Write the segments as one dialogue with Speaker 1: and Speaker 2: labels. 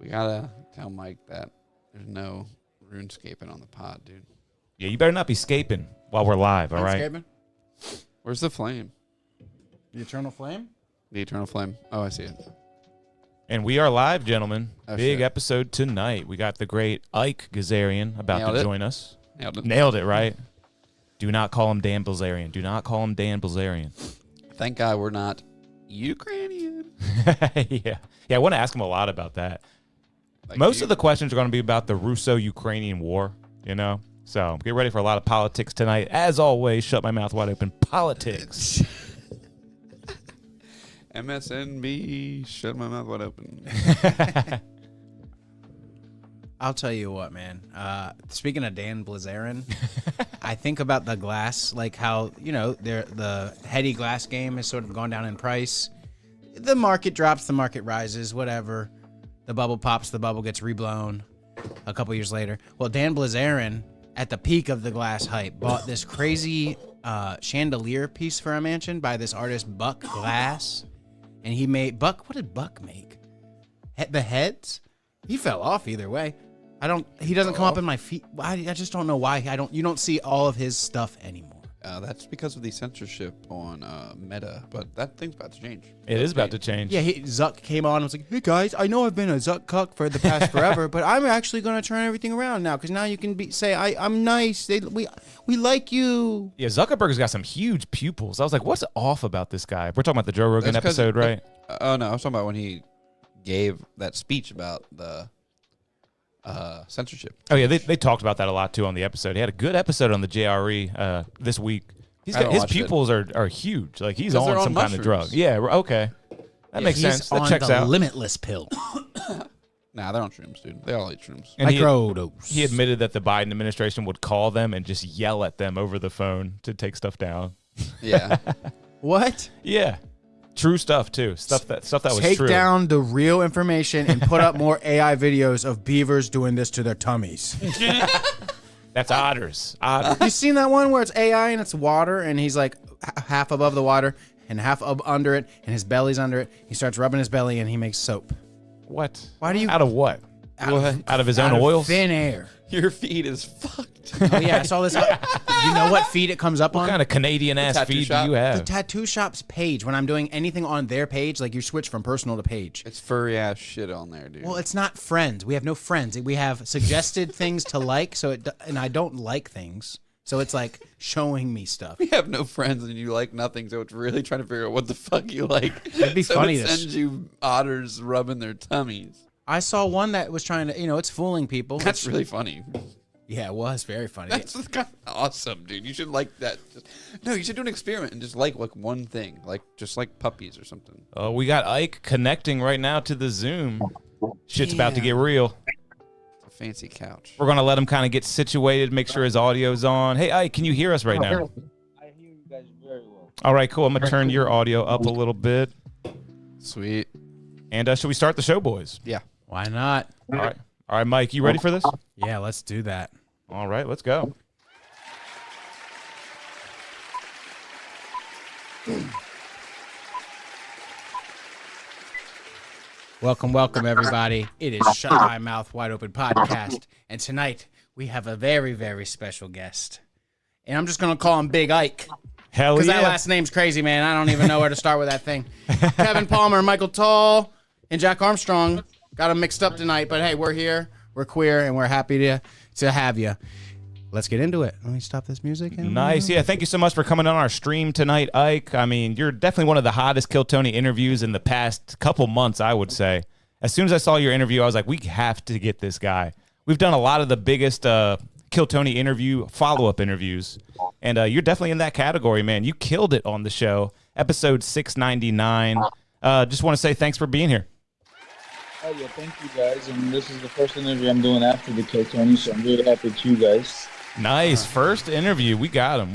Speaker 1: We gotta tell Mike that there's no RuneScaping on the pod, dude.
Speaker 2: Yeah, you better not be scaping while we're live, all right?
Speaker 3: Escaping?
Speaker 1: Where's the flame?
Speaker 3: The eternal flame?
Speaker 1: The eternal flame. Oh, I see it.
Speaker 2: And we are live, gentlemen.
Speaker 1: Oh,
Speaker 2: Big
Speaker 1: shit.
Speaker 2: episode tonight. We got the great Ike Gazaryan about
Speaker 1: Nailed
Speaker 2: to
Speaker 1: it.
Speaker 2: join us.
Speaker 1: Nailed it.
Speaker 2: Nailed it, right? Do not call him Dan Bilzerian. Do not call him Dan Bilzerian.
Speaker 1: Thank God we're not Ukrainian.
Speaker 2: Yeah, I want to ask him a lot about that.
Speaker 1: Like
Speaker 2: Most
Speaker 1: you.
Speaker 2: of the questions are going to be about the Russo-Ukrainian war, you know? So get ready for a lot of politics tonight. As always, shut my mouth wide open. Politics.
Speaker 1: MSNB, shut my mouth wide open.
Speaker 3: I'll tell you what, man. Speaking of Dan Bilzerian, I think about the glass, like how, you know, the heady glass game has sort of gone down in price. The market drops, the market rises, whatever. The bubble pops, the bubble gets reblown a couple years later. Well, Dan Bilzerian, at the peak of the glass hype, bought this crazy chandelier piece for a mansion by this artist, Buck Glass. And he made, what did Buck make? The heads? He fell off either way. He doesn't come up in my feed. I just don't know why. You don't see all of his stuff anymore.
Speaker 1: That's because of the censorship on Meta, but that thing's about to change.
Speaker 2: It is about to change.
Speaker 3: Yeah, Zuck came on and was like, hey guys, I know I've been a Zuck cuck for the past forever, but I'm actually going to turn everything around now because now you can say I'm nice. We like you.
Speaker 2: Yeah, Zuckerberg's got some huge pupils. I was like, what's off about this guy? We're talking about the Joe Rogan
Speaker 1: That's 'cause-
Speaker 2: episode, right?
Speaker 1: Oh, no, I was talking about when he gave that speech about the censorship.
Speaker 2: Oh, yeah, they talked about that a lot, too, on the episode. He had a good episode on the JRE this week.
Speaker 1: I haven't
Speaker 2: His
Speaker 1: watched it.
Speaker 2: pupils are huge. Like, he's
Speaker 1: 'Cause they're
Speaker 2: on
Speaker 1: on
Speaker 2: some kind of drug.
Speaker 1: mushrooms.
Speaker 2: Yeah, okay. That makes
Speaker 3: He's
Speaker 2: sense. That
Speaker 3: on
Speaker 2: checks
Speaker 3: the
Speaker 2: out.
Speaker 3: limitless pill.
Speaker 1: Nah, they're on shrooms, dude. They all eat shrooms.
Speaker 2: And
Speaker 3: Microdose.
Speaker 2: he admitted that the Biden administration would call them and just yell at them over the phone to take stuff down.
Speaker 1: Yeah.
Speaker 3: What?
Speaker 2: Yeah. True stuff, too. Stuff that was
Speaker 3: Take
Speaker 2: true.
Speaker 3: down the real information and put up more AI videos of beavers doing this to their tummies.
Speaker 2: That's otters. Otters.
Speaker 3: You seen that one where it's AI and it's water and he's like half above the water and half up under it and his belly's under it. He starts rubbing his belly and he makes soap.
Speaker 2: What?
Speaker 3: Why do you-
Speaker 2: Out of what? Out of his own
Speaker 3: Out of
Speaker 2: oils?
Speaker 3: thin air.
Speaker 1: Your feed is fucked.
Speaker 3: Oh yeah, I saw this. You know what feed it comes up
Speaker 2: What
Speaker 3: on?
Speaker 2: kind of Canadian-ass
Speaker 1: tattoo
Speaker 2: feed do
Speaker 1: shop?
Speaker 2: you
Speaker 3: The
Speaker 2: have?
Speaker 3: tattoo shop's page. When I'm doing anything on their page, like you switch from personal to page.
Speaker 1: It's furry ass shit on there, dude.
Speaker 3: Well, it's not friends. We have no friends. We have suggested things to like. And I don't like things. So it's like showing me stuff.
Speaker 1: You have no friends and you like nothing, so it's really trying to figure out what the fuck you like.
Speaker 3: It'd be
Speaker 1: so
Speaker 3: funny
Speaker 1: it
Speaker 3: to
Speaker 1: sends you otters rubbing their tummies.
Speaker 3: I saw one that was trying to, it's fooling people.
Speaker 1: That's really funny.
Speaker 3: Yeah, it was very funny.
Speaker 1: That's kind of awesome, dude. You should like that. No, you should do an experiment and just like one thing, just like puppies or something.
Speaker 2: Oh, we got Ike connecting right now to the Zoom. Shit's about to get real.
Speaker 1: It's a fancy couch.
Speaker 2: We're going to let him kind of get situated, make sure his audio's on. Hey, Ike, can you hear us right now?
Speaker 4: I hear you guys very well.
Speaker 2: All right, cool. I'm going to turn your audio up a little bit.
Speaker 1: Sweet.
Speaker 2: And should we start the show, boys?
Speaker 1: Yeah.
Speaker 3: Why not?
Speaker 2: All right, Mike, you ready for this?
Speaker 3: Yeah, let's do that.
Speaker 2: All right, let's go.
Speaker 3: Welcome, everybody. It is Shut My Mouth Wide Open podcast. And tonight, we have a very, very special guest. And I'm just going to call him Big Ike.
Speaker 2: Hell
Speaker 3: Because
Speaker 2: yeah.
Speaker 3: that last name's crazy, man. I don't even know where to start with that thing. Kevin Palmer, Michael Tall, and Jack Armstrong got them mixed up tonight. But hey, we're here. We're queer, and we're happy to have you. Let's get into it. Let me stop this music.
Speaker 2: Nice. Yeah, thank you so much for coming on our stream tonight, Ike. I mean, you're definitely one of the hottest Kill Tony interviews in the past couple months, I would say. As soon as I saw your interview, I was like, we have to get this guy. We've done a lot of the biggest Kill Tony interview, follow-up interviews, and you're definitely in that category, man. You killed it on the show, episode 699. Just want to say thanks for being here.
Speaker 4: Oh yeah, thank you guys. And this is the first interview I'm doing after the Kill Tony, so I'm really happy to you guys.
Speaker 2: Nice. First interview. We got him.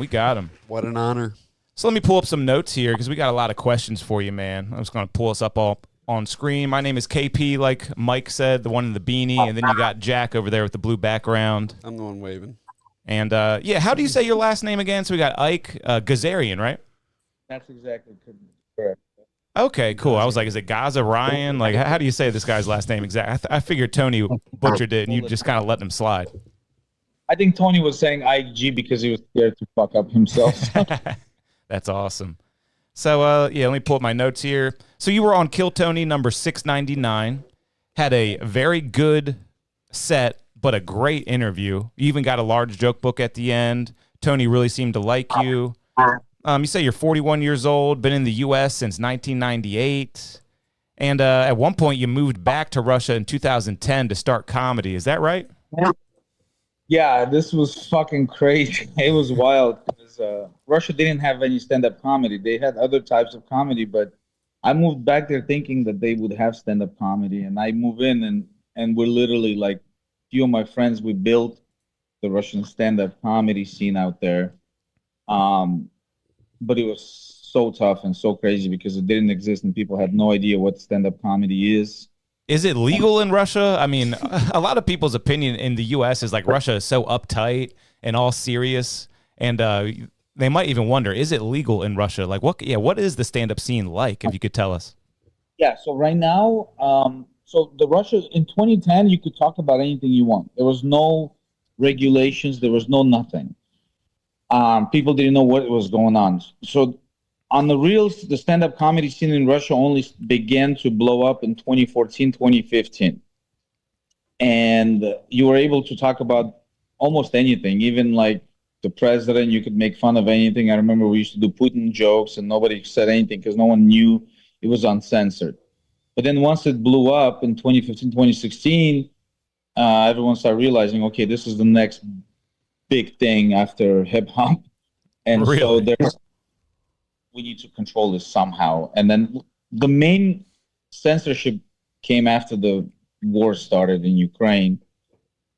Speaker 1: What an honor.
Speaker 2: So let me pull up some notes here because we got a lot of questions for you, man. I'm just going to pull us up all on screen. My name is KP, like Mike said, the one in the beanie, and then you got Jack over there with the blue background.
Speaker 1: I'm the one waving.
Speaker 2: And, yeah, how do you say your last name again? So we got Ike Gazaryan, right?
Speaker 4: That's exactly correct.
Speaker 2: Okay, cool. I was like, is it Gazaryan? Like, how do you say this guy's last name exactly? I figured Tony butchered it, and you just kind of let him slide.
Speaker 4: I think Tony was saying Ike G because he was scared to fuck up himself.
Speaker 2: That's awesome. So, yeah, let me pull up my notes here. So you were on Kill Tony number 699, had a very good set, but a great interview. You even got a large joke book at the end. Tony really seemed to like you. You say you're 41 years old, been in the U.S. since 1998, and at one point you moved back to Russia in 2010 to start comedy. Is that right?
Speaker 4: Yeah, this was fucking crazy. It was wild because Russia didn't have any stand-up comedy. They had other types of comedy, but I moved back there thinking that they would have stand-up comedy, and I move in and we're literally like few of my friends. We built the Russian stand-up comedy scene out there, but it was so tough and so crazy because it didn't exist and people had no idea what stand-up comedy is.
Speaker 2: Is it legal in Russia? I mean, a lot of people's opinion in the U.S. is like Russia is so uptight and all serious, and they might even wonder, is it legal in Russia? Like, what is the stand-up scene like, if you could tell us?
Speaker 4: Yeah, so right now, so the Russia in 2010, you could talk about anything you want. There was no regulations, there was no nothing. People didn't know what was going on. So on the reels, the stand-up comedy scene in Russia only began to blow up in 2014, 2015. And you were able to talk about almost anything, even like the president, you could make fun of anything. I remember we used to do Putin jokes and nobody said anything because no one knew, it was uncensored. But then once it blew up in 2015, 2016, everyone started realizing, okay, this is the next big thing after hip hop. And
Speaker 2: Really?
Speaker 4: so we need to control this somehow. And then the main censorship came after the war started in Ukraine.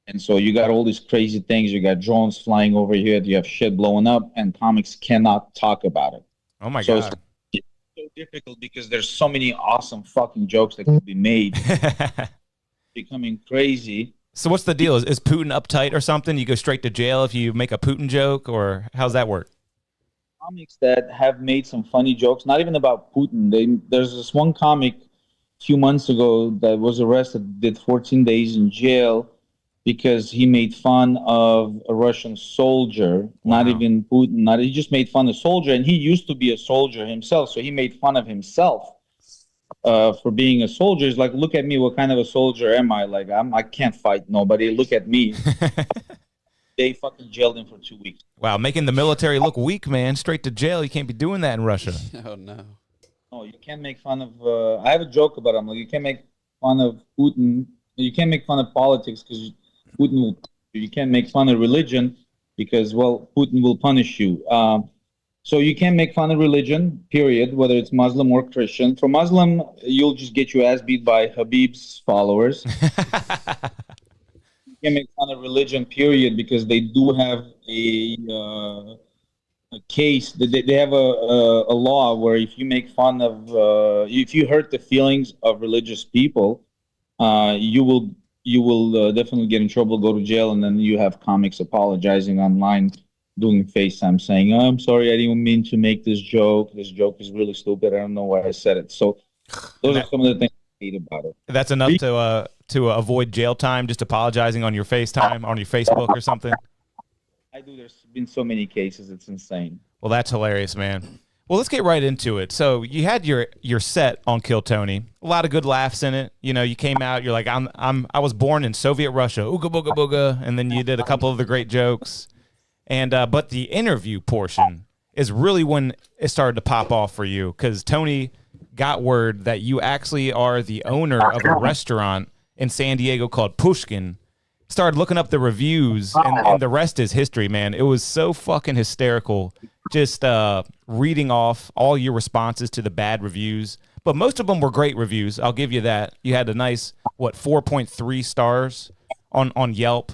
Speaker 4: And so you got all these crazy things. You got drones flying over here. You have shit blowing up, and comics cannot talk about it.
Speaker 2: Oh my
Speaker 4: So
Speaker 2: God.
Speaker 4: it's so difficult because there's so many awesome fucking jokes that can be made, becoming crazy.
Speaker 2: So what's the deal? Is Putin uptight or something? You go straight to jail if you make a Putin joke, or how's that work?
Speaker 4: Comics that have made some funny jokes, not even about Putin. There's this one comic a few months ago that was arrested, did 14 days in jail because he made fun of a Russian soldier, not even Putin. He just made fun of a soldier, and he used to be a soldier himself, so he made fun of himself for being a soldier. He's like, look at me, what kind of a soldier am I? Like, I can't fight nobody. Look at me. They fucking jailed him for 2 weeks.
Speaker 2: Wow, making the military look weak, man. Straight to jail. You can't be doing that in Russia.
Speaker 1: Oh no.
Speaker 4: No, you can't make fun of. I have a joke about him. Like, you can't make fun of Putin. You can't make fun of politics because Putin will. You can't make fun of religion because, well, Putin will punish you. So you can't make fun of religion, period, whether it's Muslim or Christian. For Muslim, you'll just get your ass beat by Habib's followers. You can't make fun of religion, period, because they do have a case. They have a law where if you make fun of, if you hurt the feelings of religious people, you will definitely get in trouble, go to jail, and then you have comics apologizing online, doing FaceTime, saying, "Oh, I'm sorry, I didn't mean to make this joke. This joke is really stupid. I don't know why I said it." So those are some of the things I hate about it.
Speaker 2: That's enough to avoid jail time, just apologizing on your FaceTime, on your Facebook or something?
Speaker 4: I do. There's been so many cases. It's insane.
Speaker 2: Well, that's hilarious, man. Well, let's get right into it. So you had your set on Kill Tony. A lot of good laughs in it. You know, you came out, you're like, I was born in Soviet Russia, ooga booga booga, and then you did a couple of the great jokes. And but the interview portion is really when it started to pop off for you, because Tony got word that you actually are the owner of a restaurant in San Diego called Pushkin. Started looking up the reviews, and the rest is history, man. It was so fucking hysterical, just reading off all your responses to the bad reviews. But most of them were great reviews. I'll give you that. You had a nice, 4.3 stars on Yelp.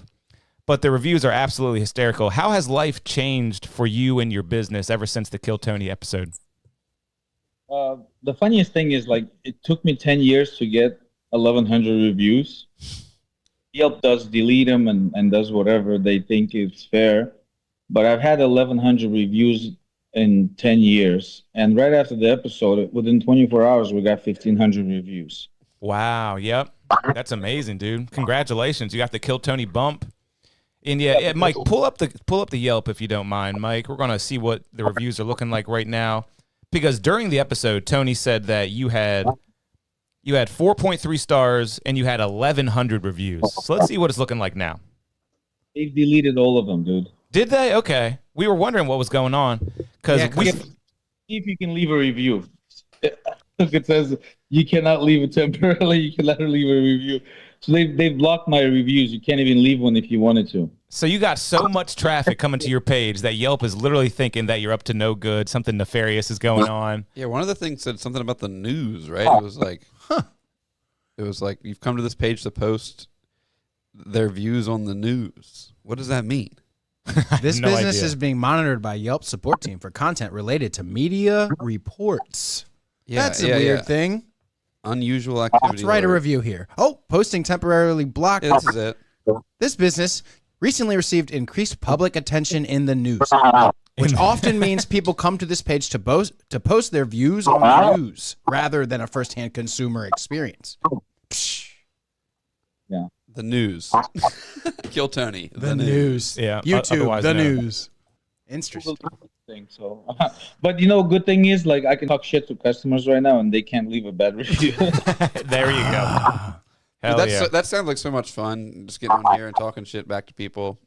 Speaker 2: But the reviews are absolutely hysterical. How has life changed for you and your business ever since the Kill Tony episode?
Speaker 4: The funniest thing is, like, it took me 10 years to get 1,100 reviews. Yelp does delete them and does whatever they think is fair. But I've had 1,100 reviews in 10 years. And right after the episode, within 24 hours, we got 1,500 reviews.
Speaker 2: Wow. Yep. That's amazing, dude. Congratulations. You got the Kill Tony bump. And yeah, Mike, pull up the Yelp if you don't mind, Mike. We're gonna see what the reviews are looking like right now. Because during the episode, Tony said that you had 4.3 stars and you had 1,100 reviews. So let's see what it's looking like now.
Speaker 4: They've deleted all of them, dude.
Speaker 2: Did they? Okay. We were wondering what was going on because
Speaker 4: See if you can leave a review. Look, it says you cannot leave it temporarily. You cannot leave a review. So they've blocked my reviews. You can't even leave one if you wanted to.
Speaker 2: So you got so much traffic coming to your page that Yelp is literally thinking that you're up to no good. Something nefarious is going on.
Speaker 1: Yeah, one of the things said something about the news, right? It was like, It was like, you've come to this page to post their views on the news. What does that mean?
Speaker 3: This
Speaker 2: No
Speaker 3: business
Speaker 2: idea.
Speaker 3: is being monitored by Yelp support team for content related to media reports.
Speaker 1: Yeah,
Speaker 3: That's a weird thing.
Speaker 1: Unusual activity.
Speaker 3: Let's write a
Speaker 1: alert.
Speaker 3: review here. Oh, posting temporarily blocked.
Speaker 1: Yeah, this is it.
Speaker 3: This business recently received increased public attention in the news, which often means people come to this page to post their views on the news rather than a firsthand consumer experience. Psh,
Speaker 1: The news. Kill Tony.
Speaker 3: the news.
Speaker 2: Yeah,
Speaker 3: YouTube,
Speaker 2: otherwise
Speaker 3: the
Speaker 2: known.
Speaker 3: news. Interesting.
Speaker 4: So, but good thing is, like, I can talk shit to customers right now, and they can't leave a bad review.
Speaker 2: There you go. Hell
Speaker 1: Dude,
Speaker 2: yeah.
Speaker 1: that sounds like so much fun. Just getting on here and talking shit back to people.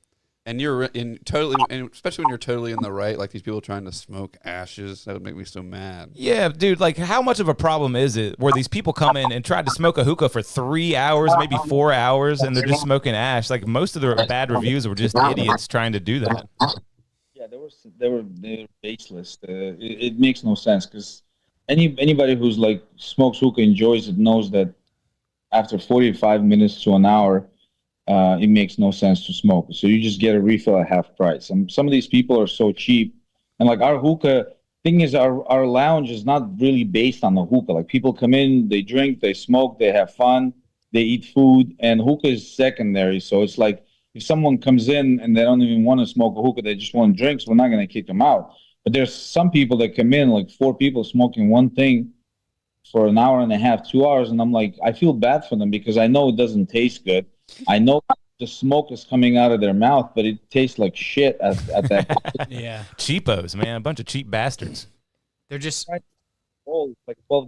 Speaker 1: And you're and especially when you're totally in the right, like these people trying to smoke ashes. That would make me so mad.
Speaker 2: Yeah, dude, like how much of a problem is it where these people come in and try to smoke a hookah for 3 hours, maybe 4 hours, and they're just smoking ash? Like most of the bad reviews were just idiots trying to do that.
Speaker 4: Yeah, they were baseless. It makes no sense because anybody who's like smokes hookah, enjoys it, knows that after 45 minutes to an hour, it makes no sense to smoke. So you just get a refill at half price. And some of these people are so cheap. And like our hookah thing is, our lounge is not really based on the hookah. Like people come in, they drink, they smoke, they have fun, they eat food, and hookah is secondary. So it's like if someone comes in and they don't even want to smoke a hookah, they just want drinks, we're not going to kick them out. But there's some people that come in, like 4 people smoking one thing for an hour and a half, 2 hours, and I'm like, I feel bad for them because I know it doesn't taste good. I know the smoke is coming out of their mouth, but it tastes like shit at that point.
Speaker 3: Yeah.
Speaker 2: Cheapos, man, a bunch of cheap bastards.
Speaker 3: They're just
Speaker 4: Oh, like $12,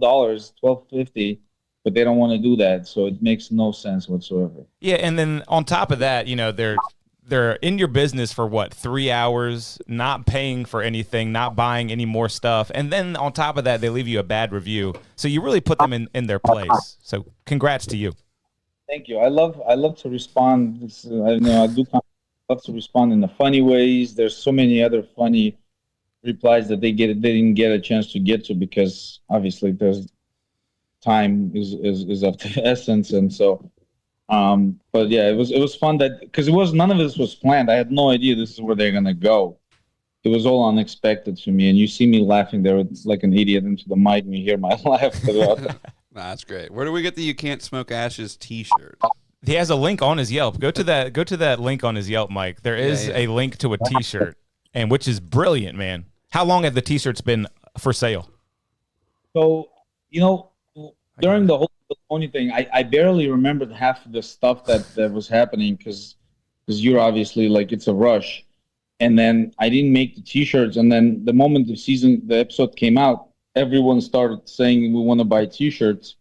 Speaker 4: $12.50, but they don't want to do that, so it makes no sense whatsoever.
Speaker 2: Yeah, and then on top of that, you know, they're in your business for what, 3 hours, not paying for anything, not buying any more stuff, and then on top of that, they leave you a bad review. So you really put them in their place. So congrats to you.
Speaker 4: Thank you. I love to respond. I love to respond in the funny ways. There's so many other funny replies that they didn't get a chance to get to because obviously there's time is of the essence, and so. But yeah, it was fun because none of this was planned. I had no idea this is where they're gonna go. It was all unexpected to me, and you see me laughing there like an idiot into the mic, and you hear my laugh throughout.
Speaker 1: Nah, that's great. Where do we get the "You Can't Smoke Ashes" T-shirt?
Speaker 2: He has a link on his Yelp. Go to that link on his Yelp, Mike. There is a link to a T-shirt, and which is brilliant, man. How long have the T-shirts been for sale?
Speaker 4: So, during the whole Tony thing, I barely remembered half of the stuff that was happening because you're obviously like it's a rush. And then I didn't make the T-shirts. And then the moment the episode came out, everyone started saying we want to buy T-shirts.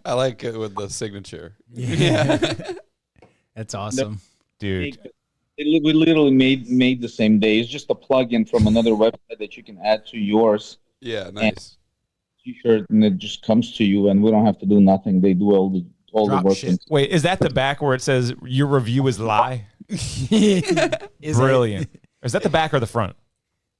Speaker 1: I like it with the signature.
Speaker 3: yeah. That's awesome.
Speaker 2: Dude.
Speaker 4: We literally made the same day. It's just a plug-in from another website that you can add to yours.
Speaker 1: Yeah, nice.
Speaker 4: T-shirt, and it just comes to you, and we don't have to do nothing. They do all the
Speaker 3: Drop
Speaker 4: work.
Speaker 3: shit.
Speaker 2: Wait, is that the back where it says your review is lie?
Speaker 3: Is
Speaker 2: Brilliant. Or is that the back or the front?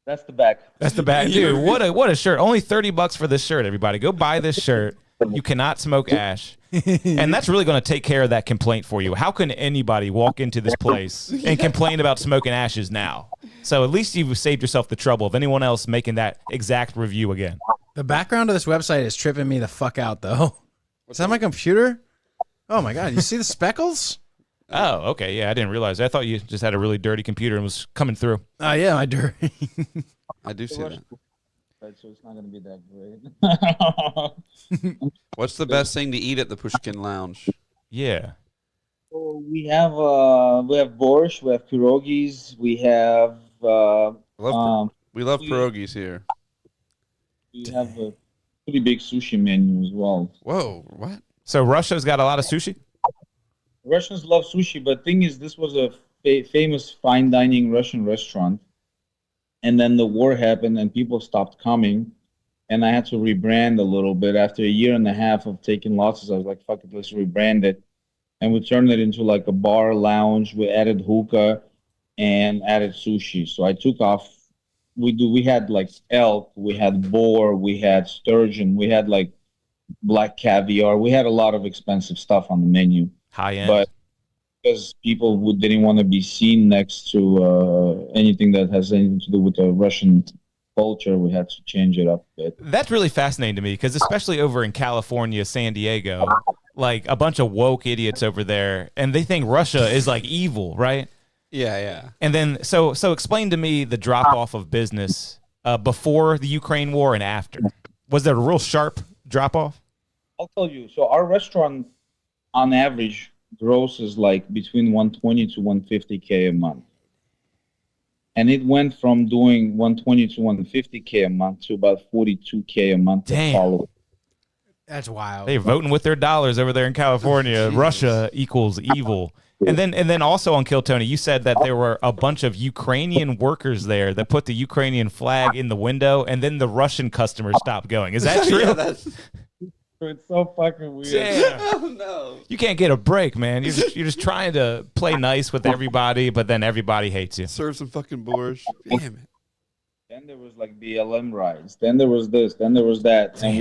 Speaker 4: That's the back.
Speaker 2: That's the back. Dude, what a shirt. Only $30 for this shirt, everybody. Go buy this shirt. You cannot smoke ash. And that's really going to take care of that complaint for you. How can anybody walk into this place and complain about smoking ashes now? So at least you've saved yourself the trouble of anyone else making that exact review again.
Speaker 3: The background of this website is tripping me the fuck out, though. Is that my computer? Oh my god! You see the speckles?
Speaker 2: Oh, okay. Yeah, I didn't realize. I thought you just had a really dirty computer and was coming through.
Speaker 3: Yeah, I do.
Speaker 1: I do see that.
Speaker 4: Right, so it's not going to be that great.
Speaker 1: What's the best thing to eat at the Pushkin Lounge?
Speaker 2: Yeah.
Speaker 4: So we have borscht, we have pierogies, we have
Speaker 1: We love pierogies here.
Speaker 4: we have a pretty big sushi menu as well.
Speaker 1: Whoa, what?
Speaker 2: So Russia's got a lot of sushi?
Speaker 4: Russians love sushi, but thing is, this was a famous fine dining Russian restaurant, and then the war happened and people stopped coming, and I had to rebrand a little bit. After a year and a half of taking losses, I was like, "Fuck it, let's rebrand it," and we turned it into like a bar lounge. We added hookah and added sushi. So I took off. We had like elk, we had boar, we had sturgeon, we had like black caviar. We had a lot of expensive stuff on the menu.
Speaker 2: High end.
Speaker 4: But because people didn't want to be seen next to anything that has anything to do with the Russian culture, we had to change it up a bit.
Speaker 2: That's really fascinating to me because especially over in California, San Diego, like a bunch of woke idiots over there, and they think Russia is like evil, right?
Speaker 1: Yeah.
Speaker 2: And then, so explain to me the drop off of business before the Ukraine war and after. Was there a real sharp drop off?
Speaker 4: I'll tell you. So our restaurant, on average, grosses like between 120 to 150K a month, and it went from doing 120 to 150K a month to about 42K a month.
Speaker 2: Damn.
Speaker 3: That's wild.
Speaker 2: They're voting with their dollars over there in California. Russia equals evil. And then also on Kill Tony, you said that there were a bunch of Ukrainian workers there that put the Ukrainian flag in the window, and then the Russian customers stopped going. Is that true?
Speaker 4: It's so fucking weird.
Speaker 2: Damn.
Speaker 1: Oh, no.
Speaker 2: You can't get a break, man. You're just trying to play nice with everybody, but then everybody hates you.
Speaker 1: Serve some fucking borscht. Damn it.
Speaker 4: Then there was like BLM rides. Then there was this. Then there was that. And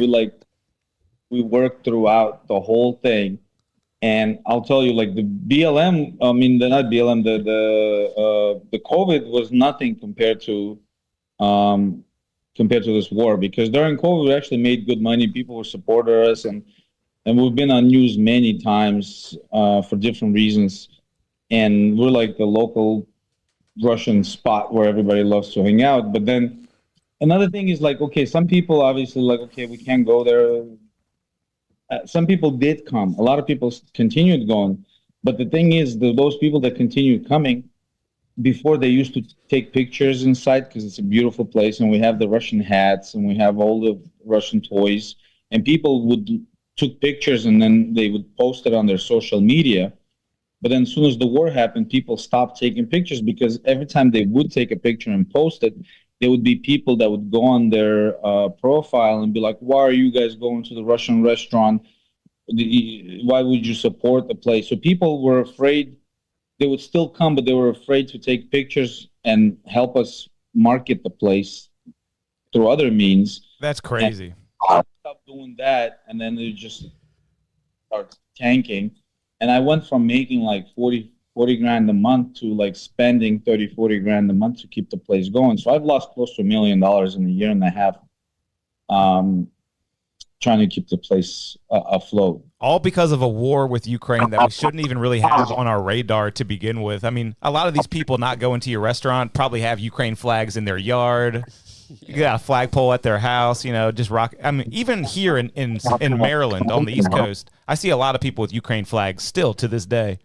Speaker 4: we worked throughout the whole thing. And I'll tell you, like the BLM, not BLM, the COVID was nothing compared to this war, because during COVID we actually made good money. People were supporting us, and we've been on news many times for different reasons. And we're like the local Russian spot where everybody loves to hang out. But then another thing is like, okay, some people obviously like, okay, we can't go there. Some people did come. A lot of people continued going. But the thing is, those people that continued coming, before they used to take pictures inside because it's a beautiful place, and we have the Russian hats and we have all the Russian toys, and people took pictures and then they would post it on their social media. But then as soon as the war happened, people stopped taking pictures, because every time they would take a picture and post it, there would be people that would go on their profile and be like, "Why are you guys going to the Russian restaurant? Why would you support the place?" So people were afraid. They would still come, but they were afraid to take pictures and help us market the place through other means.
Speaker 2: That's crazy.
Speaker 4: And stop doing that, and then they just start tanking. And I went from making like 40 grand a month to like spending 30-40 grand a month to keep the place going. So I've lost close to $1 million in a year and a half trying to keep the place afloat.
Speaker 2: All because of a war with Ukraine that we shouldn't even really have on our radar to begin with. I mean, a lot of these people not going to your restaurant probably have Ukraine flags in their yard. You got a flagpole at their house, just rock. I mean, even here in Maryland on the East Coast, I see a lot of people with Ukraine flags still to this day.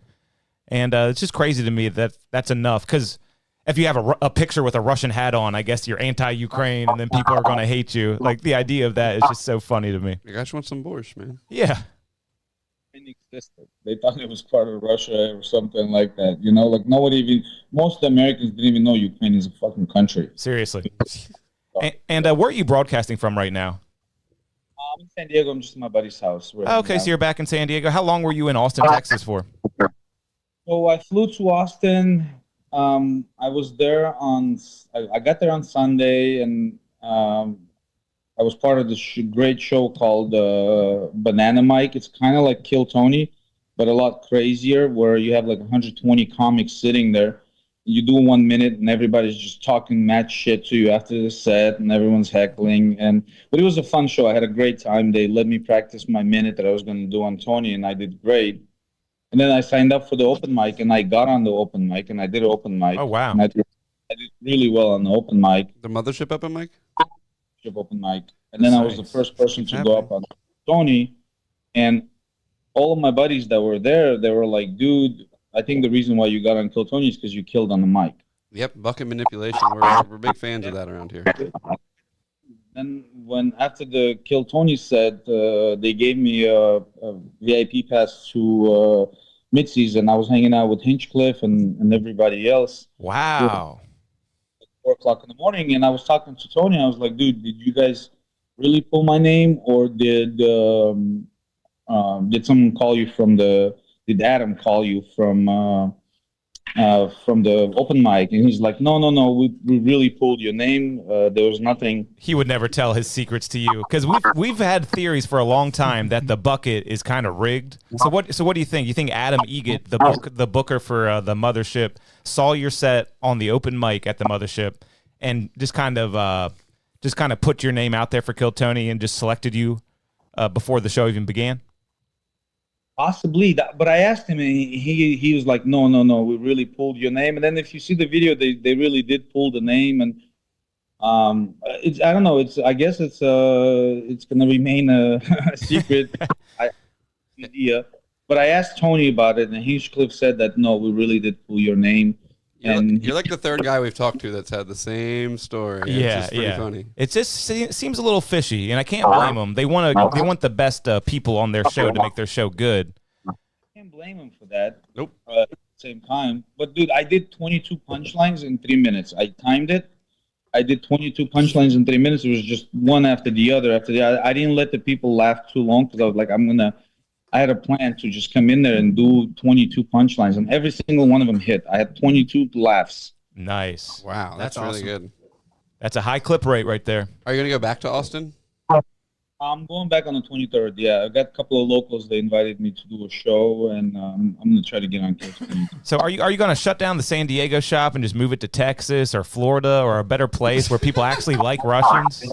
Speaker 2: And it's just crazy to me that that's enough, because if you have a picture with a Russian hat on, I guess you're anti-Ukraine, and then people are going to hate you. Like, the idea of that is just so funny to me.
Speaker 1: I guess you want some borscht, man.
Speaker 2: Yeah.
Speaker 4: They thought it was part of Russia or something like that. Like most Americans didn't even know Ukraine is a fucking country.
Speaker 2: Seriously. And where are you broadcasting from right now?
Speaker 4: I'm in San Diego. I'm just at my buddy's house.
Speaker 2: Okay, so you're back in San Diego. How long were you in Austin, Texas for?
Speaker 4: So I flew to Austin. I was there I got there on Sunday, and I was part of this great show called Banana Mike. It's kind of like Kill Tony, but a lot crazier, where you have like 120 comics sitting there. You do 1 minute, and everybody's just talking mad shit to you after the set, and everyone's heckling. But it was a fun show. I had a great time. They let me practice my minute that I was going to do on Tony, and I did great. And then I signed up for the open mic, and I got on the open mic, and I did an open mic.
Speaker 2: Oh, wow.
Speaker 4: And I did really well on the open mic,
Speaker 1: The mothership open mic.
Speaker 4: open mic. And then I was the
Speaker 1: Nice.
Speaker 4: first person
Speaker 1: Keeps
Speaker 4: to go
Speaker 1: happening.
Speaker 4: up on Tony, and all of my buddies that were there, they were like, "Dude, I think the reason why you got on Kill Tony is because you killed on the mic."
Speaker 1: Yep, bucket manipulation. We're big fans of that around here.
Speaker 4: Then when after the Kill Tony set, they gave me a VIP pass to mid-season. I was hanging out with Hinchcliffe and everybody else.
Speaker 2: Wow.
Speaker 4: 4 o'clock in the morning, and I was talking to Tony. I was like, "Dude, did you guys really pull my name, or did someone call you from the? Did Adam call you from the open mic?" And he's like, "No, we really pulled your name. There was nothing."
Speaker 2: He would never tell his secrets to you because we've had theories for a long time that the bucket is kind of rigged. So what do you think? You think Adam Egget, the booker for the Mothership, saw your set on the open mic at the Mothership and just kind of put your name out there for Kill Tony and just selected you before the show even began?
Speaker 4: Possibly, but I asked him, and he was like, "No, we really pulled your name." And then if you see the video, they really did pull the name, and it's I don't know, I guess it's gonna remain a secret idea. But I asked Tony about it, and Hinchcliffe said that no, we really did pull your name.
Speaker 1: You're like the third guy we've talked to that's had the same story. It's just pretty funny.
Speaker 2: It just seems a little fishy, and I can't blame them. They want the best people on their show to make their show good.
Speaker 4: I can't blame them for that.
Speaker 1: Nope.
Speaker 4: At the same time, but dude, I did 22 punchlines in 3 minutes. I timed it. I did 22 punchlines in 3 minutes. It was just one after the other. I didn't let the people laugh too long because I was like, I had a plan to just come in there and do 22 punchlines, and every single one of them hit. I had 22 laughs.
Speaker 2: Nice.
Speaker 1: Wow, that's really
Speaker 3: awesome.
Speaker 1: good.
Speaker 2: That's a high clip rate right there.
Speaker 1: Are you gonna go back to Austin?
Speaker 4: I'm going back on the 23rd. Yeah, I got a couple of locals. They invited me to do a show, and I'm going to try to get on Kill Tony.
Speaker 2: So are you going to shut down the San Diego shop and just move it to Texas or Florida or a better place where people actually like Russians?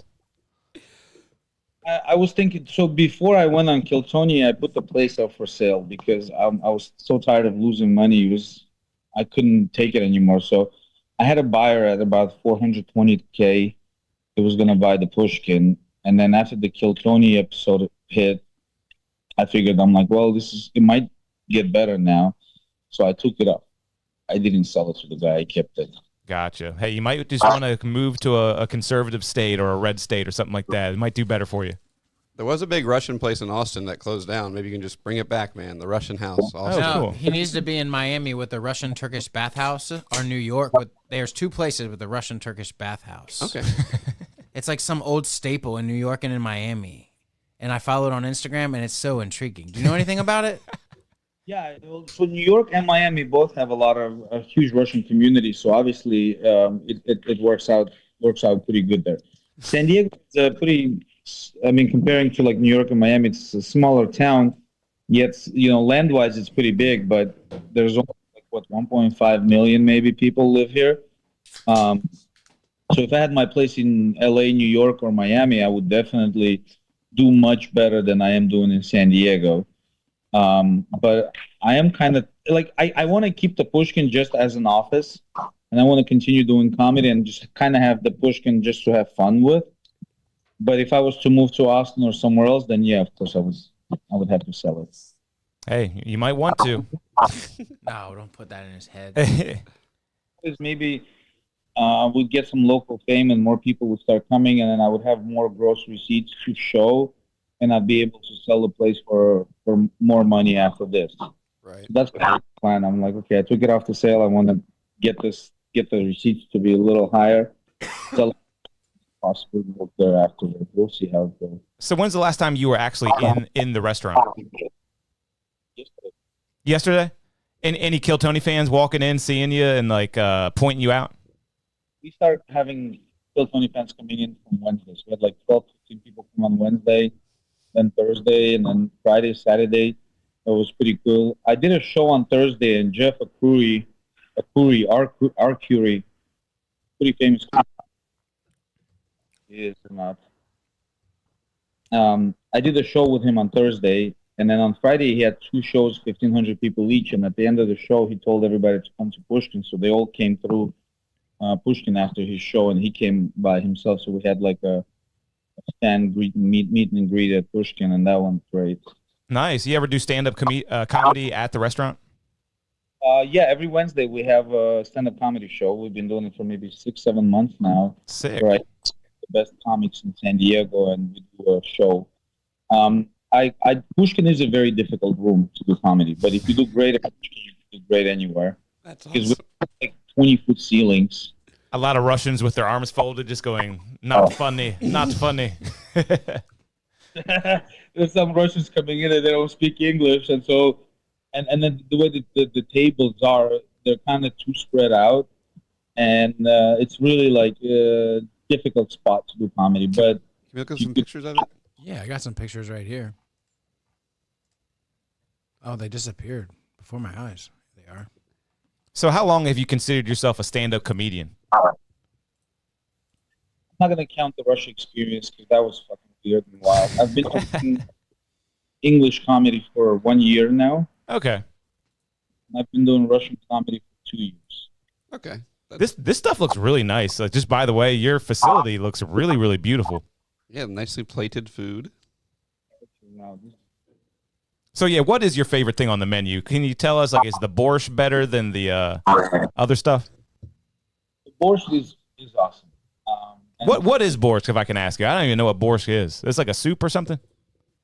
Speaker 4: I was thinking, so before I went on Kill Tony, I put the place up for sale because I was so tired of losing money. I couldn't take it anymore. So I had a buyer at about $420K. It was going to buy the Pushkin. And then after the Kill Tony episode hit, I figured, I'm like, well, it might get better now. So I took it up. I didn't sell it to the guy. I kept it.
Speaker 2: Gotcha. Hey, you might just want to move to a conservative state or a red state or something like that. It might do better for you.
Speaker 1: There was a big Russian place in Austin that closed down. Maybe you can just bring it back, man. The Russian house. Austin.
Speaker 2: Oh,
Speaker 3: No,
Speaker 2: cool.
Speaker 3: he needs to be in Miami with the Russian Turkish bathhouse or New York. There's two places with the Russian Turkish bathhouse.
Speaker 1: Okay.
Speaker 3: It's like some old staple in New York and in Miami. And I follow it on Instagram, and it's so intriguing. Do you know anything about it?
Speaker 4: Yeah, so New York and Miami both have a huge Russian community. So obviously, it works out pretty good there. San Diego is comparing to like New York and Miami, it's a smaller town. Yet, land-wise, it's pretty big. But there's only 1.5 million maybe people live here. So if I had my place in LA, New York, or Miami, I would definitely do much better than I am doing in San Diego. But I am kind of like, I want to keep the Pushkin just as an office, and I want to continue doing comedy and just kind of have the Pushkin just to have fun with. But if I was to move to Austin or somewhere else, then yeah, of course I would have to sell it.
Speaker 2: Hey, you might want to.
Speaker 3: No, don't put that in his head.
Speaker 4: Because maybe we'd get some local fame and more people would start coming, and then I would have more gross receipts to show, and I'd be able to sell the place for more money after this.
Speaker 1: Right.
Speaker 4: So that's the plan. I'm like, okay, I took it off the sale. I want to get the receipts to be a little higher. Sell possibly work there afterwards. We'll see how it goes.
Speaker 2: So when's the last time you were actually in the restaurant? Yesterday? And any Kill Tony fans walking in, seeing you, and pointing you out?
Speaker 4: We started having Kill Tony fans coming in from Wednesdays. We had 12 to 15 people come on Wednesday, then Thursday, and then Friday, Saturday. It was pretty cool. I did a show on Thursday, and Jeff Arcuri, pretty famous. He is or not. I did a show with him on Thursday, And then on Friday, he had 2 shows, 1,500 people each. And at the end of the show, he told everybody to come to Pushkin. So they all came through Pushkin after his show, and he came by himself. So we had like a stand meet and greet at Pushkin, and that went great.
Speaker 2: Nice. You ever do stand-up comedy at the restaurant?
Speaker 4: Yeah, every Wednesday we have a stand-up comedy show. We've been doing it for maybe 6-7 months now.
Speaker 2: Sick.
Speaker 4: Right, the best comics in San Diego, and we do a show. Pushkin is a very difficult room to do comedy, but if you do great at Pushkin, you can do great anywhere.
Speaker 1: That's
Speaker 4: Because
Speaker 1: awesome.
Speaker 4: we have like 20-foot ceilings.
Speaker 2: A lot of Russians with their arms folded, just going, not funny, not funny.
Speaker 4: There's some Russians coming in and they don't speak English, and so, and then the way that the tables are, they're kind of too spread out, and it's really like a difficult spot to do comedy. But
Speaker 1: Can we look at some pictures of it?
Speaker 3: Yeah, I got some pictures right here. Oh, they disappeared before my eyes. They are.
Speaker 2: So how long have you considered yourself a stand-up comedian?
Speaker 4: I'm not gonna count the Russia experience because that was fucking weird and wild. I've been doing English comedy for 1 year now.
Speaker 2: Okay.
Speaker 4: I've been doing Russian comedy for 2 years.
Speaker 1: Okay.
Speaker 2: This stuff looks really nice. Just by the way, your facility looks really, really beautiful.
Speaker 1: Yeah, nicely plated food.
Speaker 4: Now, this
Speaker 2: So yeah, what is your favorite thing on the menu? Can you tell us, like, is the borscht better than the other stuff?
Speaker 4: the borscht is awesome. And
Speaker 2: What is borscht, if I can ask you? I don't even know what borscht is. It's like a soup or something?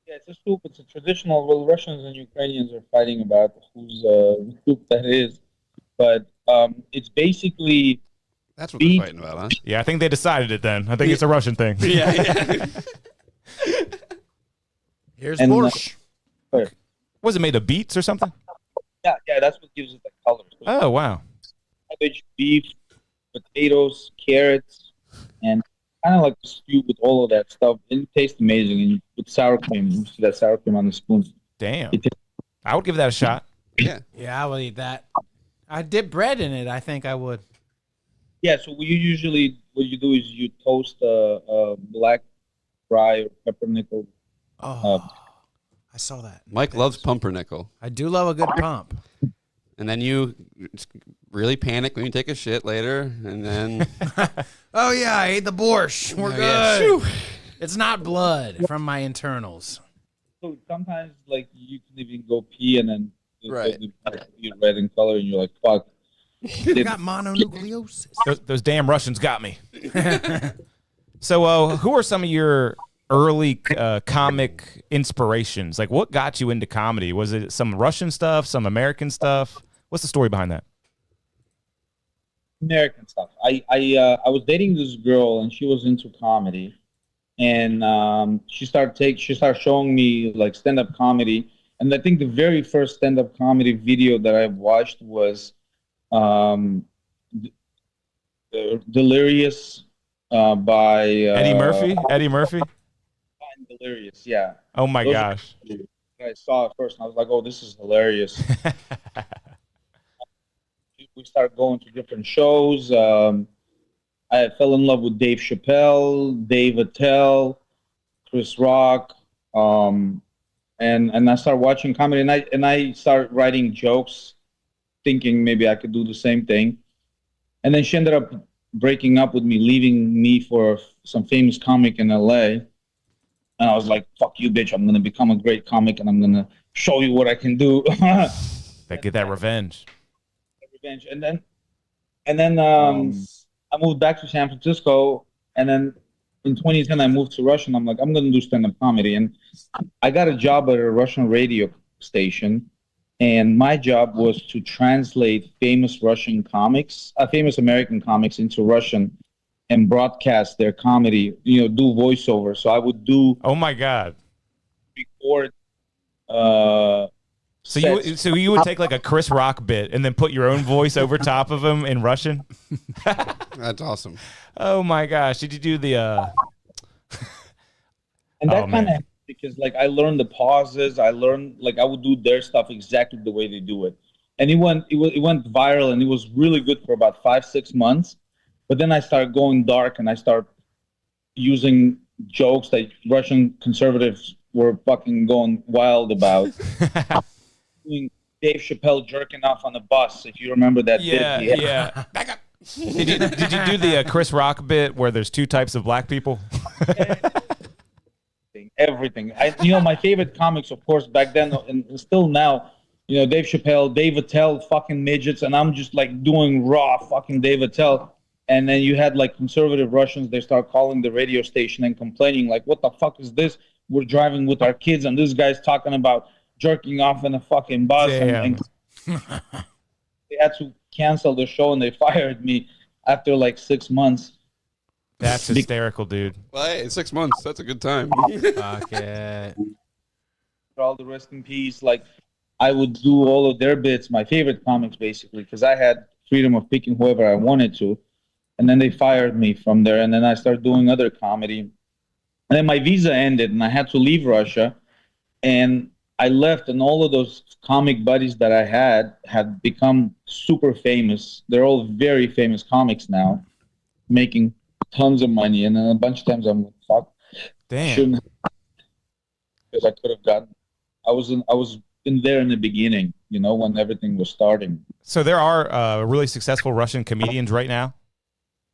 Speaker 4: Yeah, it's a soup. It's a traditional. Well, Russians and Ukrainians are fighting about whose soup that is, but it's basically
Speaker 1: That's what
Speaker 4: Beef.
Speaker 1: they're fighting about, huh?
Speaker 2: Yeah, I think they decided it then. I think it's a Russian thing.
Speaker 1: Yeah.
Speaker 3: Here's
Speaker 4: And,
Speaker 3: borscht.
Speaker 2: Was it made of beets or something?
Speaker 4: yeah, that's what gives it the color. So
Speaker 2: Oh, wow.
Speaker 4: cabbage, beef, potatoes, carrots, and kind of like a stew with all of that stuff. It tastes amazing, and you put sour cream. You see that sour cream on the spoon.
Speaker 2: Damn.
Speaker 4: It tastes
Speaker 2: I would give that a shot.
Speaker 1: Yeah.
Speaker 3: Yeah, I will eat that. I dip bread in it. I think I would.
Speaker 4: Yeah, so what you do is you toast a black rye or peppernickel.
Speaker 3: Oh, I saw that.
Speaker 1: Mike loves pumpernickel.
Speaker 3: I do love a good pump.
Speaker 1: And then you really panic when you take a shit later. And then,
Speaker 3: Oh yeah, I ate the borscht. We're
Speaker 1: Oh,
Speaker 3: good.
Speaker 1: yeah.
Speaker 3: It's not blood from my internals.
Speaker 4: So sometimes, like, you can even go pee and then
Speaker 1: Right.
Speaker 4: you're red in color, and you're like, fuck.
Speaker 3: I got mononucleosis.
Speaker 2: Those damn Russians got me. So who are some of your early comic inspirations? Like, what got you into comedy? Was it some Russian stuff, some American stuff? What's the story behind that?
Speaker 4: American stuff. I was dating this girl, and she was into comedy, and she started showing me like stand-up comedy. And I think the very first stand-up comedy video that I watched was Delirious by
Speaker 2: Eddie Murphy? Eddie Murphy?
Speaker 4: Delirious, yeah.
Speaker 2: Oh my
Speaker 4: Those-
Speaker 2: gosh.
Speaker 4: I saw it first, and I was like, "Oh, this is hilarious." We started going to different shows. I fell in love with Dave Chappelle, Dave Attell, Chris Rock, and I started watching comedy, and I started writing jokes, thinking maybe I could do the same thing. And then she ended up breaking up with me, leaving me for some famous comic in LA. And I was like, "Fuck you, bitch! I'm gonna become a great comic, and I'm gonna show you what I can do."
Speaker 2: They get that revenge.
Speaker 4: Revenge. And then I moved back to San Francisco, and then in 2010 I moved to Russia, and I'm like, I'm gonna do stand-up comedy. And I got a job at a Russian radio station, and my job was to translate famous American comics into Russian and broadcast their comedy, do voiceover. So I would do
Speaker 2: Oh my God.
Speaker 4: record
Speaker 2: So you would take like a Chris Rock bit and then put your own voice over top of him in Russian?
Speaker 1: That's awesome.
Speaker 2: Oh my gosh. Did you do the
Speaker 4: and that
Speaker 2: Oh,
Speaker 4: kind
Speaker 2: man.
Speaker 4: of, because like I learned the pauses, I learned, like, I would do their stuff exactly the way they do it. And it went viral, and it was really good for about 5-6 months. But then I started going dark, and I started using jokes that Russian conservatives were fucking going wild about. Doing Dave Chappelle jerking off on the bus, if you remember that bit.
Speaker 2: Yeah. Back up. Did you do the Chris Rock bit where there's two types of black people?
Speaker 4: Everything. My favorite comics, of course, back then and still now, Dave Chappelle, Dave Attell, fucking midgets, and I'm just like doing raw fucking Dave Attell. And then you had like conservative Russians, they start calling the radio station and complaining, like, what the fuck is this? We're driving with our kids, and this guy's talking about jerking off in a fucking bus. And they had to cancel the show, and they fired me after like 6 months.
Speaker 2: That's hysterical, dude.
Speaker 1: Well, hey, 6 months. That's a good time.
Speaker 3: Fuck it.
Speaker 4: For all the rest in peace, like, I would do all of their bits, my favorite comics, basically, because I had freedom of picking whoever I wanted to. And then they fired me from there, and then I started doing other comedy. And then my visa ended, and I had to leave Russia. And I left, and all of those comic buddies that I had become super famous. They're all very famous comics now, making tons of money. And then a bunch of times I'm like, fuck.
Speaker 2: Damn.
Speaker 4: Because I could have gotten. I was in there in the beginning, when everything was starting.
Speaker 2: So there are really successful Russian comedians right now?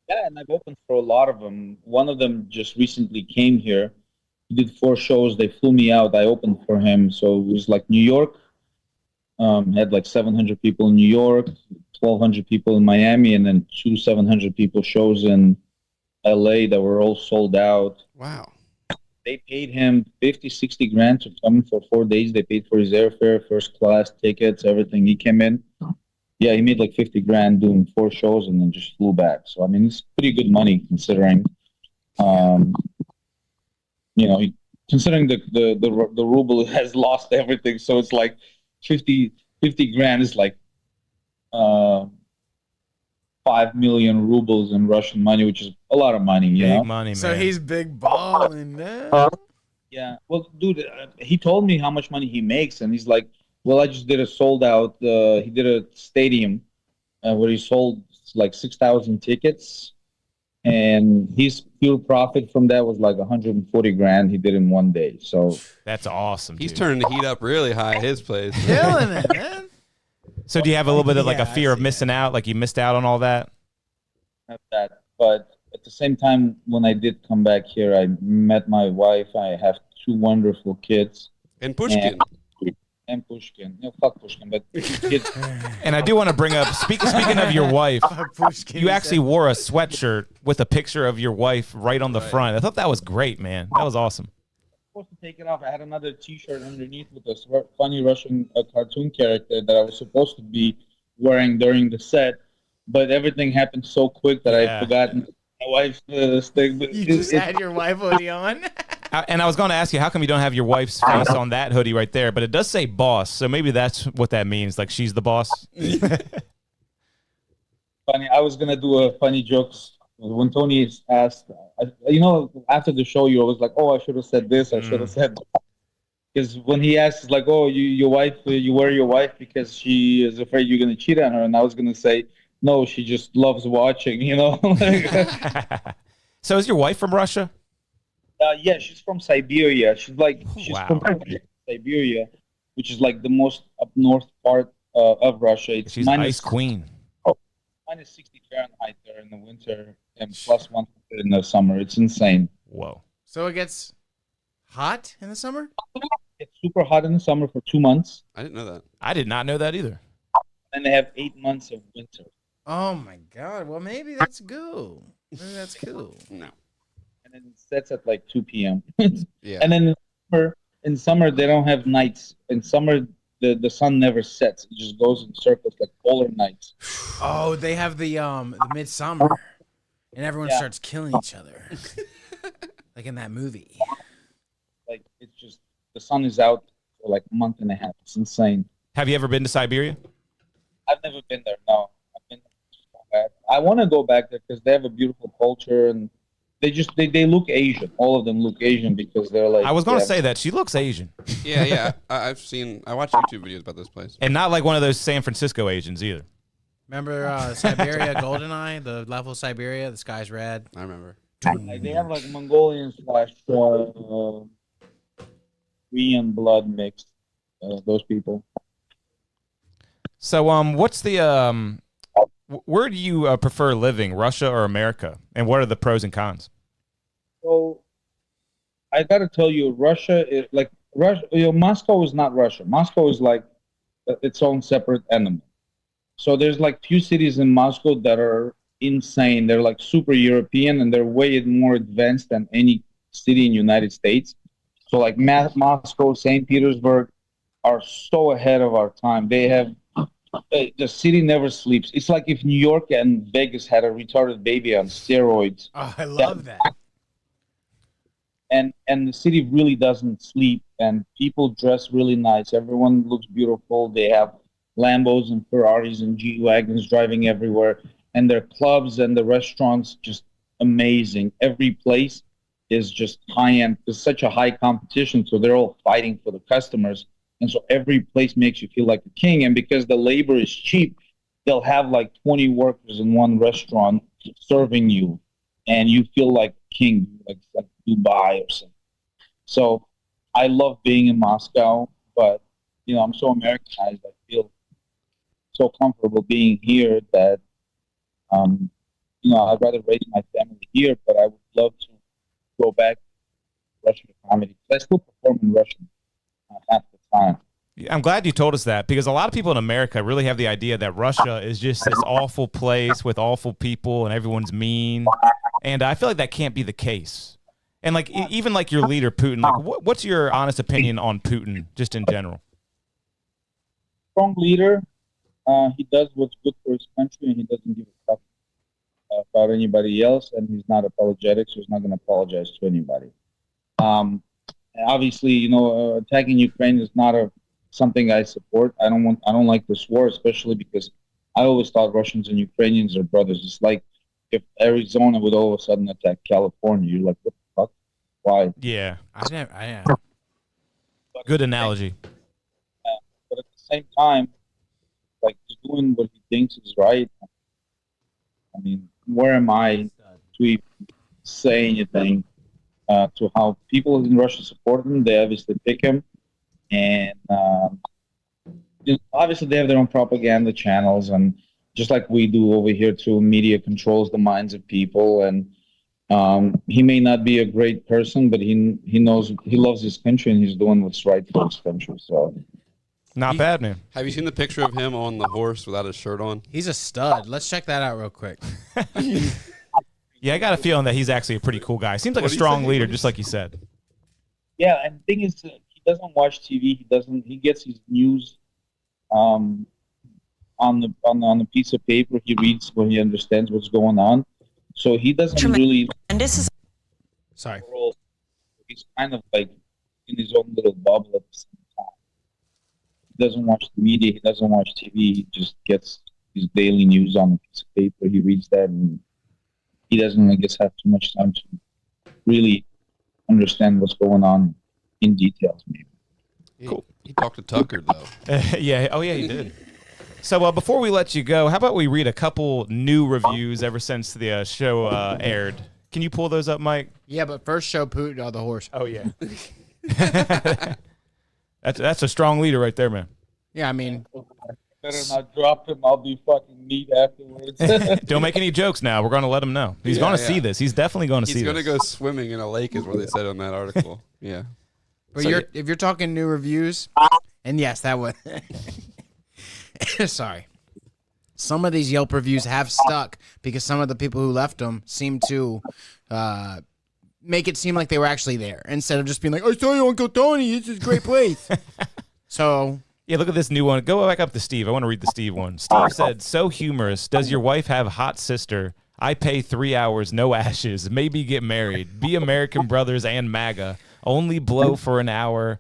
Speaker 4: Yeah, and I've opened for a lot of them. One of them just recently came here. He did 4 shows. They flew me out. I opened for him. So it was like New York. Had like 700 people in New York, 1,200 people in Miami, and then 2 700 people shows in LA that were all sold out.
Speaker 1: Wow.
Speaker 4: They paid him 50, 60 grand to come for 4 days. They paid for his airfare, first class tickets, everything. He came in. Yeah, he made like 50 grand doing 4 shows and then just flew back. So, I mean, it's pretty good money considering, considering the ruble has lost everything. So it's like 50 grand is like 5 million rubles in Russian money, which is a lot of money,
Speaker 2: Big money, man.
Speaker 3: So he's big balling now.
Speaker 4: Yeah. Well, dude, he told me how much money he makes, and he's like, well, I just did a sold out. He did a stadium where he sold like 6,000 tickets, and his pure profit from that was like 140 grand. He did in 1 day. So
Speaker 2: that's awesome.
Speaker 1: He's
Speaker 2: dude.
Speaker 1: turning the heat up really high at his place.
Speaker 3: Killing it, man.
Speaker 2: So do you have a little bit of like a fear of missing out? Like you missed out on all that?
Speaker 4: Not that, but at the same time, when I did come back here, I met my wife. I have 2 wonderful kids.
Speaker 1: And Pushkin.
Speaker 4: And Pushkin. Fuck Pushkin, but kids.
Speaker 2: And I do want to bring up, speaking of your wife,
Speaker 3: Pushkin,
Speaker 2: you actually wore a sweatshirt with a picture of your wife right on the front. I thought that was great, man. That was awesome.
Speaker 4: Supposed to take it off. I had another T-shirt underneath with a funny Russian cartoon character that I was supposed to be wearing during the set, but everything happened so quick that I forgot my wife's thing. But
Speaker 3: You just had your wife hoodie on.
Speaker 2: And I was going to ask you, how come you don't have your wife's face on that hoodie right there? But it does say boss, so maybe that's what that means. Like she's the boss.
Speaker 4: Funny. I was gonna do a funny joke when Tony asked. After the show, you always like, "Oh, I should have said this. I should have said." Because when he asks, like, "Oh, you wear your wife because she is afraid you're gonna cheat on her," and I was gonna say, "No, she just loves watching."
Speaker 2: So is your wife from Russia?
Speaker 4: Yeah, she's from Siberia. She's
Speaker 2: Wow.
Speaker 4: from Siberia, which is like the most up north part of Russia. It's
Speaker 2: She's ice queen.
Speaker 4: minus 60 Fahrenheit there in the winter and plus 100 in the summer. It's insane.
Speaker 2: Whoa.
Speaker 3: So it gets hot in the summer?
Speaker 4: It's super hot in the summer for 2 months,
Speaker 1: I didn't know that.
Speaker 2: I did not know that either.
Speaker 4: and they have 8 months of winter.
Speaker 3: Oh my God. Well, maybe that's cool. Maybe that's cool.
Speaker 1: No.
Speaker 4: And then it sets at like 2 p.m.
Speaker 1: Yeah.
Speaker 4: And then in summer they don't have nights. In summer the sun never sets. It just goes in circles like polar nights.
Speaker 3: Oh, they have the midsummer, and everyone starts killing each other, like in that movie.
Speaker 4: Like it's just the sun is out for like a month and a half. It's insane.
Speaker 2: Have you ever been to Siberia?
Speaker 4: I've never been there. No, I've been so bad. I want to go back there because they have a beautiful culture and they look Asian. All of them look Asian because they're like.
Speaker 2: I was going to say that. She looks Asian.
Speaker 1: Yeah. I watched YouTube videos about this place.
Speaker 2: And not like one of those San Francisco Asians either.
Speaker 3: Remember Siberia Goldeneye, the level Siberia, the sky's red.
Speaker 1: I remember.
Speaker 4: Like they have like Mongolian slash Korean blood mixed. Those people.
Speaker 2: So, what's the where do you prefer living, Russia or America? And what are the pros and cons?
Speaker 4: So I got to tell you, Russia is like Russia. Moscow is not Russia. Moscow is like its own separate animal. So there's like few cities in Moscow that are insane. They're like super European and they're way more advanced than any city in the United States. So like Moscow, St. Petersburg are so ahead of our time. They have the city never sleeps. It's like if New York and Vegas had a retarded baby on steroids.
Speaker 3: Oh, I love that.
Speaker 4: And the city really doesn't sleep, and people dress really nice. Everyone looks beautiful. They have Lambos and Ferraris and G-Wagons driving everywhere, and their clubs and the restaurants just amazing. Every place is just high-end. There's such a high competition, so they're all fighting for the customers. And so every place makes you feel like a king. And because the labor is cheap, they'll have like 20 workers in one restaurant serving you, and you feel like king, like Dubai or something. So I love being in Moscow, but I'm so Americanized. I feel so comfortable being here that I'd rather raise my family here, but I would love to go back to Russian comedy. I still perform in Russian half the time.
Speaker 2: I'm glad you told us that, because a lot of people in America really have the idea that Russia is just this awful place with awful people and everyone's mean. And I feel like that can't be the case. And like even like your leader, Putin, like what's your honest opinion on Putin just in general?
Speaker 4: Strong leader. He does what's good for his country, and he doesn't give a fuck about anybody else, and he's not apologetic, so he's not going to apologize to anybody. Obviously, attacking Ukraine is not something I support. I don't like this war, especially because I always thought Russians and Ukrainians are brothers. It's like if Arizona would all of a sudden attack California, you're like, what the fuck? Why?
Speaker 2: Yeah.
Speaker 3: I
Speaker 2: Good analogy.
Speaker 4: But at the same time, like he's doing what he thinks is right. I mean, where am I to even say anything to how people in Russia support him? They obviously pick him, and obviously they have their own propaganda channels, and just like we do over here too, media controls the minds of people. And he may not be a great person, but he knows he loves his country, and he's doing what's right for his country. So.
Speaker 2: Not bad, man.
Speaker 1: Have you seen the picture of him on the horse without his shirt on?
Speaker 3: He's a stud. Let's check that out real quick.
Speaker 2: Yeah, I got a feeling that he's actually a pretty cool guy. Seems like a strong leader, just like you said.
Speaker 4: Yeah, and the thing is, he doesn't watch TV. He gets his news on the piece of paper. He reads when he understands what's going on. So he doesn't really.
Speaker 5: And this is.
Speaker 3: Sorry.
Speaker 4: He's kind of like in his own little bubble at the same time. He doesn't watch the media. He doesn't watch TV. He just gets his daily news on a piece of paper. He reads that, and he doesn't, I guess, have too much time to really understand what's going on in details, maybe.
Speaker 1: Cool. He talked to Tucker, though.
Speaker 2: Yeah. Oh, yeah, he did. So before we let you go, how about we read a couple new reviews ever since the show aired? Can you pull those up, Mike?
Speaker 3: Yeah, but first show Putin on the horse.
Speaker 2: Oh, yeah. That's a strong leader right there, man.
Speaker 3: Yeah, I mean.
Speaker 4: Better not drop him. I'll be fucking neat afterwards.
Speaker 2: Don't make any jokes now. We're going to let him know. He's going to see this. He's definitely going to see this.
Speaker 1: He's going to go swimming in a lake is what they said on that article. Yeah.
Speaker 3: But if you're talking new reviews, and yes, that would. Sorry. Some of these Yelp reviews have stuck because some of the people who left them seem to make it seem like they were actually there instead of just being like, I saw you, Uncle Tony. This is a great place. So.
Speaker 2: Yeah, look at this new one. Go back up to Steve. I want to read the Steve one. Steve said, so humorous. Does your wife have a hot sister? I pay 3 hours, no ashes. Maybe get married. Be American Brothers and MAGA. Only blow for an hour.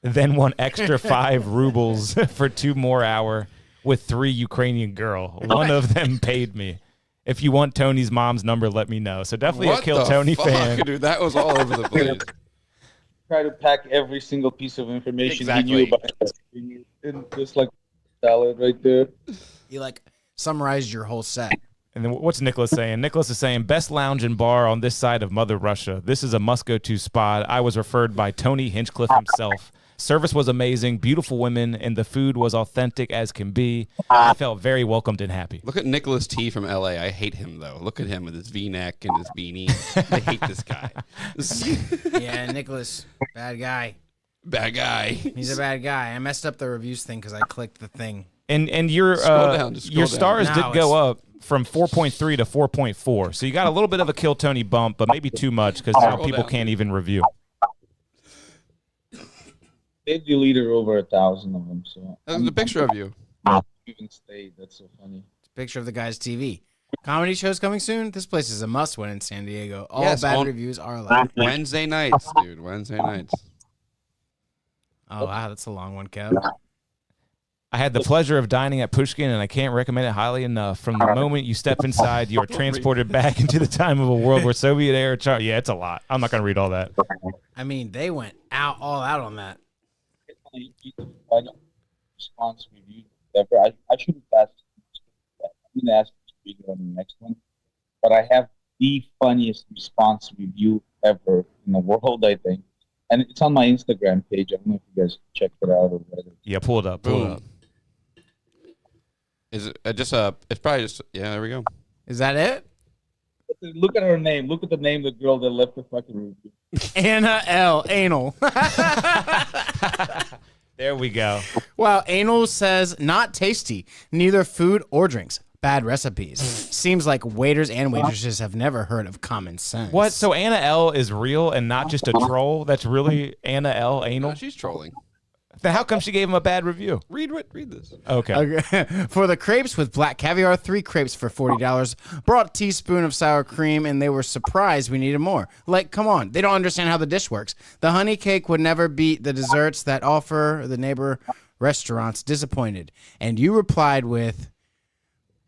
Speaker 2: Then one extra 5 rubles for 2 more hour with 3 Ukrainian girl. One of them paid me. If you want Tony's mom's number, let me know. So definitely a Kill Tony fan.
Speaker 1: Dude, that was all over the place.
Speaker 4: Try to pack every single piece of information he knew about it in just like salad right there.
Speaker 3: You summarized your whole set.
Speaker 2: And then what's Nicholas saying? Nicholas is saying, best lounge and bar on this side of Mother Russia. This is a must-go-to spot. I was referred by Tony Hinchcliffe himself. Service was amazing, beautiful women, and the food was authentic as can be. I felt very welcomed and happy.
Speaker 1: Look at Nicholas T. from L.A. I hate him, though. Look at him with his V-neck and his beanie. I hate this guy.
Speaker 3: Yeah, Nicholas, bad guy.
Speaker 1: Bad guy.
Speaker 3: He's a bad guy. I messed up the reviews thing because I clicked the thing.
Speaker 2: And your
Speaker 1: Scroll down, just
Speaker 2: your
Speaker 1: scroll down.
Speaker 2: stars
Speaker 3: Now
Speaker 2: did go up from 4.3 to 4.4. So you got a little bit of a Kill Tony bump, but maybe too much because now
Speaker 1: Scroll
Speaker 2: people
Speaker 1: down.
Speaker 2: can't even review.
Speaker 4: They deleted over 1,000 of them. So
Speaker 1: There's a picture of you.
Speaker 4: even stayed. That's so funny.
Speaker 3: Picture of the guy's TV. Comedy shows coming soon. This place is a must-win in San Diego. All
Speaker 1: Yes,
Speaker 3: bad
Speaker 1: on-
Speaker 3: reviews are allowed.
Speaker 1: Wednesday nights, dude. Wednesday nights.
Speaker 3: Oh wow, that's a long one, Kev.
Speaker 2: I had the pleasure of dining at Pushkin, and I can't recommend it highly enough. From the moment you step inside, you are transported back into the time of a world where Soviet era. Yeah, it's a lot. I'm not going to read all that.
Speaker 3: I mean, they went all out on that.
Speaker 4: Response review ever. I should have asked. I'm gonna ask you on the next one, but I have the funniest response review ever in the world, I think, and it's on my Instagram page. I don't know if you guys checked it out or whatever.
Speaker 2: Yeah, pull it up. Pull it
Speaker 1: Boom.
Speaker 2: up.
Speaker 1: Is it just it's probably just, yeah, there we go.
Speaker 3: Is that it?
Speaker 4: Look at her name. Look at the name of the girl that left the fucking review.
Speaker 3: Anna L. Anal.
Speaker 2: There we go.
Speaker 3: Wow, Anal says not tasty, neither food or drinks. Bad recipes. Seems like waiters and waitresses have never heard of common sense.
Speaker 2: What? So Anna L is real and not just a troll? That's really Anna L. Anal?
Speaker 1: No, she's trolling.
Speaker 2: Then how come she gave him a bad review?
Speaker 1: Read this.
Speaker 2: Okay.
Speaker 3: Okay. For the crepes with black caviar, 3 crepes for $40. Brought a teaspoon of sour cream, and they were surprised we needed more. Like, come on. They don't understand how the dish works. The honey cake would never beat the desserts that offer the neighbor restaurants. Disappointed. And you replied with,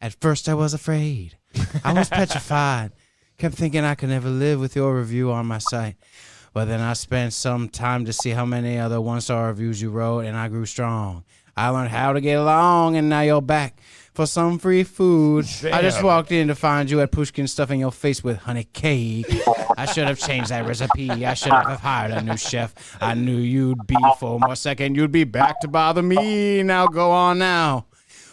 Speaker 3: at first I was afraid. I was petrified. Kept thinking I could never live with your review on my site. But then I spent some time to see how many other 1-star reviews you wrote, and I grew strong. I learned how to get along, and now you're back for some free food. I just
Speaker 2: Damn.
Speaker 3: walked in to find you at Pushkin stuffing your face with honey cake. I should have changed that recipe. I should have hired a new chef. I knew you'd be for more second. You'd be back to bother me. Now go on now.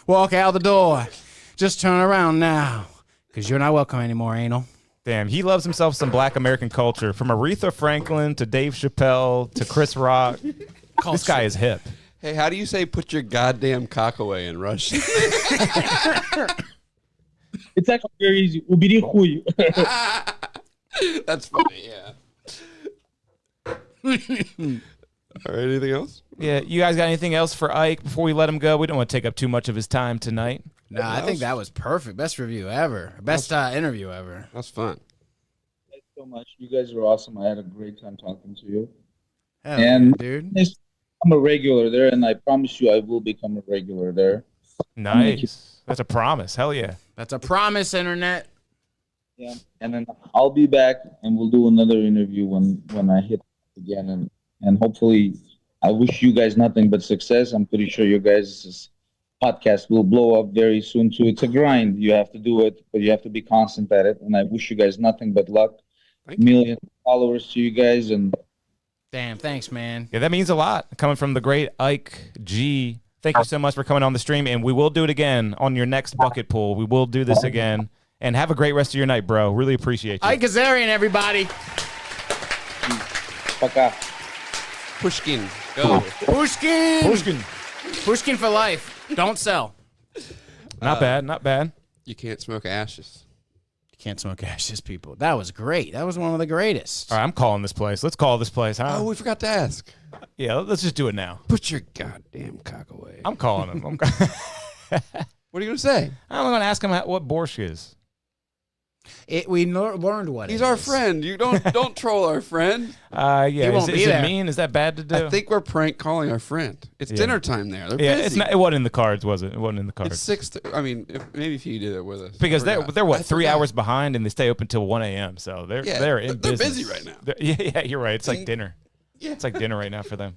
Speaker 3: Walk out the door. Just turn around now, because you're not welcome anymore, Anal.
Speaker 2: Damn, he loves himself some black American culture. From Aretha Franklin to Dave Chappelle to Chris Rock. This guy is hip.
Speaker 1: Hey, how do you say put your goddamn cock away in Russian?
Speaker 4: It's actually very easy. Убери хуй.
Speaker 1: That's funny, yeah. All right, anything else?
Speaker 2: Yeah, you guys got anything else for Ike before we let him go? We don't want to take up too much of his time tonight.
Speaker 3: Nah, I think that was perfect. Best review ever. Best interview ever.
Speaker 1: That's fun.
Speaker 4: Thanks so much. You guys are awesome. I had a great time talking to you.
Speaker 3: Hell
Speaker 4: And-
Speaker 3: yeah, dude.
Speaker 4: I'm a regular there, and I promise you I will become a regular there.
Speaker 2: Nice. That's a promise. Hell yeah.
Speaker 3: That's a promise, internet.
Speaker 4: Yeah, and then I'll be back, and we'll do another interview when I hit again, and hopefully, I wish you guys nothing but success. I'm pretty sure your guys' podcast will blow up very soon too. It's a grind. You have to do it, but you have to be constant at it. And I wish you guys nothing but luck.
Speaker 1: Thank you.
Speaker 4: Million followers to you guys, and
Speaker 3: Damn, thanks, man.
Speaker 2: Yeah, that means a lot coming from the great Ike G. Thank you so much for coming on the stream, and we will do it again on your next bucket pool. We will do this again. And have a great rest of your night, bro. Really appreciate you.
Speaker 3: Ike Gazaryan, everybody.
Speaker 4: пока.
Speaker 1: Pushkin, go.
Speaker 3: Pushkin. Pushkin for life. Don't sell.
Speaker 2: Not bad, not bad.
Speaker 1: You can't smoke ashes.
Speaker 3: You can't smoke ashes, people. That was great. That was one of the greatest.
Speaker 2: All right, I'm calling this place. Let's call this place, huh?
Speaker 1: Oh, we forgot to ask.
Speaker 2: Yeah, let's just do it now.
Speaker 1: Put your goddamn cock away.
Speaker 2: I'm calling him. I'm
Speaker 1: What are you going to say?
Speaker 2: going to ask him what borscht is.
Speaker 3: We learned what
Speaker 1: He's
Speaker 3: it
Speaker 1: our
Speaker 3: is.
Speaker 1: friend. You don't troll our friend.
Speaker 2: Yeah,
Speaker 3: won't
Speaker 2: is
Speaker 3: be
Speaker 2: it
Speaker 3: there.
Speaker 2: mean? Is that bad to do?
Speaker 1: I think we're prank calling our friend. It's
Speaker 2: Yeah.
Speaker 1: dinner time there. They're
Speaker 2: yeah,
Speaker 1: busy.
Speaker 2: it's not. It wasn't in the cards, was it? It wasn't in the cards.
Speaker 1: It's 6. Maybe if you did it with us.
Speaker 2: Because
Speaker 1: I
Speaker 2: they're
Speaker 1: forgot.
Speaker 2: what
Speaker 1: I
Speaker 2: 3
Speaker 1: forgot.
Speaker 2: hours behind, and they stay open till 1 a.m. So they're
Speaker 1: Yeah,
Speaker 2: they're in
Speaker 1: they're
Speaker 2: business.
Speaker 1: busy right now.
Speaker 2: Yeah, you're right. It's like dinner.
Speaker 1: Yeah.
Speaker 2: It's like dinner right now for them.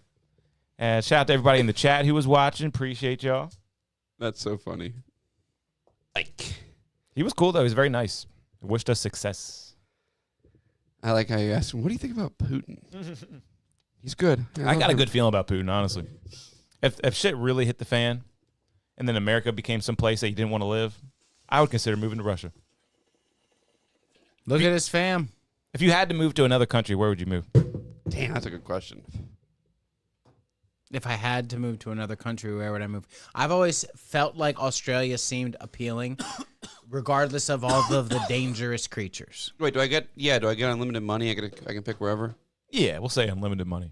Speaker 2: And shout out to everybody in the chat who was watching. Appreciate y'all.
Speaker 1: That's so funny. Like.
Speaker 2: He was cool though. He was very nice. Wished us success.
Speaker 1: I like how you asked him, what do you think about Putin? He's good.
Speaker 2: I got a good feeling about Putin, honestly. If shit really hit the fan, and then America became some place that you didn't want to live, I would consider moving to Russia.
Speaker 3: Look at his fam.
Speaker 2: If you had to move to another country, where would you move?
Speaker 1: Damn, that's a good question.
Speaker 3: If I had to move to another country, where would I move? I've always felt like Australia seemed appealing, regardless of all of the dangerous creatures.
Speaker 1: Wait, do I get unlimited money? I can pick wherever?
Speaker 2: Yeah, we'll say unlimited money.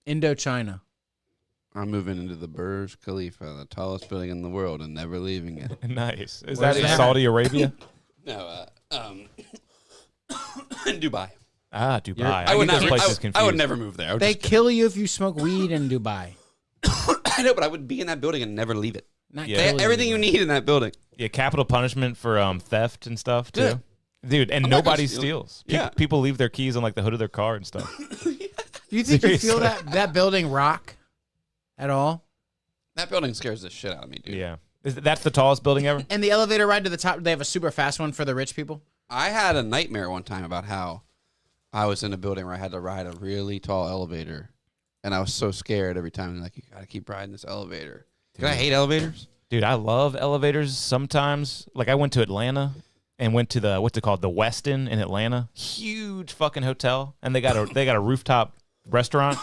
Speaker 3: Indochina.
Speaker 1: I'm moving into the Burj Khalifa, the tallest building in the world, and never leaving it.
Speaker 2: Nice. Is
Speaker 3: Where's
Speaker 2: that in
Speaker 3: that?
Speaker 2: Saudi Arabia?
Speaker 1: No, in Dubai.
Speaker 2: Ah, Dubai.
Speaker 1: I would
Speaker 2: get those
Speaker 1: never.
Speaker 2: places confused.
Speaker 1: I would never move there. I would
Speaker 3: They
Speaker 1: just-
Speaker 3: kill you if you smoke weed in Dubai.
Speaker 1: I know, but I would be in that building and never leave it.
Speaker 3: Not
Speaker 2: Yeah.
Speaker 1: They
Speaker 3: kill
Speaker 1: have everything you need in that building.
Speaker 2: Yeah, capital punishment for theft and stuff too.
Speaker 1: Yeah.
Speaker 2: Dude, and
Speaker 1: I'm not
Speaker 2: nobody
Speaker 1: gonna steal.
Speaker 2: steals.
Speaker 1: Yeah.
Speaker 2: People leave their keys on like the hood of their car and stuff.
Speaker 3: Do you think you feel
Speaker 2: Seriously.
Speaker 3: that building rock at all?
Speaker 1: That building scares the shit out of me, dude.
Speaker 2: Yeah. That's the tallest building ever?
Speaker 3: And the elevator ride to the top, they have a super fast one for the rich people?
Speaker 1: I had a nightmare one time about how I was in a building where I had to ride a really tall elevator, and I was so scared every time. Like, you gotta keep riding this elevator. Because I hate elevators.
Speaker 2: Dude, I love elevators sometimes. Like I went to Atlanta and went to the what's it called? The Westin in Atlanta. Huge fucking hotel. And they got a rooftop restaurant.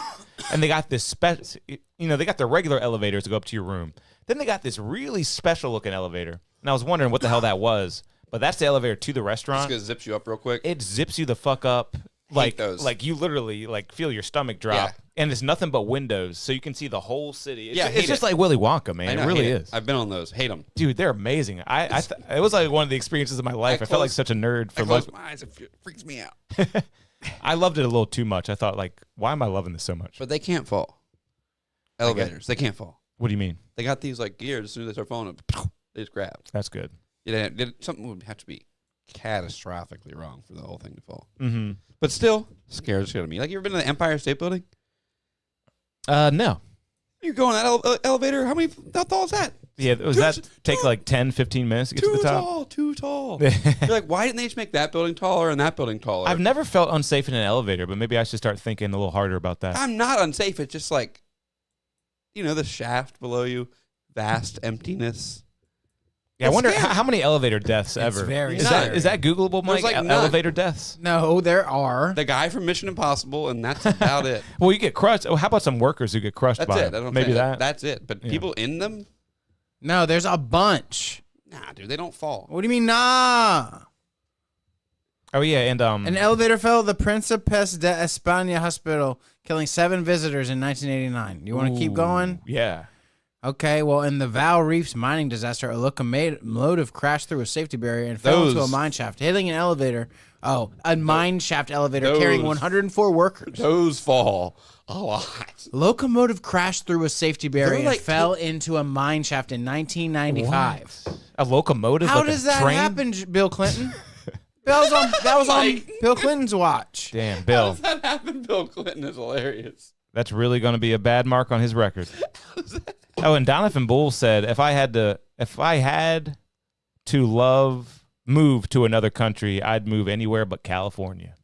Speaker 2: And they got this they got the regular elevators to go up to your room. Then they got this really special looking elevator. And I was wondering what the hell that was. But that's the elevator to the
Speaker 1: Just
Speaker 2: restaurant.
Speaker 1: gonna zip you up real quick.
Speaker 2: It zips you the fuck up.
Speaker 1: those.
Speaker 2: Like you literally like feel your stomach drop.
Speaker 1: Yeah.
Speaker 2: And it's nothing but windows, so you can see the whole city. It's,
Speaker 1: Yeah, I
Speaker 2: it's
Speaker 1: hate
Speaker 2: just
Speaker 1: it.
Speaker 2: like Willy Wonka, man.
Speaker 1: I know,
Speaker 2: It
Speaker 1: I
Speaker 2: really
Speaker 1: hate
Speaker 2: is.
Speaker 1: I've been on those. Hate them.
Speaker 2: Dude, they're amazing. It was like one of the experiences of my life. I felt like
Speaker 1: close-
Speaker 2: such a nerd
Speaker 1: I
Speaker 2: for
Speaker 1: close
Speaker 2: love.
Speaker 1: my eyes. It freaks me out.
Speaker 2: I loved it a little too much. I thought like, why am I loving this so much?
Speaker 1: But they can't fall. Elevators, they can't fall.
Speaker 2: What do you mean?
Speaker 1: They got these like gears. As soon as they start falling, they just grab.
Speaker 2: That's good.
Speaker 1: Something would have to be catastrophically wrong for the whole thing to fall.
Speaker 2: Mm-hmm.
Speaker 1: But still, scares the shit out of me. Like, you ever been to the Empire State Building?
Speaker 2: No.
Speaker 1: You go in that elevator. How tall is that?
Speaker 2: Yeah, was
Speaker 1: Too-
Speaker 2: that
Speaker 1: too-
Speaker 2: take like 10, 15 minutes to get to
Speaker 1: Too
Speaker 2: the top?
Speaker 1: tall. Too tall. You're like, why didn't they just make that building taller and that building taller?
Speaker 2: I've never felt unsafe in an elevator, but maybe I should start thinking a little harder about that.
Speaker 1: I'm not unsafe. It's just like, the shaft below you, vast emptiness.
Speaker 2: Yeah, I
Speaker 1: It's
Speaker 2: wonder
Speaker 1: scary.
Speaker 2: how many elevator deaths ever.
Speaker 3: very
Speaker 2: is
Speaker 3: scary.
Speaker 2: that is that Googleable, Mike?
Speaker 1: like none.
Speaker 2: Elevator deaths?
Speaker 3: No, there are.
Speaker 1: The guy from Mission Impossible, and that's about it.
Speaker 2: Well, you get crushed. Oh, how about some workers who get crushed
Speaker 1: That's
Speaker 2: by
Speaker 1: it.
Speaker 2: them?
Speaker 1: That's what I'm
Speaker 2: Maybe
Speaker 1: saying.
Speaker 2: that.
Speaker 1: That's it. But people in them,
Speaker 3: No, there's a bunch.
Speaker 1: nah, dude, they don't fall.
Speaker 3: What do you mean, nah?
Speaker 2: Oh yeah, and
Speaker 3: An elevator fell at the Príncipes de España hospital, killing 7 visitors in 1989. You want to keep going?
Speaker 2: Yeah.
Speaker 3: Okay, well, in the Val Reefs mining disaster, a locomotive crashed through a safety barrier and fell into a
Speaker 1: Those-
Speaker 3: mine shaft, hitting an elevator. Oh, a mine shaft elevator
Speaker 1: Those-
Speaker 3: carrying 104 workers.
Speaker 1: Those fall a lot.
Speaker 3: Locomotive crashed through a safety barrier and
Speaker 1: like-
Speaker 3: fell into a mine shaft in 1995.
Speaker 2: A locomotive.
Speaker 3: How
Speaker 2: like a
Speaker 3: does that
Speaker 2: train?
Speaker 3: happen, Bill Clinton? That was on Bill Clinton's watch.
Speaker 2: Damn, Bill.
Speaker 1: That happened. Bill Clinton is hilarious.
Speaker 2: That's really going to be a bad mark on his record. Oh, and Donovan Bull said, if I had to move to another country, I'd move anywhere but California.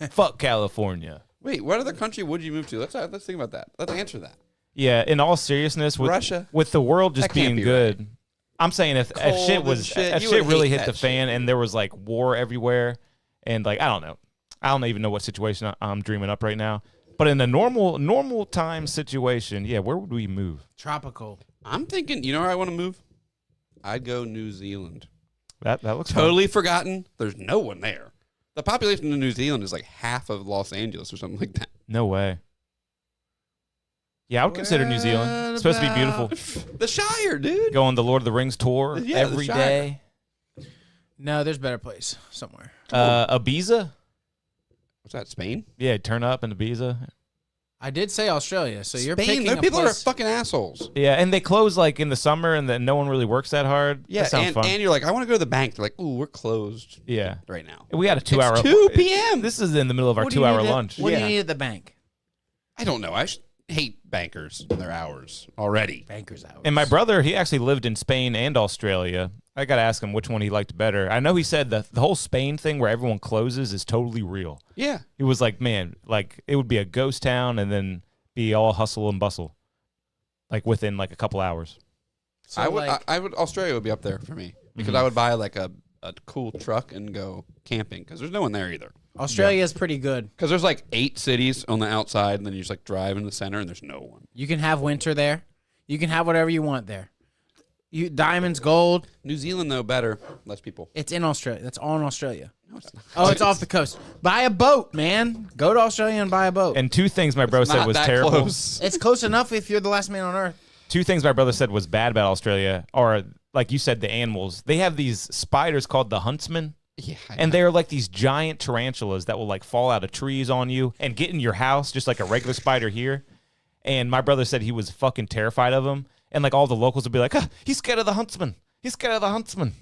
Speaker 2: Fuck California.
Speaker 1: Wait, what other country would you move to? Let's think about that. Let's answer that.
Speaker 2: Yeah, in all seriousness, with
Speaker 1: Russia?
Speaker 2: with the world just
Speaker 1: That can't
Speaker 2: being
Speaker 1: be
Speaker 2: good, I'm saying if
Speaker 1: Cold
Speaker 2: shit
Speaker 1: and
Speaker 2: was
Speaker 1: shit,
Speaker 2: if
Speaker 1: you
Speaker 2: shit
Speaker 1: would
Speaker 2: really
Speaker 1: hate
Speaker 2: hit the
Speaker 1: that
Speaker 2: fan
Speaker 1: shit.
Speaker 2: and there was like war everywhere, and like I don't even know what situation I'm dreaming up right now. But in a normal time situation, yeah, where would we move?
Speaker 3: Tropical.
Speaker 1: I'm thinking, you know where I want to move? I'd go New Zealand.
Speaker 2: That looks fun.
Speaker 1: Totally forgotten. There's no one there. The population of New Zealand is like half of Los Angeles or something like that.
Speaker 2: No way. Yeah, I would consider New Zealand. It's supposed to be beautiful.
Speaker 1: The Shire, dude.
Speaker 2: Go on the Lord of the Rings tour
Speaker 1: Yeah, the
Speaker 2: every
Speaker 1: Shire.
Speaker 2: day.
Speaker 3: No, there's a better place somewhere.
Speaker 2: Ibiza?
Speaker 1: What's that, Spain?
Speaker 2: Yeah, turn up in Ibiza.
Speaker 3: I did say Australia, so you're
Speaker 1: Spain,
Speaker 3: picking
Speaker 1: those
Speaker 3: a
Speaker 1: people are
Speaker 3: place.
Speaker 1: fucking assholes.
Speaker 2: Yeah, and they close like in the summer and then no one really works that hard.
Speaker 1: Yeah,
Speaker 2: That sounds fun.
Speaker 1: and you're like, I want to go to the bank. They're like, ooh, we're closed
Speaker 2: Yeah.
Speaker 1: right now.
Speaker 2: We got a 2 hour.
Speaker 1: It's 2 p.m.
Speaker 2: This is in the middle of our
Speaker 3: What do you
Speaker 2: 2 hour
Speaker 3: need at-
Speaker 2: lunch.
Speaker 3: What do
Speaker 1: Yeah.
Speaker 3: you need at the bank?
Speaker 1: I don't know. hate bankers and their hours already.
Speaker 3: Bankers hours.
Speaker 2: And my brother, he actually lived in Spain and Australia. I got to ask him which one he liked better. I know he said the whole Spain thing where everyone closes is totally real.
Speaker 1: Yeah.
Speaker 2: He was like, man, like it would be a ghost town and then be all hustle and bustle, like within like a couple hours.
Speaker 3: So,
Speaker 1: I would Australia would be up there for me because I would buy like a cool truck and go camping because there's no one there either.
Speaker 3: Australia is pretty good.
Speaker 1: Because there's like 8 cities on the outside, and then you just like drive in the center, and there's no one.
Speaker 3: You can have winter there. You can have whatever you want there. You diamonds, gold.
Speaker 1: New Zealand though, better, less people.
Speaker 3: It's in Australia. That's all in Australia.
Speaker 1: No, it's not.
Speaker 3: Oh, it's off the coast. Buy a boat, man. Go to Australia and buy a boat.
Speaker 2: And 2 things my bro said
Speaker 1: Not
Speaker 2: was
Speaker 1: that
Speaker 2: terrible.
Speaker 1: close.
Speaker 3: It's close enough if you're the last man on earth.
Speaker 2: 2 things my brother said was bad about Australia are, like you said, the animals. They have these spiders called the huntsmen.
Speaker 1: Yeah,
Speaker 2: And they're like these giant tarantulas that will like fall out of trees on you and get in your house just like a regular spider here. And my brother said he was fucking terrified of them. And like all the locals would be like, he's scared of the huntsman. He's scared of the huntsman.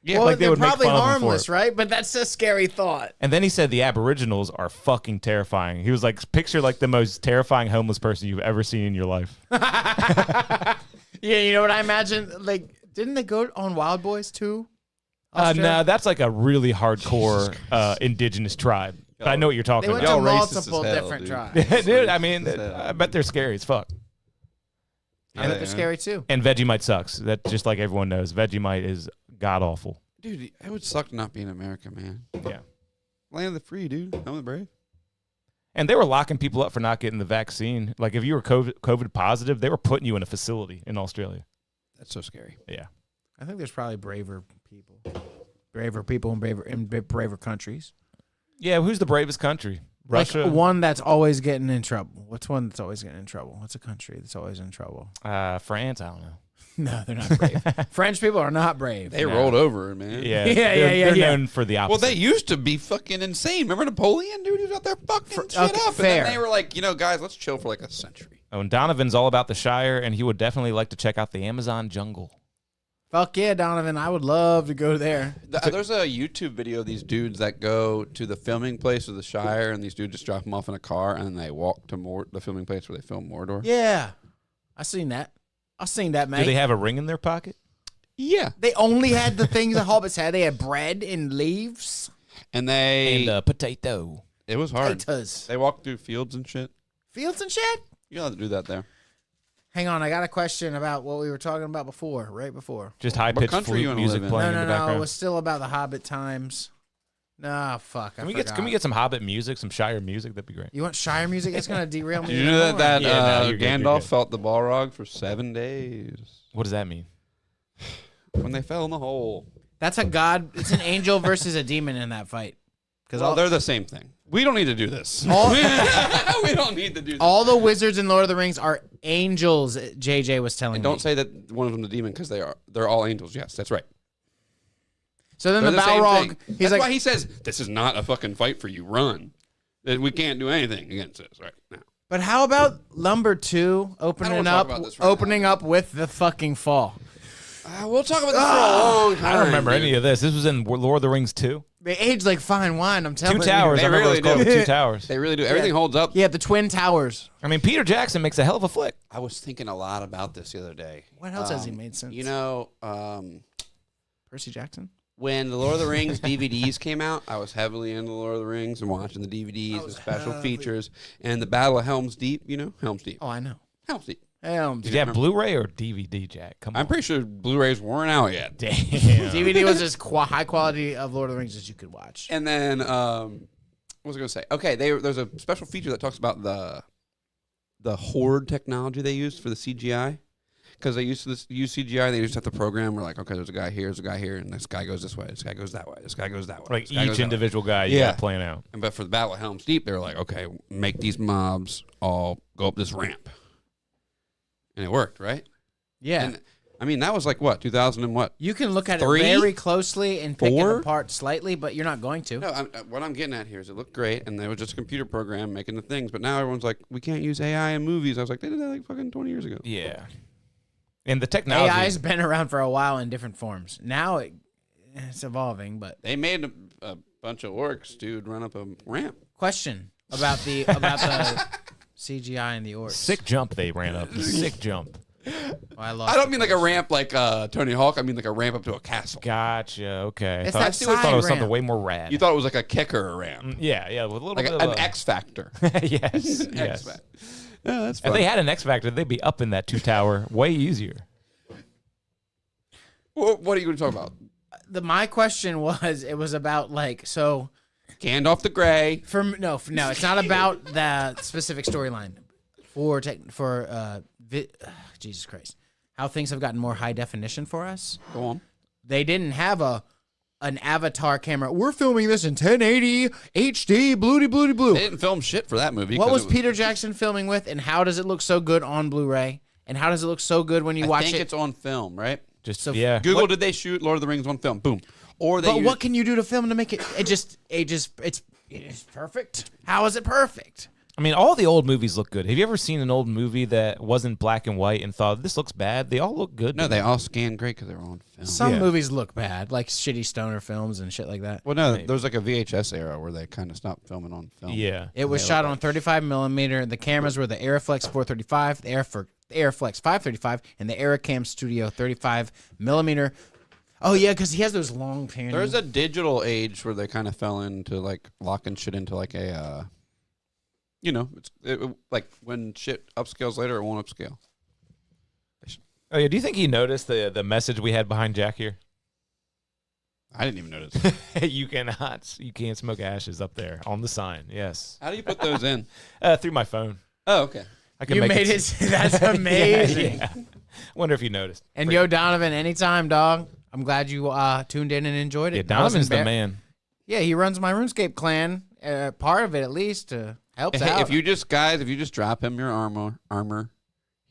Speaker 3: Yeah, well,
Speaker 2: like they
Speaker 3: they're
Speaker 2: would make
Speaker 3: probably
Speaker 2: fun of him for
Speaker 3: harmless,
Speaker 2: it.
Speaker 3: right? But that's a scary thought.
Speaker 2: And then he said the Aboriginals are fucking terrifying. He was like, picture like the most terrifying homeless person you've ever seen in your life.
Speaker 3: Yeah, you know what I imagine? Like, didn't they go on Wild Boys too?
Speaker 2: No, that's like a really hardcore indigenous tribe. But I know what you're talking
Speaker 3: They went
Speaker 2: about.
Speaker 3: to
Speaker 1: Y'all racist
Speaker 3: multiple
Speaker 1: as hell,
Speaker 3: different
Speaker 1: dude.
Speaker 3: tribes.
Speaker 2: Dude, I mean, I bet they're scary as fuck.
Speaker 3: I bet they're scary too.
Speaker 2: And Vegemite sucks. That just like everyone knows, Vegemite is god awful.
Speaker 1: Dude, it would suck to not be in America, man.
Speaker 2: Yeah.
Speaker 1: Land of the free, dude. Home of the brave.
Speaker 2: And they were locking people up for not getting the vaccine. Like if you were COVID positive, they were putting you in a facility in Australia.
Speaker 1: That's so scary.
Speaker 2: Yeah.
Speaker 3: I think there's probably braver people in braver countries.
Speaker 2: Yeah, who's the bravest country? Russia?
Speaker 3: Like one that's always getting in trouble. What's one that's always getting in trouble? What's a country that's always in trouble?
Speaker 2: France? I don't know.
Speaker 3: No, they're not brave. French people are not brave.
Speaker 1: They rolled over, man.
Speaker 2: Yeah,
Speaker 3: Yeah,
Speaker 2: they're
Speaker 3: yeah.
Speaker 2: known for the opposite.
Speaker 1: Well, they used to be fucking insane. Remember Napoleon, dude? He was out there fucking shit
Speaker 3: okay,
Speaker 1: up.
Speaker 3: fair.
Speaker 1: And then they were like, guys, let's chill for like a century.
Speaker 2: Oh, and Donovan's all about the Shire, and he would definitely like to check out the Amazon jungle.
Speaker 3: Fuck yeah, Donovan. I would love to go there.
Speaker 1: There's a YouTube video of these dudes that go to the filming place of the Shire, and these dudes just drop them off in a car, and then they walk to the filming place where they film Mordor.
Speaker 3: Yeah. I seen that, mate.
Speaker 2: Do they have a ring in their pocket?
Speaker 1: Yeah.
Speaker 3: They only had the things that hobbits had. They had bread and leaves.
Speaker 1: And they...
Speaker 2: And potato.
Speaker 1: it was hard.
Speaker 3: Potatoes.
Speaker 1: They walked through fields and shit.
Speaker 3: Fields and shit?
Speaker 1: You gotta do that there.
Speaker 3: Hang on, I got a question about what we were talking about before, right before.
Speaker 2: Just high-pitched
Speaker 1: country you
Speaker 2: flute
Speaker 1: wanna
Speaker 2: music
Speaker 1: live in?
Speaker 2: playing
Speaker 3: No,
Speaker 2: in the
Speaker 3: it
Speaker 2: background.
Speaker 3: was still about the Hobbit times. Nah, fuck.
Speaker 2: Can we get some Hobbit music, some Shire music? That'd be great.
Speaker 3: You want Shire music? It's gonna derail me.
Speaker 1: Did you know that
Speaker 2: Yeah, no, you're good, you're
Speaker 1: Gandalf
Speaker 2: good.
Speaker 1: felt the Balrog for 7 days
Speaker 2: What does that mean?
Speaker 1: when they fell in the hole?
Speaker 3: That's a god. It's an angel versus a demon in that fight. Because
Speaker 1: Well, they're the same thing. We don't need to do this.
Speaker 3: all,
Speaker 1: We don't need to do this.
Speaker 3: all the wizards in Lord of the Rings are angels. JJ was telling
Speaker 1: And
Speaker 3: me.
Speaker 1: don't say that one of them the demon because they're all angels. Yes, that's right.
Speaker 3: So then
Speaker 1: They're
Speaker 3: the
Speaker 1: same
Speaker 3: Balrog,
Speaker 1: thing.
Speaker 3: he's
Speaker 1: That's
Speaker 3: like,
Speaker 1: why he says this is not a fucking fight for you. Run. That we can't do anything against this right now.
Speaker 3: but how about number 2 opening
Speaker 1: wanna talk about this right
Speaker 3: opening up with the fucking fall?
Speaker 1: We'll talk about this for a long time.
Speaker 2: I don't remember any of this. This was in Lord of the Rings 2.
Speaker 3: They age like fine wine. I'm telling
Speaker 2: 2
Speaker 3: you.
Speaker 2: Towers.
Speaker 1: They
Speaker 2: I remember
Speaker 1: really
Speaker 2: it was called
Speaker 1: do.
Speaker 2: The 2 Towers.
Speaker 1: They really do. Everything holds up.
Speaker 3: Yeah, the Twin Towers.
Speaker 2: I mean, Peter Jackson makes a hell of a flick.
Speaker 1: I was thinking a lot about this the other day.
Speaker 3: What else has he made since?
Speaker 1: You know,
Speaker 3: Percy Jackson.
Speaker 1: when the Lord of the Rings DVDs came out, I was heavily into the Lord of the Rings and watching the DVDs and special features. And the Battle of Helm's Deep, Helm's Deep.
Speaker 3: Oh, I know.
Speaker 1: Helm's Deep.
Speaker 2: Did you have Blu-ray or DVD, Jack? Come on.
Speaker 1: I'm pretty sure Blu-rays weren't out yet.
Speaker 2: Damn.
Speaker 3: DVD was as high quality of Lord of the Rings as you could watch.
Speaker 1: And then, what was I going to say? Okay, there's a special feature that talks about the horde technology they used for the CGI. Because they used to use CGI, they used to have the program where like, okay, there's a guy here, and this guy goes this way, this guy goes that way, this guy goes that way.
Speaker 2: Like
Speaker 1: this guy goes
Speaker 2: each
Speaker 1: that way.
Speaker 2: individual guy you
Speaker 1: Yeah.
Speaker 2: got playing out.
Speaker 1: But for the Battle of Helm's Deep, they were like, okay, make these mobs all go up this ramp. And it worked, right?
Speaker 3: Yeah.
Speaker 1: And I mean, that was like what, 2000 and what?
Speaker 3: You can look at
Speaker 1: Three?
Speaker 3: it very closely and pick
Speaker 1: Four?
Speaker 3: it apart slightly, but you're not going to.
Speaker 1: No, what I'm getting at here is it looked great, and there was just a computer program making the things. But now everyone's like, we can't use AI in movies. I was like, they did that like fucking 20 years ago.
Speaker 2: Yeah. And the technology.
Speaker 3: AI's been around for a while in different forms. Now it's evolving, but
Speaker 1: They made a bunch of orcs, dude, run up a ramp.
Speaker 3: question about the CGI and the orcs.
Speaker 2: Sick jump they ran up. Sick jump.
Speaker 1: I don't mean like a ramp like Tony Hawk. I mean like a ramp up to a castle.
Speaker 2: Gotcha. Okay.
Speaker 3: It's
Speaker 2: I
Speaker 3: that
Speaker 2: thought
Speaker 3: side
Speaker 2: it was
Speaker 3: ramp.
Speaker 2: something way more rad.
Speaker 1: You thought it was like a kicker ramp.
Speaker 2: Yeah, with a little
Speaker 1: Like
Speaker 2: bit
Speaker 1: an
Speaker 2: of
Speaker 1: X Factor.
Speaker 2: yes.
Speaker 1: X
Speaker 2: yes.
Speaker 1: Factor. Yeah, that's fun.
Speaker 2: If they had an X Factor, they'd be up in that 2 tower way easier.
Speaker 1: What are you going to talk about?
Speaker 3: My question was, it was about like, so
Speaker 1: Gandalf the Grey.
Speaker 3: no, it's not about that specific storyline. Jesus Christ, how things have gotten more high definition for us.
Speaker 1: Go on.
Speaker 3: They didn't have an Avatar camera. We're filming this in 1080 HD, blue.
Speaker 1: They didn't film shit for that movie.
Speaker 3: What was Peter Jackson filming with, and how does it look so good on Blu-ray? And how does it look so good when you watch
Speaker 1: I think
Speaker 3: it?
Speaker 1: it's on film, right?
Speaker 2: Just
Speaker 3: So
Speaker 2: yeah.
Speaker 1: Google, did they shoot Lord of the Rings on film? Boom. Or they
Speaker 3: But what can you do to film to make it? It's perfect. How is it perfect?
Speaker 2: I mean, all the old movies look good. Have you ever seen an old movie that wasn't black and white and thought this looks bad? They all look good.
Speaker 1: No, they all scanned great because they were on film.
Speaker 3: Some
Speaker 2: Yeah.
Speaker 3: movies look bad, like shitty stoner films and shit like that.
Speaker 1: Well, no, there was like a VHS era where they kind of stopped filming on film.
Speaker 2: Yeah.
Speaker 3: It was shot on 35 millimeter. The cameras were the Aeroflex 435, the Aeroflex 535, and the Aerocam Studio 35 millimeter. Oh yeah, because he has those long panels.
Speaker 1: There's a digital age where they kind of fell into like locking shit into like a, like when shit upscales later, it won't upscale.
Speaker 2: Oh yeah. Do you think he noticed the message we had behind Jack here?
Speaker 1: I didn't even notice.
Speaker 2: You can't smoke ashes up there on the sign. Yes.
Speaker 1: How do you put those in?
Speaker 2: Through my phone.
Speaker 1: Oh, okay.
Speaker 2: I can
Speaker 3: You
Speaker 2: make
Speaker 3: made it. That's amazing.
Speaker 2: Yeah. Wonder if you noticed.
Speaker 3: And Yo Donovan, anytime, dog. I'm glad you tuned in and enjoyed it.
Speaker 2: Yeah, Donovan's the man.
Speaker 3: Yeah, he runs my RuneScape clan. Part of it, at least, helps out.
Speaker 1: If you just drop him your armor,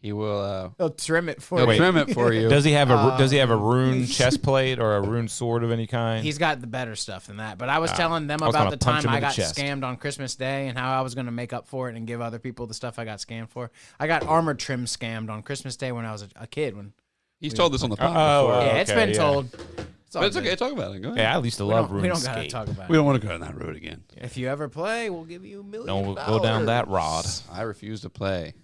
Speaker 1: he will.
Speaker 3: He'll trim it for
Speaker 1: He'll
Speaker 3: you.
Speaker 1: trim it for you.
Speaker 2: Does he have a rune chest plate or a rune sword of any kind?
Speaker 3: He's got the better stuff than that. But I was telling them
Speaker 2: I was
Speaker 3: about
Speaker 2: gonna
Speaker 3: the
Speaker 2: punch
Speaker 3: time
Speaker 2: him
Speaker 3: I
Speaker 2: in the
Speaker 3: got
Speaker 2: chest.
Speaker 3: scammed on Christmas Day and how I was going to make up for it and give other people the stuff I got scammed for. I got armor trim scammed on Christmas Day when I was a kid.
Speaker 1: He's told this on the podcast
Speaker 2: Oh,
Speaker 1: before.
Speaker 3: Yeah, it's
Speaker 2: okay,
Speaker 3: been
Speaker 2: yeah.
Speaker 3: told.
Speaker 1: But it's okay. Talk about it. Go ahead.
Speaker 2: Yeah, I used to
Speaker 3: We
Speaker 2: love
Speaker 3: don't, we don't gotta
Speaker 2: RuneScape.
Speaker 3: talk about
Speaker 1: We
Speaker 3: it.
Speaker 1: don't want to go down that road again.
Speaker 3: If you ever play, we'll give you $1 million.
Speaker 2: Don't go down that rod.
Speaker 1: I refuse to play.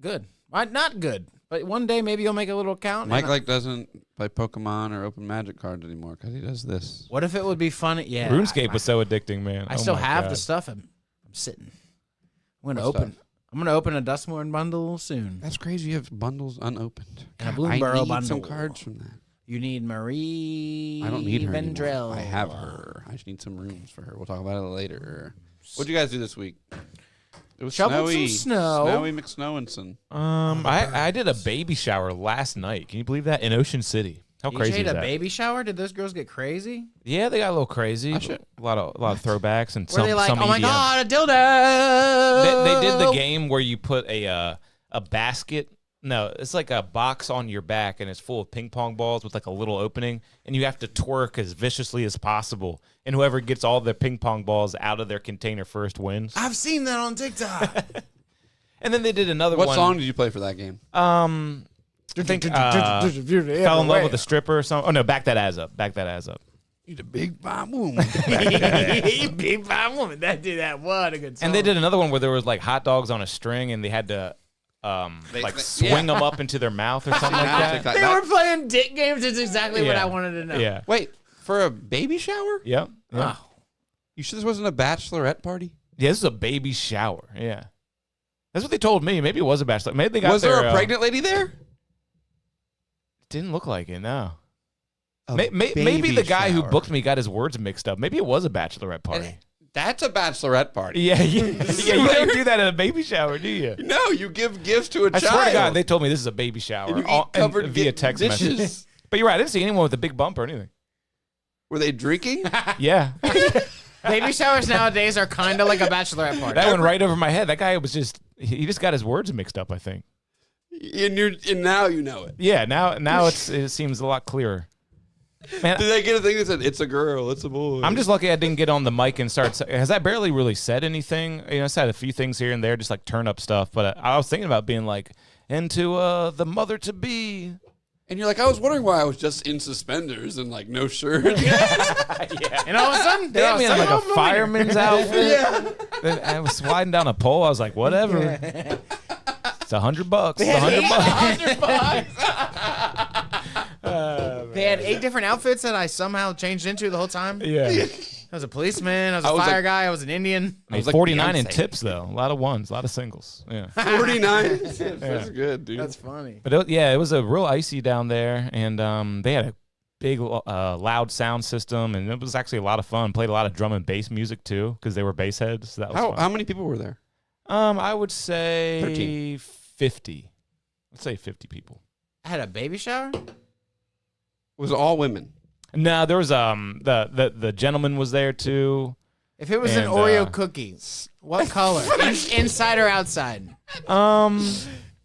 Speaker 3: Good. Not good. But one day maybe you'll make a little account.
Speaker 1: Mike
Speaker 3: and
Speaker 1: doesn't play Pokemon or open Magic cards anymore because he does this.
Speaker 3: what if it would be fun? Yeah.
Speaker 2: RuneScape was so addicting, man.
Speaker 3: I
Speaker 2: Oh
Speaker 3: still
Speaker 2: my
Speaker 3: have
Speaker 2: God.
Speaker 3: the stuff. I'm sitting. I'm gonna
Speaker 1: What
Speaker 3: open.
Speaker 1: stuff?
Speaker 3: I'm gonna open a Dustmorn bundle soon.
Speaker 1: That's crazy. You have bundles unopened.
Speaker 3: And a
Speaker 1: God, I
Speaker 3: Bloomburrow
Speaker 1: need
Speaker 3: bundle.
Speaker 1: some cards from that.
Speaker 3: You need Marie.
Speaker 1: I don't need her
Speaker 3: Vendrell.
Speaker 1: anymore. I have her. I just need some rooms for her. We'll talk about it later. What'd you guys do this week? It was
Speaker 3: Shoveled some
Speaker 1: snowy.
Speaker 3: snow.
Speaker 1: Snowy McSnowinson.
Speaker 2: I did a baby shower last night. Can you believe that in Ocean City? How
Speaker 3: You
Speaker 2: crazy
Speaker 3: had
Speaker 2: is
Speaker 3: a
Speaker 2: that?
Speaker 3: baby shower? Did those girls get crazy?
Speaker 2: Yeah, they got a little crazy.
Speaker 1: I should-
Speaker 2: A lot of throwbacks and
Speaker 3: Were they like,
Speaker 2: some
Speaker 3: oh my
Speaker 2: EDM.
Speaker 3: god, a dildo?
Speaker 2: They did the game where you put a basket. No, it's like a box on your back, and it's full of ping pong balls with like a little opening, and you have to twerk as viciously as possible. And whoever gets all the ping pong balls out of their container first wins.
Speaker 3: I've seen that on TikTok.
Speaker 2: And then they did another
Speaker 1: What
Speaker 2: one.
Speaker 1: song did you play for that game?
Speaker 2: I think fell in love with a stripper or something. Oh no, back that ass up. Back that ass up.
Speaker 1: You're a big fine woman.
Speaker 3: Big fine woman. That did that. What a good song.
Speaker 2: And they did another one where there was like hot dogs on a string, and they had to swing them up into their mouth or something like that.
Speaker 3: They were playing dick games. It's exactly what
Speaker 2: Yeah.
Speaker 3: I wanted to know.
Speaker 2: Yeah.
Speaker 1: Wait, for a baby shower?
Speaker 2: Yep. Yeah.
Speaker 3: Oh.
Speaker 1: You sure this wasn't a bachelorette party?
Speaker 2: Yeah, this is a baby shower. Yeah. That's what they told me. Maybe it was a bachelor. Maybe they got
Speaker 1: Was there
Speaker 2: their,
Speaker 1: a pregnant lady there?
Speaker 2: Didn't look like it. No.
Speaker 1: A
Speaker 2: Maybe
Speaker 1: baby
Speaker 2: the guy who
Speaker 1: shower.
Speaker 2: booked me got his words mixed up. Maybe it was a bachelorette party.
Speaker 1: That's a bachelorette party.
Speaker 2: Yeah, you don't do that at a baby shower, do you?
Speaker 1: No, you give gifts to a
Speaker 2: I
Speaker 1: child.
Speaker 2: swear to God, they told me this is a baby shower
Speaker 1: And you
Speaker 2: all-
Speaker 1: eat covered
Speaker 2: and via text message.
Speaker 1: dishes.
Speaker 2: But you're right. I didn't see anyone with a big bump or anything.
Speaker 1: Were they drinking?
Speaker 2: Yeah.
Speaker 3: Baby showers nowadays are kind of like a bachelorette party.
Speaker 2: That went right over my head. That guy was he just got his words mixed up, I think.
Speaker 1: and now you know it.
Speaker 2: Yeah, now it seems a lot clearer. Man,
Speaker 1: Did they get a thing that said, it's a girl, it's a boy?
Speaker 2: I'm just lucky I didn't get on the mic and start. Has I barely really said anything? You know, I said a few things here and there, just like turn up stuff. But I was thinking about being like, into the mother to be.
Speaker 1: And you're like, I was wondering why I was just in suspenders and like no shirt.
Speaker 3: And all of a sudden,
Speaker 2: They had me in like a
Speaker 3: "Oh,
Speaker 2: fireman's outfit. Then I was sliding down a pole. I was like, whatever. It's $100. It's $100.
Speaker 3: They had 8 different outfits that I somehow changed into the whole time.
Speaker 2: Yeah.
Speaker 3: I was a policeman. I was a
Speaker 1: was
Speaker 3: fire
Speaker 1: like-
Speaker 3: guy. I was an Indian.
Speaker 2: Made
Speaker 1: was like
Speaker 2: 49 in
Speaker 1: Beyonce.
Speaker 2: tips though. A lot of ones, a lot of singles. Yeah.
Speaker 1: 49. That's good, dude.
Speaker 3: That's funny.
Speaker 2: But it was a real icy down there, and they had a big, loud sound system, and it was actually a lot of fun. Played a lot of drum and bass music too, because they were bass heads. So that was fun.
Speaker 1: How many people were there?
Speaker 2: I would say
Speaker 1: 13.
Speaker 2: 50. Let's say 50 people.
Speaker 3: I had a baby shower.
Speaker 1: It was all women.
Speaker 2: No, there was the gentleman was there too.
Speaker 3: If it was an
Speaker 2: And,
Speaker 3: Oreo cookie, what color? Inside or outside?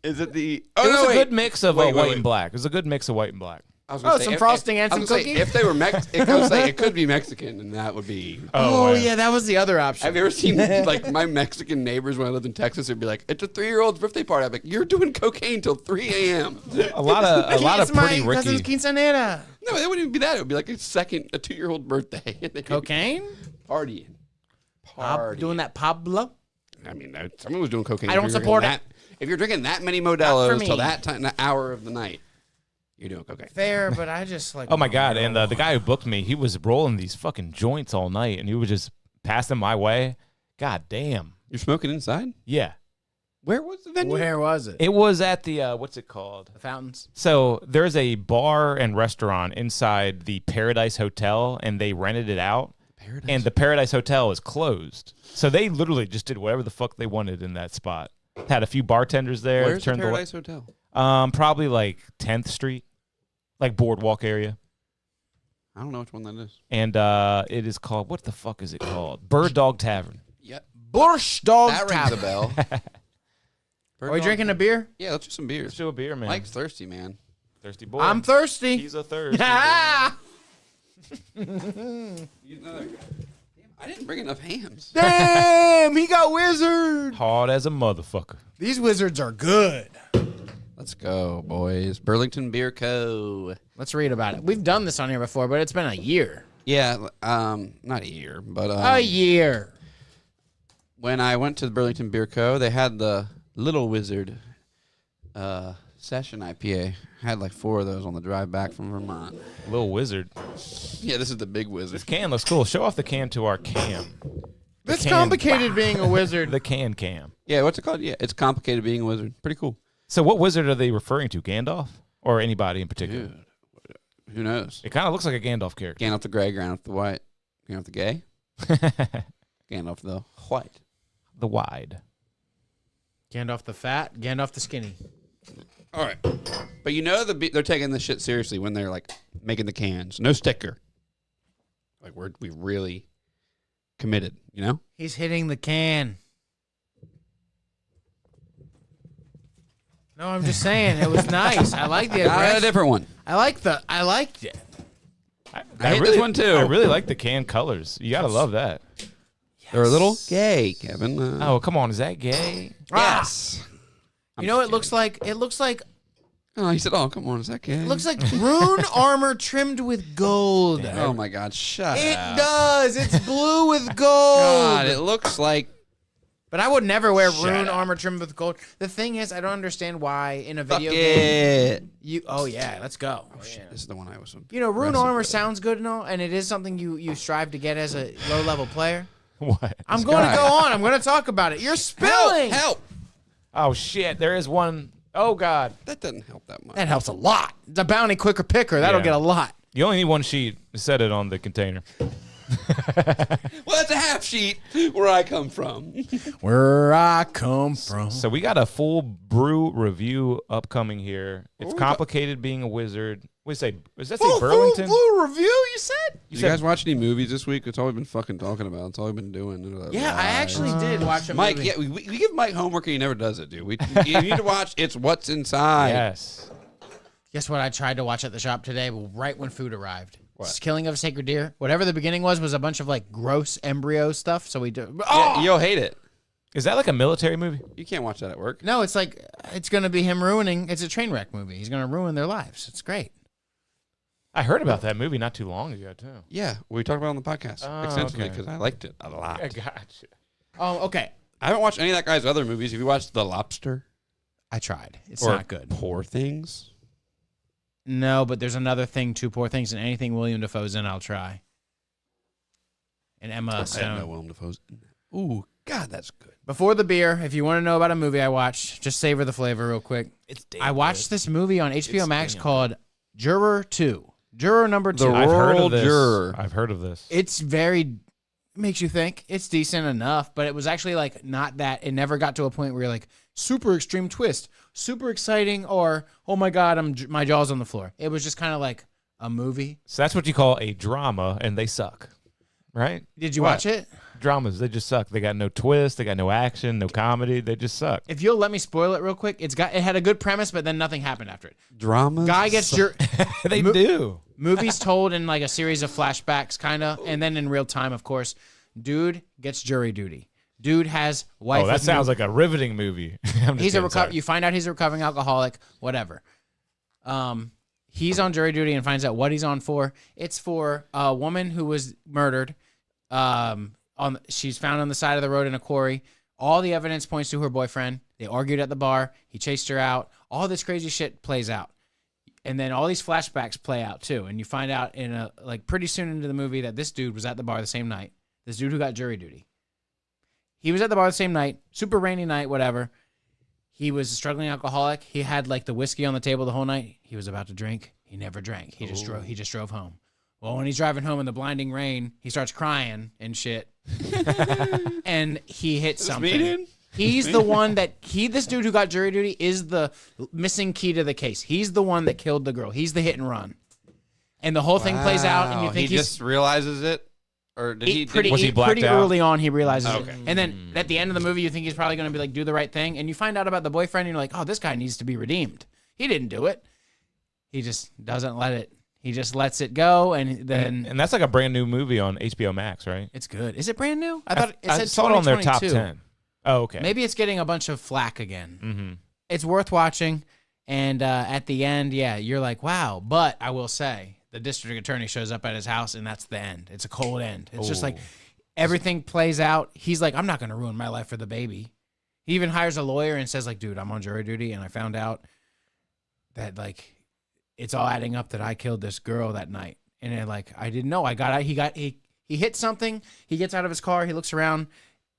Speaker 1: Is it the?
Speaker 2: It was a
Speaker 1: wait.
Speaker 2: good mix of
Speaker 1: Wait,
Speaker 2: white
Speaker 1: wait.
Speaker 2: and black. It was a good mix of white and black.
Speaker 1: I was gonna say,
Speaker 3: some frosting and
Speaker 1: I was
Speaker 3: some
Speaker 1: gonna say,
Speaker 3: cookie?
Speaker 1: If they were it could be Mexican, and that would be.
Speaker 3: Oh, yeah, that was the other option.
Speaker 1: Have you ever seen like my Mexican neighbors when I lived in Texas? Would be like, "It's a 3-year-old's birthday party." I'm like, "You're doing cocaine till 3 a.m."
Speaker 2: A lot of
Speaker 3: It's
Speaker 2: pretty
Speaker 3: my cousin's
Speaker 2: Ricky.
Speaker 1: No,
Speaker 3: quinceanera.
Speaker 1: it wouldn't even be that. It would be like a 2-year-old birthday. And they'd be
Speaker 3: Cocaine?
Speaker 1: partying.
Speaker 3: Doing that Pablo?
Speaker 1: I mean, someone was doing cocaine.
Speaker 3: I don't
Speaker 1: If you're
Speaker 3: support
Speaker 1: drinking If you're drinking that many
Speaker 3: for
Speaker 1: Modelo's
Speaker 3: me.
Speaker 1: till that time, that hour of the night, you're doing cocaine.
Speaker 3: Fair, but I just like.
Speaker 2: Oh my god! And the guy who booked me, he was rolling these fucking joints all night, and he would just pass them my way. God damn.
Speaker 1: You're smoking inside?
Speaker 2: Yeah.
Speaker 1: Where was the venue?
Speaker 3: Where was it?
Speaker 2: It was at the what's it called?
Speaker 3: The fountains.
Speaker 2: So there's a bar and restaurant inside the Paradise Hotel, and they rented it out.
Speaker 1: Paradise.
Speaker 2: And the Paradise Hotel is closed, so they literally just did whatever the fuck they wanted in that spot. Had a few bartenders there.
Speaker 1: Where's the
Speaker 2: turned
Speaker 1: Paradise Hotel?
Speaker 2: Probably like 10th Street, like Boardwalk area.
Speaker 1: I don't know which one that is.
Speaker 2: And it is called, what the fuck is it called? Bird Dog Tavern.
Speaker 1: Yep.
Speaker 3: Borscht Dog
Speaker 1: That rings a
Speaker 3: Tavern.
Speaker 1: bell.
Speaker 3: Are we drinking a beer?
Speaker 1: Yeah, let's do some beers.
Speaker 2: Let's do a beer, man.
Speaker 1: Mike's thirsty, man.
Speaker 2: Thirsty boy.
Speaker 3: I'm thirsty.
Speaker 2: He's a thirsty boy.
Speaker 3: Ah!
Speaker 1: Damn, I didn't bring enough hams.
Speaker 3: Damn, he got wizard.
Speaker 2: Hard as a motherfucker.
Speaker 3: These wizards are good.
Speaker 1: Let's go, boys. Burlington Beer Co.
Speaker 3: Let's read about it. We've done this on here before, but it's been a year.
Speaker 1: Yeah, not a year, but
Speaker 3: A year.
Speaker 1: when I went to the Burlington Beer Co., they had the Little Wizard session IPA. Had like 4 of those on the drive back from Vermont.
Speaker 2: Little wizard.
Speaker 1: Yeah, this is the big wizard.
Speaker 2: This can looks cool. Show off the can to our cam.
Speaker 3: It's
Speaker 2: can-
Speaker 3: complicated being a wizard.
Speaker 2: The can cam.
Speaker 1: Yeah, what's it called? Yeah, it's complicated being a wizard. Pretty cool.
Speaker 2: So what wizard are they referring to? Gandalf? Or anybody in particular?
Speaker 1: Dude, who knows?
Speaker 2: It kind of looks like a Gandalf character.
Speaker 1: Gandalf the Grey, Gandalf the White, Gandalf the Gay, Gandalf the White.
Speaker 2: The wide.
Speaker 3: Gandalf the fat, Gandalf the skinny.
Speaker 1: All right, but you know they're taking this shit seriously when they're like making the cans. No sticker. Like we really committed. You know.
Speaker 3: He's hitting the can. No, I'm just saying it was nice. I like the
Speaker 1: Got a
Speaker 3: aggression.
Speaker 1: different one.
Speaker 3: I liked it.
Speaker 2: I
Speaker 1: hate
Speaker 2: really,
Speaker 1: this one, too.
Speaker 2: I really like the can colors. You gotta love that.
Speaker 1: They're a little gay, Kevin.
Speaker 2: Oh, come on. Is that gay?
Speaker 1: yes.
Speaker 3: You know, it looks like
Speaker 1: Oh, he said, "Oh, come on, is that gay?"
Speaker 3: rune armor trimmed with gold.
Speaker 1: Oh my God, shut
Speaker 3: It
Speaker 1: up.
Speaker 3: does. It's blue with gold.
Speaker 1: God, it looks like
Speaker 3: But I would never wear
Speaker 1: Shut
Speaker 3: rune
Speaker 1: up.
Speaker 3: armor trimmed with gold. The thing is, I don't understand why in a
Speaker 1: fuck
Speaker 3: video game
Speaker 1: it.
Speaker 3: you. Oh yeah, let's go.
Speaker 1: Shit, this is the one I was.
Speaker 3: You know, rune
Speaker 1: aggressive
Speaker 3: armor
Speaker 1: with.
Speaker 3: sounds good and all, and it is something you strive to get as a low level player.
Speaker 2: What?
Speaker 3: I'm going
Speaker 1: guy.
Speaker 3: to go on. I'm going to talk about it. You're spilling.
Speaker 1: Help!
Speaker 2: Oh, shit. There is one. Oh, God.
Speaker 1: That doesn't help that much.
Speaker 3: That helps a lot. It's a bounty quicker picker. That'll
Speaker 2: Yeah.
Speaker 3: get a lot.
Speaker 2: You only need one sheet. Set it on the container.
Speaker 1: Well, that's a half sheet where I come from.
Speaker 3: Where I come from.
Speaker 2: So we got a full brew review upcoming here. It's complicated being a wizard. What do you say? Does that say Burlington?
Speaker 3: Full review, you said?
Speaker 1: You guys watch any movies this week? It's all we've been fucking talking about. It's all we've been doing.
Speaker 3: Yeah, I actually did watch a
Speaker 1: Mike,
Speaker 3: movie.
Speaker 1: yeah, we give Mike homework and he never does it, dude. You need to watch It's What's Inside.
Speaker 2: Yes.
Speaker 3: Guess what I tried to watch at the shop today, right when food arrived? What? Killing of a Sacred Deer. Whatever the beginning was a bunch of like gross embryo stuff. So we do.
Speaker 1: Yeah, you'll hate it.
Speaker 2: Is that like a military movie?
Speaker 1: You can't watch that at work.
Speaker 3: No, it's like it's gonna be him ruining. It's a train wreck movie. He's gonna ruin their lives. It's great.
Speaker 2: I heard about that movie not too long ago too.
Speaker 1: Yeah, we talked about it on the podcast
Speaker 2: Oh,
Speaker 1: extensively
Speaker 2: okay.
Speaker 1: because I liked it a lot.
Speaker 2: I gotcha.
Speaker 3: Oh, okay.
Speaker 1: I haven't watched any of that guy's other movies. Have you watched The Lobster?
Speaker 3: I tried. It's
Speaker 1: Or
Speaker 3: not good.
Speaker 1: Poor Things?
Speaker 3: No, but there's another thing, Two Poor Things, and anything William Dafoe's in, I'll try. And Emma
Speaker 1: I didn't know
Speaker 3: Stone.
Speaker 1: Willem Dafoe's in that. Ooh, God, that's good.
Speaker 3: Before the beer, if you want to know about a movie I watched, just savor the flavor real quick.
Speaker 2: It's
Speaker 3: I watched this movie on HBO Max
Speaker 2: damn
Speaker 3: called Juror 2. Juror number 2.
Speaker 1: The
Speaker 2: I've heard
Speaker 1: Rural
Speaker 2: of this.
Speaker 1: Juror.
Speaker 2: I've heard of this.
Speaker 3: It's very makes you think. It's decent enough, but it was actually like not that. It never got to a point where you're like super extreme twist, super exciting, or oh my god, my jaw's on the floor. It was just kind of like a movie.
Speaker 2: So that's what you call a drama, and they suck, right?
Speaker 3: Did you
Speaker 2: What?
Speaker 3: watch it?
Speaker 2: Dramas, they just suck. They got no twist, they got no action, no comedy. They just suck.
Speaker 3: If you'll let me spoil it real quick, it had a good premise, but then nothing happened after it.
Speaker 1: Drama?
Speaker 3: Guy gets
Speaker 2: They do.
Speaker 3: movies told in like a series of flashbacks, kind of, and then in real time, of course. Dude gets jury duty. Dude has wife.
Speaker 2: Oh, that
Speaker 3: with
Speaker 2: sounds like a riveting movie. I'm just
Speaker 3: he's
Speaker 2: kidding, sorry.
Speaker 3: You find out he's a recovering alcoholic. Whatever. He's on jury duty and finds out what he's on for. It's for a woman who was murdered. She's found on the side of the road in a quarry. All the evidence points to her boyfriend. They argued at the bar. He chased her out. All this crazy shit plays out. And then all these flashbacks play out too. And you find out pretty soon into the movie that this dude was at the bar the same night. This dude who got jury duty. He was at the bar the same night, super rainy night, whatever. He was a struggling alcoholic. He had like the whiskey on the table the whole night. He was about to drink. He never drank. He just drove home. Well, when he's driving home in the blinding rain, he starts crying and shit. And he hits something. He's the one this dude who got jury duty is the missing key to the case. He's the one that killed the girl. He's the hit and run. And the whole thing plays out, and you think
Speaker 1: he just realizes it? Or did he?
Speaker 2: Was he blacked
Speaker 3: pretty
Speaker 2: out?
Speaker 3: early on, he realizes
Speaker 1: Okay.
Speaker 3: it. And then at the end of the movie, you think he's probably going to be like, do the right thing. And you find out about the boyfriend, and you're like, oh, this guy needs to be redeemed. He didn't do it. He just doesn't let it. He just lets it go, and then
Speaker 2: And that's like a brand new movie on HBO Max, right?
Speaker 3: it's good. Is it brand new? I thought it said
Speaker 2: saw it on their top
Speaker 3: 2022.
Speaker 2: 10. Oh, okay.
Speaker 3: Maybe it's getting a bunch of flack again.
Speaker 2: Mm-hmm.
Speaker 3: It's worth watching. And at the end, yeah, you're like, wow. But I will say, the district attorney shows up at his house, and that's the end. It's a cold end. It's just like everything plays out. He's like, I'm not going to ruin my life for the baby. He even hires a lawyer and says, like, dude, I'm on jury duty, and I found out that, like, it's all adding up that I killed this girl that night. And then, like, I didn't know. He hit something. He gets out of his car. He looks around.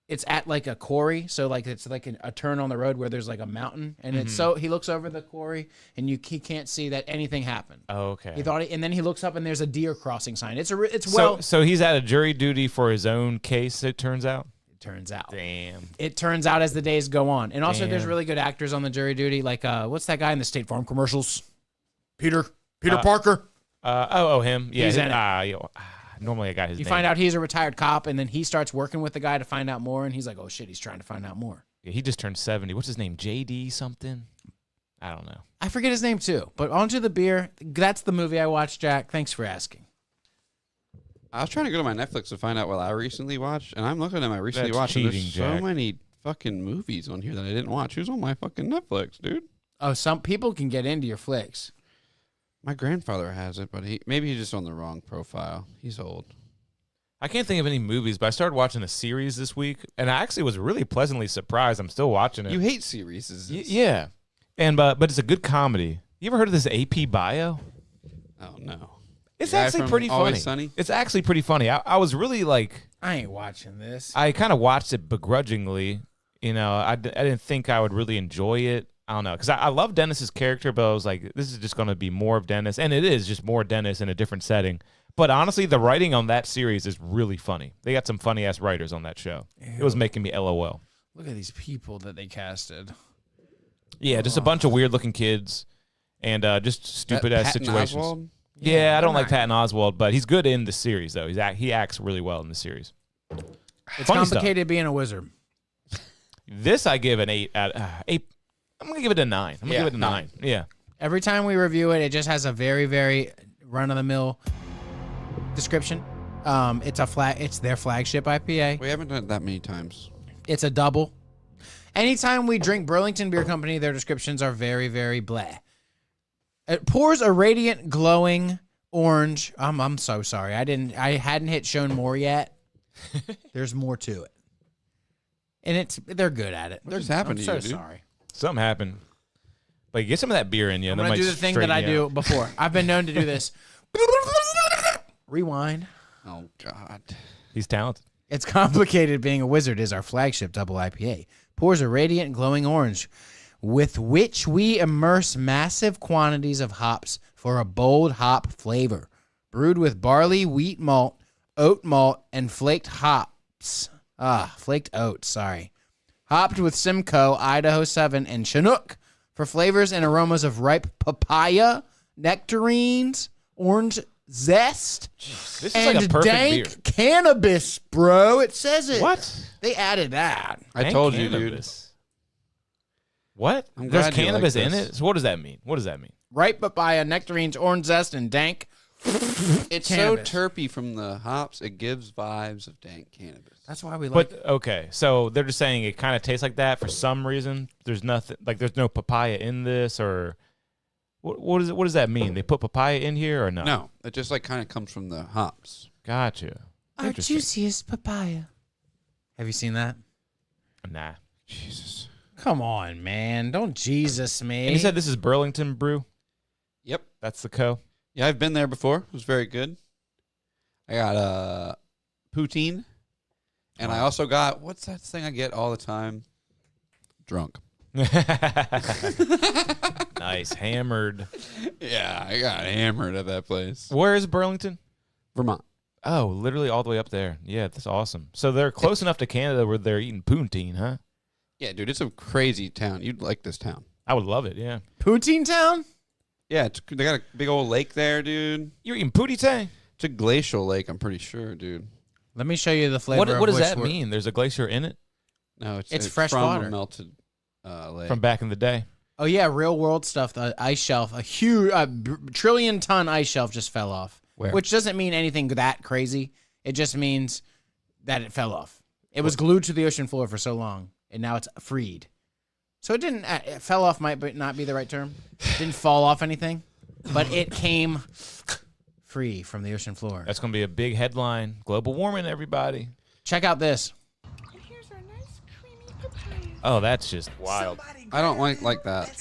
Speaker 3: It's at like a quarry, so like it's like a turn on the road where there's like a mountain, and it's so he looks over the quarry, and he can't see that anything happened.
Speaker 2: Oh, okay.
Speaker 3: He thought, and then he looks up, and there's a deer crossing sign.
Speaker 2: So he's at a jury duty for his own case. It turns out.
Speaker 3: It turns out.
Speaker 2: Damn.
Speaker 3: It turns out as the days go on, and also there's
Speaker 2: Damn.
Speaker 3: really good actors on the jury duty. Like what's that guy in the State Farm commercials? Peter Parker.
Speaker 2: Him. Yeah.
Speaker 3: He's in it.
Speaker 2: Normally I got his
Speaker 3: You
Speaker 2: name.
Speaker 3: find out he's a retired cop, and then he starts working with the guy to find out more, and he's like, oh shit, he's trying to find out more.
Speaker 2: Yeah, he just turned 70. What's his name? JD something? I don't know.
Speaker 3: I forget his name too. But onto the beer. That's the movie I watched, Jack. Thanks for asking.
Speaker 1: I was trying to go to my Netflix to find out what I recently watched, and I'm looking at my recently
Speaker 2: That's
Speaker 1: watched, and
Speaker 2: cheating,
Speaker 1: there's so
Speaker 2: Jack.
Speaker 1: many fucking movies on here that I didn't watch. Who's on my fucking Netflix, dude?
Speaker 3: Oh, some people can get into your flicks.
Speaker 1: My grandfather has it, but maybe he's just on the wrong profile. He's old.
Speaker 2: I can't think of any movies, but I started watching a series this week, and I actually was really pleasantly surprised. I'm still watching it.
Speaker 1: You hate series.
Speaker 2: Yeah. And but it's a good comedy. You ever heard of this AP Bio?
Speaker 1: Oh, no.
Speaker 2: It's
Speaker 1: The guy
Speaker 2: actually
Speaker 1: from
Speaker 2: pretty
Speaker 1: Always
Speaker 2: funny.
Speaker 1: Sunny?
Speaker 2: It's actually pretty funny. I was really like,
Speaker 3: I ain't watching this.
Speaker 2: I kind of watched it begrudgingly. You know, I didn't think I would really enjoy it. I don't know, because I love Dennis's character, but I was like, this is just going to be more of Dennis, and it is just more Dennis in a different setting. But honestly, the writing on that series is really funny. They got some funny-ass writers on that show. It was making me LOL.
Speaker 3: Look at these people that they casted.
Speaker 2: Yeah, just a bunch of weird-looking kids and just stupid-ass
Speaker 1: Patton
Speaker 2: situations.
Speaker 1: Oswalt?
Speaker 2: Yeah, I don't like Patton Oswalt, but he's good in the series, though. He acts really well in the series.
Speaker 3: It's
Speaker 2: Funny stuff.
Speaker 3: complicated being a wizard.
Speaker 2: This I give an 8 out of 8. I'm going to give it a 9. I'm going to give it a 9. Yeah.
Speaker 3: Every time we review it, it just has a very, very run-of-the-mill description. It's their flagship IPA.
Speaker 1: We haven't done it that many times.
Speaker 3: It's a double. Anytime we drink Burlington Beer Company, their descriptions are very, very bleh. It pours a radiant, glowing orange. I'm so sorry. I hadn't hit shown more yet. There's more to it. And they're good at it.
Speaker 1: What just happened
Speaker 3: I'm
Speaker 1: to you,
Speaker 3: so
Speaker 1: dude?
Speaker 3: sorry.
Speaker 2: Something happened. But get some of that beer in you.
Speaker 3: I'm going to do the thing that I do before. I've been known to do this. Rewind.
Speaker 1: Oh God.
Speaker 2: He's talented.
Speaker 3: It's complicated. Being a wizard is our flagship double IPA. Pours a radiant, glowing orange with which we immerse massive quantities of hops for a bold hop flavor. Brewed with barley, wheat malt, oat malt, and flaked hops. Flaked oats, sorry. Hopped with Simcoe, Idaho 7, and Chinook for flavors and aromas of ripe papaya, nectarines, orange zest,
Speaker 2: This is
Speaker 3: and
Speaker 2: like a perfect
Speaker 3: dank
Speaker 2: beer.
Speaker 3: cannabis, bro. It says it.
Speaker 2: What?
Speaker 3: They added that.
Speaker 1: I
Speaker 2: Dank
Speaker 1: told you, dude.
Speaker 2: cannabis. What?
Speaker 1: I'm
Speaker 2: There's
Speaker 1: glad you
Speaker 2: cannabis
Speaker 1: like
Speaker 2: in
Speaker 1: this.
Speaker 2: it? So what does that mean? What does that mean?
Speaker 3: Ripe papaya, nectarines, orange zest, and dank.
Speaker 1: It's
Speaker 3: Cannabis.
Speaker 1: so terpy from the hops. It gives vibes of dank cannabis.
Speaker 3: That's why we like
Speaker 2: But okay, so they're just saying it kind of tastes like that for some reason. There's nothing like there's no papaya in this, or what does that mean? They put papaya in here or no?
Speaker 1: No, it just like kind of comes from the hops.
Speaker 2: Gotcha.
Speaker 3: our
Speaker 2: Interesting.
Speaker 3: juiciest papaya. Have you seen that?
Speaker 2: Nah.
Speaker 1: Jesus.
Speaker 3: Come on, man. Don't Jesus me.
Speaker 2: And you said this is Burlington Brew.
Speaker 1: Yep.
Speaker 2: That's the co.
Speaker 1: Yeah, I've been there before. It was very good. I got poutine, and I also got what's that thing I get all the time? Drunk.
Speaker 2: Nice. Hammered.
Speaker 1: Yeah, I got hammered at that place.
Speaker 2: Where is Burlington?
Speaker 1: Vermont.
Speaker 2: Oh, literally all the way up there. Yeah, that's awesome. So they're close enough to Canada where they're eating poutine, huh?
Speaker 1: Yeah, dude, it's a crazy town. You'd like this town.
Speaker 2: I would love it, yeah.
Speaker 3: Poutine Town?
Speaker 1: Yeah, they got a big old lake there, dude.
Speaker 2: You're eating poutine?
Speaker 1: It's a glacial lake, I'm pretty sure, dude.
Speaker 3: Let me show you the flavor.
Speaker 2: What does
Speaker 3: of which
Speaker 2: that mean? There's a glacier in it
Speaker 1: No,
Speaker 3: It's fresh
Speaker 1: from
Speaker 3: water.
Speaker 1: a melted lake.
Speaker 2: from back in the day?
Speaker 3: Oh yeah, real world stuff. The ice shelf, a huge, trillion-ton ice shelf just fell off.
Speaker 1: Where?
Speaker 3: Which doesn't mean anything that crazy. It just means that it fell off. It was glued to the ocean floor for so long, and now it's freed. So it didn't. It fell off might not be the right term. It didn't fall off anything, but it came free from the ocean floor.
Speaker 2: That's going to be a big headline. Global warming, everybody.
Speaker 3: Check out this.
Speaker 5: Here's our nice creamy papaya.
Speaker 2: Oh, that's just wild.
Speaker 1: I don't like that.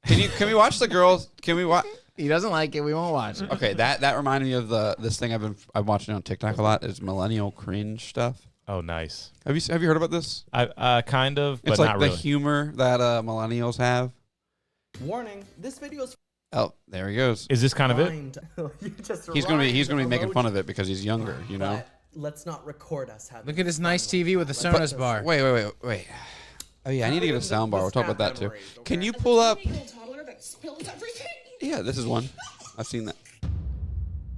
Speaker 1: Can we watch the girls? Can we watch?
Speaker 3: He doesn't like it. We won't watch it.
Speaker 1: Okay, that reminded me of this thing I've watched it on TikTok a lot. Is millennial cringe stuff.
Speaker 2: Oh, nice.
Speaker 1: Have you heard about this?
Speaker 2: I kind of, but
Speaker 1: It's like
Speaker 2: not
Speaker 1: the
Speaker 2: really.
Speaker 1: humor that millennials have.
Speaker 6: Warning, this video is
Speaker 1: Oh, there he goes.
Speaker 2: Is this kind of it?
Speaker 6: fine. You just
Speaker 1: He's gonna be
Speaker 6: rhymed
Speaker 1: making
Speaker 6: emoji,
Speaker 1: fun of it because he's younger, you know.
Speaker 6: but let's not record us having
Speaker 3: Look at this nice
Speaker 6: fun.
Speaker 3: TV with a Sonos bar.
Speaker 1: Wait. Oh yeah, I need to get a sound bar. We'll talk about that too.
Speaker 6: Memories, okay?
Speaker 1: Can you pull up?
Speaker 5: Toddler that spills everything.
Speaker 1: Yeah, this is one. I've seen that.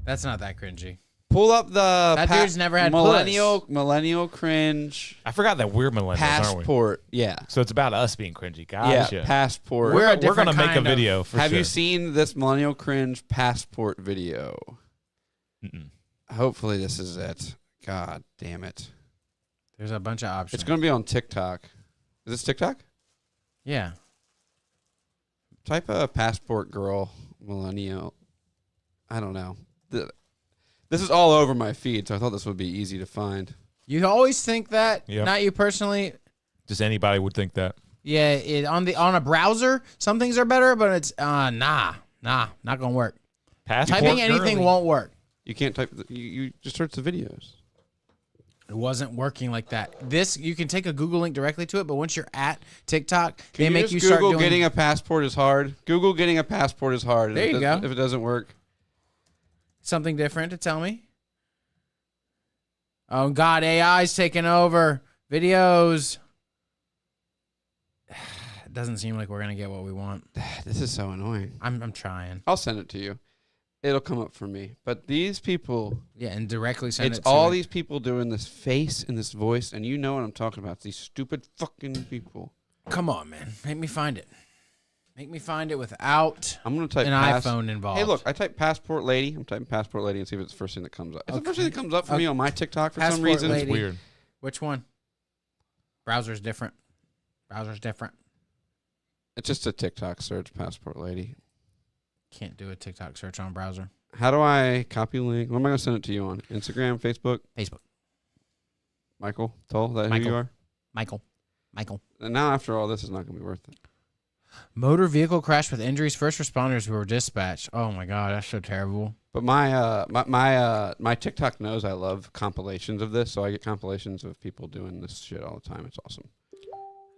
Speaker 3: That's not that cringy.
Speaker 1: Pull up the
Speaker 3: That dude's never had
Speaker 1: millennial cringe
Speaker 2: I forgot that we're millennials, aren't we?
Speaker 1: passport. Yeah,
Speaker 2: So it's about us being cringy. Gotcha.
Speaker 1: yeah, passport.
Speaker 3: We're a
Speaker 2: We're
Speaker 3: different
Speaker 2: gonna make a
Speaker 3: kind of-
Speaker 2: video for
Speaker 1: Have
Speaker 2: sure.
Speaker 1: you seen this millennial cringe passport video?
Speaker 2: Mm-mm.
Speaker 1: Hopefully this is it. God damn it!
Speaker 3: There's a bunch of options.
Speaker 1: It's gonna be on TikTok. Is this TikTok?
Speaker 3: Yeah.
Speaker 1: Type a passport girl millennial. I don't know. This is all over my feed, so I thought this would be easy to find.
Speaker 3: You always think that,
Speaker 2: Yep.
Speaker 3: not you personally.
Speaker 2: Just anybody would think that.
Speaker 3: Yeah, on a browser, some things are better, but it's not gonna work.
Speaker 2: Passport
Speaker 3: Typing anything
Speaker 2: girly.
Speaker 3: won't work.
Speaker 1: You can't type. You just search the videos.
Speaker 3: It wasn't working like that. This you can take a Google link directly to it, but once you're at TikTok, they
Speaker 1: Can
Speaker 3: make
Speaker 1: just
Speaker 3: you start
Speaker 1: Google
Speaker 3: doing.
Speaker 1: getting a passport is hard. Google getting a passport is hard.
Speaker 3: There you go.
Speaker 1: If it doesn't work,
Speaker 3: something different to tell me. Oh God, AI's taking over videos. It doesn't seem like we're gonna get what we want.
Speaker 1: this is so annoying.
Speaker 3: I'm trying.
Speaker 1: I'll send it to you. It'll come up for me. But these people,
Speaker 3: Yeah, and directly send
Speaker 1: it's
Speaker 3: it to
Speaker 1: all
Speaker 3: it.
Speaker 1: these people doing this face and this voice, and you know what I'm talking about. These stupid fucking people.
Speaker 3: Come on, man, make me find it. Make me find it without
Speaker 1: I'm gonna type
Speaker 3: an iPhone involved.
Speaker 1: Hey, look, I type passport lady. I'm typing passport lady and see if it's the first thing that comes up. It's the first thing that comes up for me on my TikTok for some
Speaker 3: Passport
Speaker 1: reason.
Speaker 3: lady.
Speaker 2: It's weird.
Speaker 3: Which one? Browser's different. Browser's different.
Speaker 1: It's just a TikTok search, passport lady.
Speaker 3: Can't do a TikTok search on browser.
Speaker 1: How do I copy link? What am I going to send it to you on? Instagram, Facebook?
Speaker 3: Facebook.
Speaker 1: Michael Toll, that
Speaker 3: Michael.
Speaker 1: who you are?
Speaker 3: Michael.
Speaker 1: And now after all this is not going to be worth it.
Speaker 3: Motor vehicle crash with injuries. First responders who were dispatched. Oh my God, that's so terrible.
Speaker 1: But my TikTok knows I love compilations of this, so I get compilations of people doing this shit all the time. It's awesome.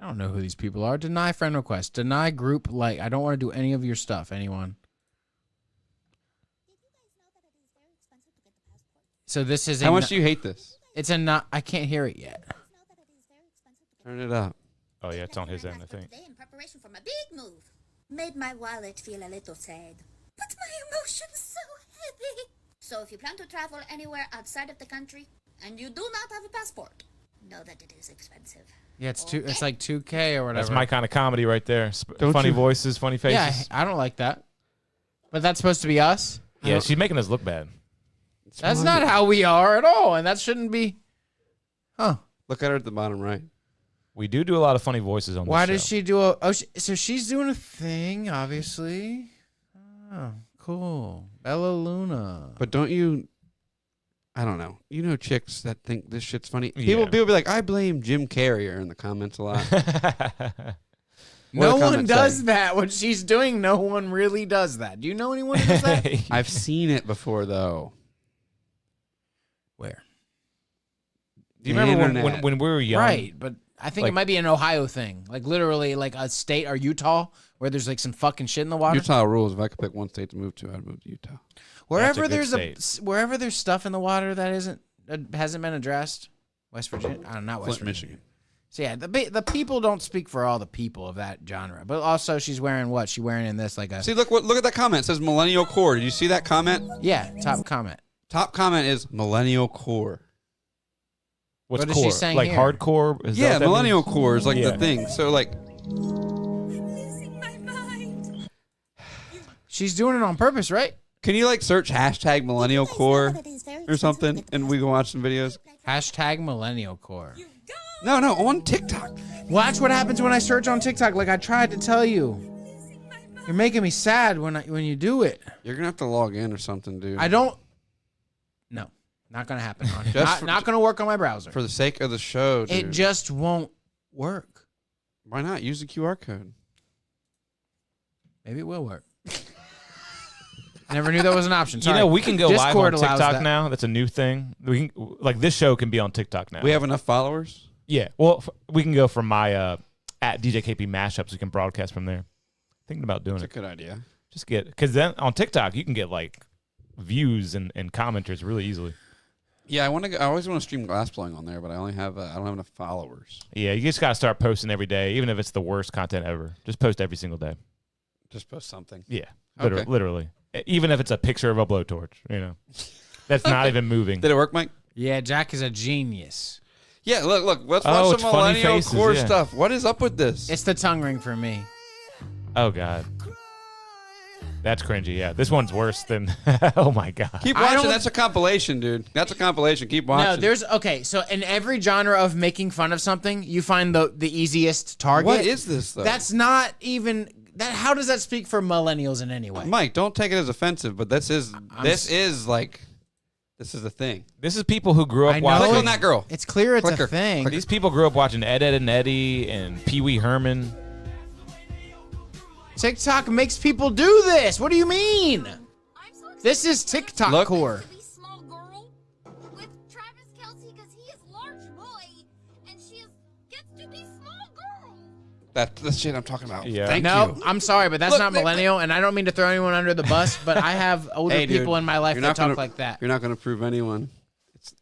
Speaker 3: I don't know who these people are. Deny friend request. Deny group like. I don't want to do any of your stuff. Anyone. So this is
Speaker 1: How much do you hate this?
Speaker 3: It's a not. I can't hear it yet.
Speaker 1: Turn it up.
Speaker 2: Oh yeah, it's on his end, I think.
Speaker 5: In preparation for my big move. Made my wallet feel a little sad. But my emotions so heavy. So if you plan to travel anywhere outside of the country and you do not have a passport, know that it is expensive.
Speaker 3: Yeah, it's two. It's like 2K or whatever.
Speaker 2: That's my kind of comedy right there.
Speaker 1: Don't
Speaker 2: Funny
Speaker 1: you-
Speaker 2: voices, funny faces.
Speaker 3: Yeah, I don't like that. But that's supposed to be us.
Speaker 2: Yeah, she's making us look bad.
Speaker 3: That's not how we are at all, and that shouldn't be. Huh?
Speaker 1: Look at her at the bottom right.
Speaker 2: We do a lot of funny voices on this
Speaker 3: Why
Speaker 2: show.
Speaker 3: does she do a? Oh, so she's doing a thing, obviously. Oh, cool, Bella Luna.
Speaker 1: But don't you? I don't know. You know chicks that think this shit's funny.
Speaker 2: Yeah.
Speaker 1: People be like, I blame Jim Carrey in the comments a lot.
Speaker 3: No
Speaker 1: What do the
Speaker 3: one
Speaker 1: comments
Speaker 3: does
Speaker 1: say?
Speaker 3: that. What she's doing, no one really does that. Do you know anyone who does that?
Speaker 1: I've seen it before though.
Speaker 3: Where?
Speaker 2: Do you remember
Speaker 1: Internet.
Speaker 2: when we were young?
Speaker 3: Right, but I think it
Speaker 2: Like-
Speaker 3: might be an Ohio thing, like literally like a state or Utah where there's like some fucking shit in the water.
Speaker 1: Utah rules. If I could pick one state to move to, I'd move to Utah.
Speaker 3: Wherever
Speaker 2: That's a good
Speaker 3: wherever there's stuff in the water that hasn't been addressed. West Virginia, I don't know, not West
Speaker 1: Flint,
Speaker 3: Virginia.
Speaker 1: Michigan.
Speaker 3: So yeah, the people don't speak for all the people of that genre. But also, she's wearing what? She's wearing in this like a
Speaker 1: See, look at that comment. It says Millennial Core. Did you see that comment?
Speaker 3: yeah. Top comment.
Speaker 1: Top comment is Millennial Core.
Speaker 2: What's
Speaker 3: What is she
Speaker 2: core?
Speaker 3: saying
Speaker 2: Like
Speaker 3: here?
Speaker 2: hardcore? Is that
Speaker 1: Yeah,
Speaker 2: what that
Speaker 1: Millennial
Speaker 2: means?
Speaker 1: Core is like
Speaker 2: Yeah.
Speaker 1: the thing. So like,
Speaker 5: Losing my mind.
Speaker 3: She's doing it on purpose, right?
Speaker 1: can you like search hashtag Millennial Core or something, and we can watch some videos?
Speaker 3: Hashtag Millennial Core.
Speaker 1: No, on TikTok.
Speaker 3: Watch what happens when I search on TikTok. Like I tried to tell you, you're making me sad when you do it.
Speaker 1: You're gonna have to log in or something, dude.
Speaker 3: I don't. No, not gonna happen.
Speaker 1: Just
Speaker 3: Not gonna work on my browser.
Speaker 1: For the sake of the show, dude.
Speaker 3: It just won't work.
Speaker 1: Why not use the QR code?
Speaker 3: Maybe it will work. I never knew that was an option. Sorry.
Speaker 2: You know, we can go live
Speaker 3: Discord
Speaker 2: on
Speaker 3: allows
Speaker 2: TikTok
Speaker 3: that.
Speaker 2: now. That's a new thing. We can, like this show can be on TikTok now.
Speaker 1: We have enough followers.
Speaker 2: Yeah. Well, we can go from my at DJKP mashups. We can broadcast from there. Thinking about doing
Speaker 1: That's a
Speaker 2: it.
Speaker 1: good idea.
Speaker 2: Just get because then on TikTok you can get like views and commenters really easily.
Speaker 1: Yeah, I always want to stream glass blowing on there, but I don't have enough followers.
Speaker 2: Yeah, you just gotta start posting every day, even if it's the worst content ever. Just post every single day.
Speaker 1: Just post something.
Speaker 2: Yeah,
Speaker 1: Okay.
Speaker 2: literally. Even if it's a picture of a blowtorch, you know, that's not even moving.
Speaker 1: Did it work, Mike?
Speaker 3: Yeah, Jack is a genius.
Speaker 1: Yeah, look. Let's
Speaker 2: Oh,
Speaker 1: watch
Speaker 2: it's
Speaker 1: some
Speaker 2: funny
Speaker 1: Millennial
Speaker 2: faces,
Speaker 1: Core
Speaker 2: yeah.
Speaker 1: stuff. What is up with this?
Speaker 3: It's the tongue ring for me.
Speaker 2: Oh god, that's cringy. Yeah, this one's worse than. Oh my god.
Speaker 1: Keep
Speaker 3: I
Speaker 1: watching.
Speaker 3: don't-
Speaker 1: That's a compilation, dude. That's a compilation. Keep watching.
Speaker 3: No, there's okay. So in every genre of making fun of something, you find the easiest target.
Speaker 1: What is this though?
Speaker 3: That's not even that. How does that speak for millennials in any way?
Speaker 1: Mike. Don't take it as offensive, but this is the thing.
Speaker 2: This is people who grew up
Speaker 3: I know
Speaker 1: Click
Speaker 2: watching.
Speaker 1: on that girl.
Speaker 3: It's clear it's
Speaker 1: Clicker.
Speaker 3: a thing.
Speaker 2: These people grew up watching Ed, Ed and Eddie and Pee Wee Herman.
Speaker 3: TikTok makes people do this. What do you mean?
Speaker 5: I'm so excited
Speaker 3: This is TikTok
Speaker 1: Look.
Speaker 3: core.
Speaker 5: to be small girl with Travis Kelsey because he is large boy and she gets to be small girl.
Speaker 1: That's the shit I'm talking about.
Speaker 2: Yeah.
Speaker 1: Thank
Speaker 3: No,
Speaker 1: you.
Speaker 3: I'm sorry, but that's
Speaker 1: Look,
Speaker 3: not
Speaker 1: look,
Speaker 3: millennial, and I don't mean to throw anyone under the bus, but I have older
Speaker 1: Hey, dude,
Speaker 3: people in my life
Speaker 1: you're
Speaker 3: that
Speaker 1: not
Speaker 3: talk
Speaker 1: gonna-
Speaker 3: like that.
Speaker 1: You're not going to prove anyone.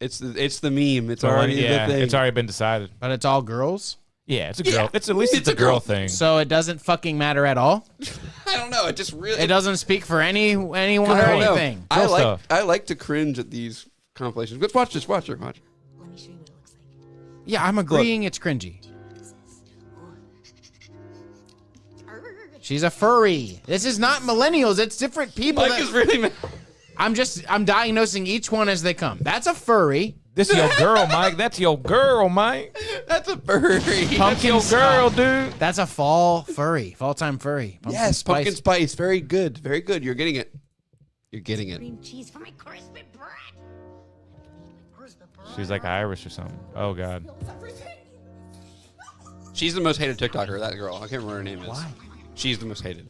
Speaker 1: It's the meme. It's already
Speaker 2: yeah,
Speaker 1: the thing.
Speaker 2: it's already been decided.
Speaker 3: But it's all girls,
Speaker 2: Yeah, it's a girl.
Speaker 1: Yeah,
Speaker 2: It's at least
Speaker 1: it's
Speaker 2: it's a
Speaker 1: a girl.
Speaker 2: girl thing.
Speaker 3: so it doesn't fucking matter at all.
Speaker 1: I don't know. It just really.
Speaker 3: It doesn't speak for anyone
Speaker 1: I
Speaker 3: or
Speaker 1: don't know.
Speaker 3: anything.
Speaker 1: I
Speaker 2: Girl
Speaker 1: like
Speaker 2: stuff.
Speaker 1: I like to cringe at these compilations. Let's watch this. Watch her. Watch her.
Speaker 5: Let me show you what it looks like.
Speaker 3: Yeah, I'm agreeing it's cringy. She's a furry. This is not millennials. It's different people.
Speaker 1: Mike
Speaker 3: that-
Speaker 1: is really mad.
Speaker 3: I'm diagnosing each one as they come. That's a furry.
Speaker 2: This your girl, Mike. That's your girl, Mike.
Speaker 1: That's a furry.
Speaker 2: That's your girl, dude.
Speaker 3: That's a fall time furry.
Speaker 1: Yes, pumpkin spice. Very good. Very good. You're getting it. You're getting it.
Speaker 5: Cream cheese for my crispy bread.
Speaker 2: She's like Irish or something. Oh, God.
Speaker 1: She's the most hated TikToker, that girl. I can't remember what her name is. Why? She's the most hated.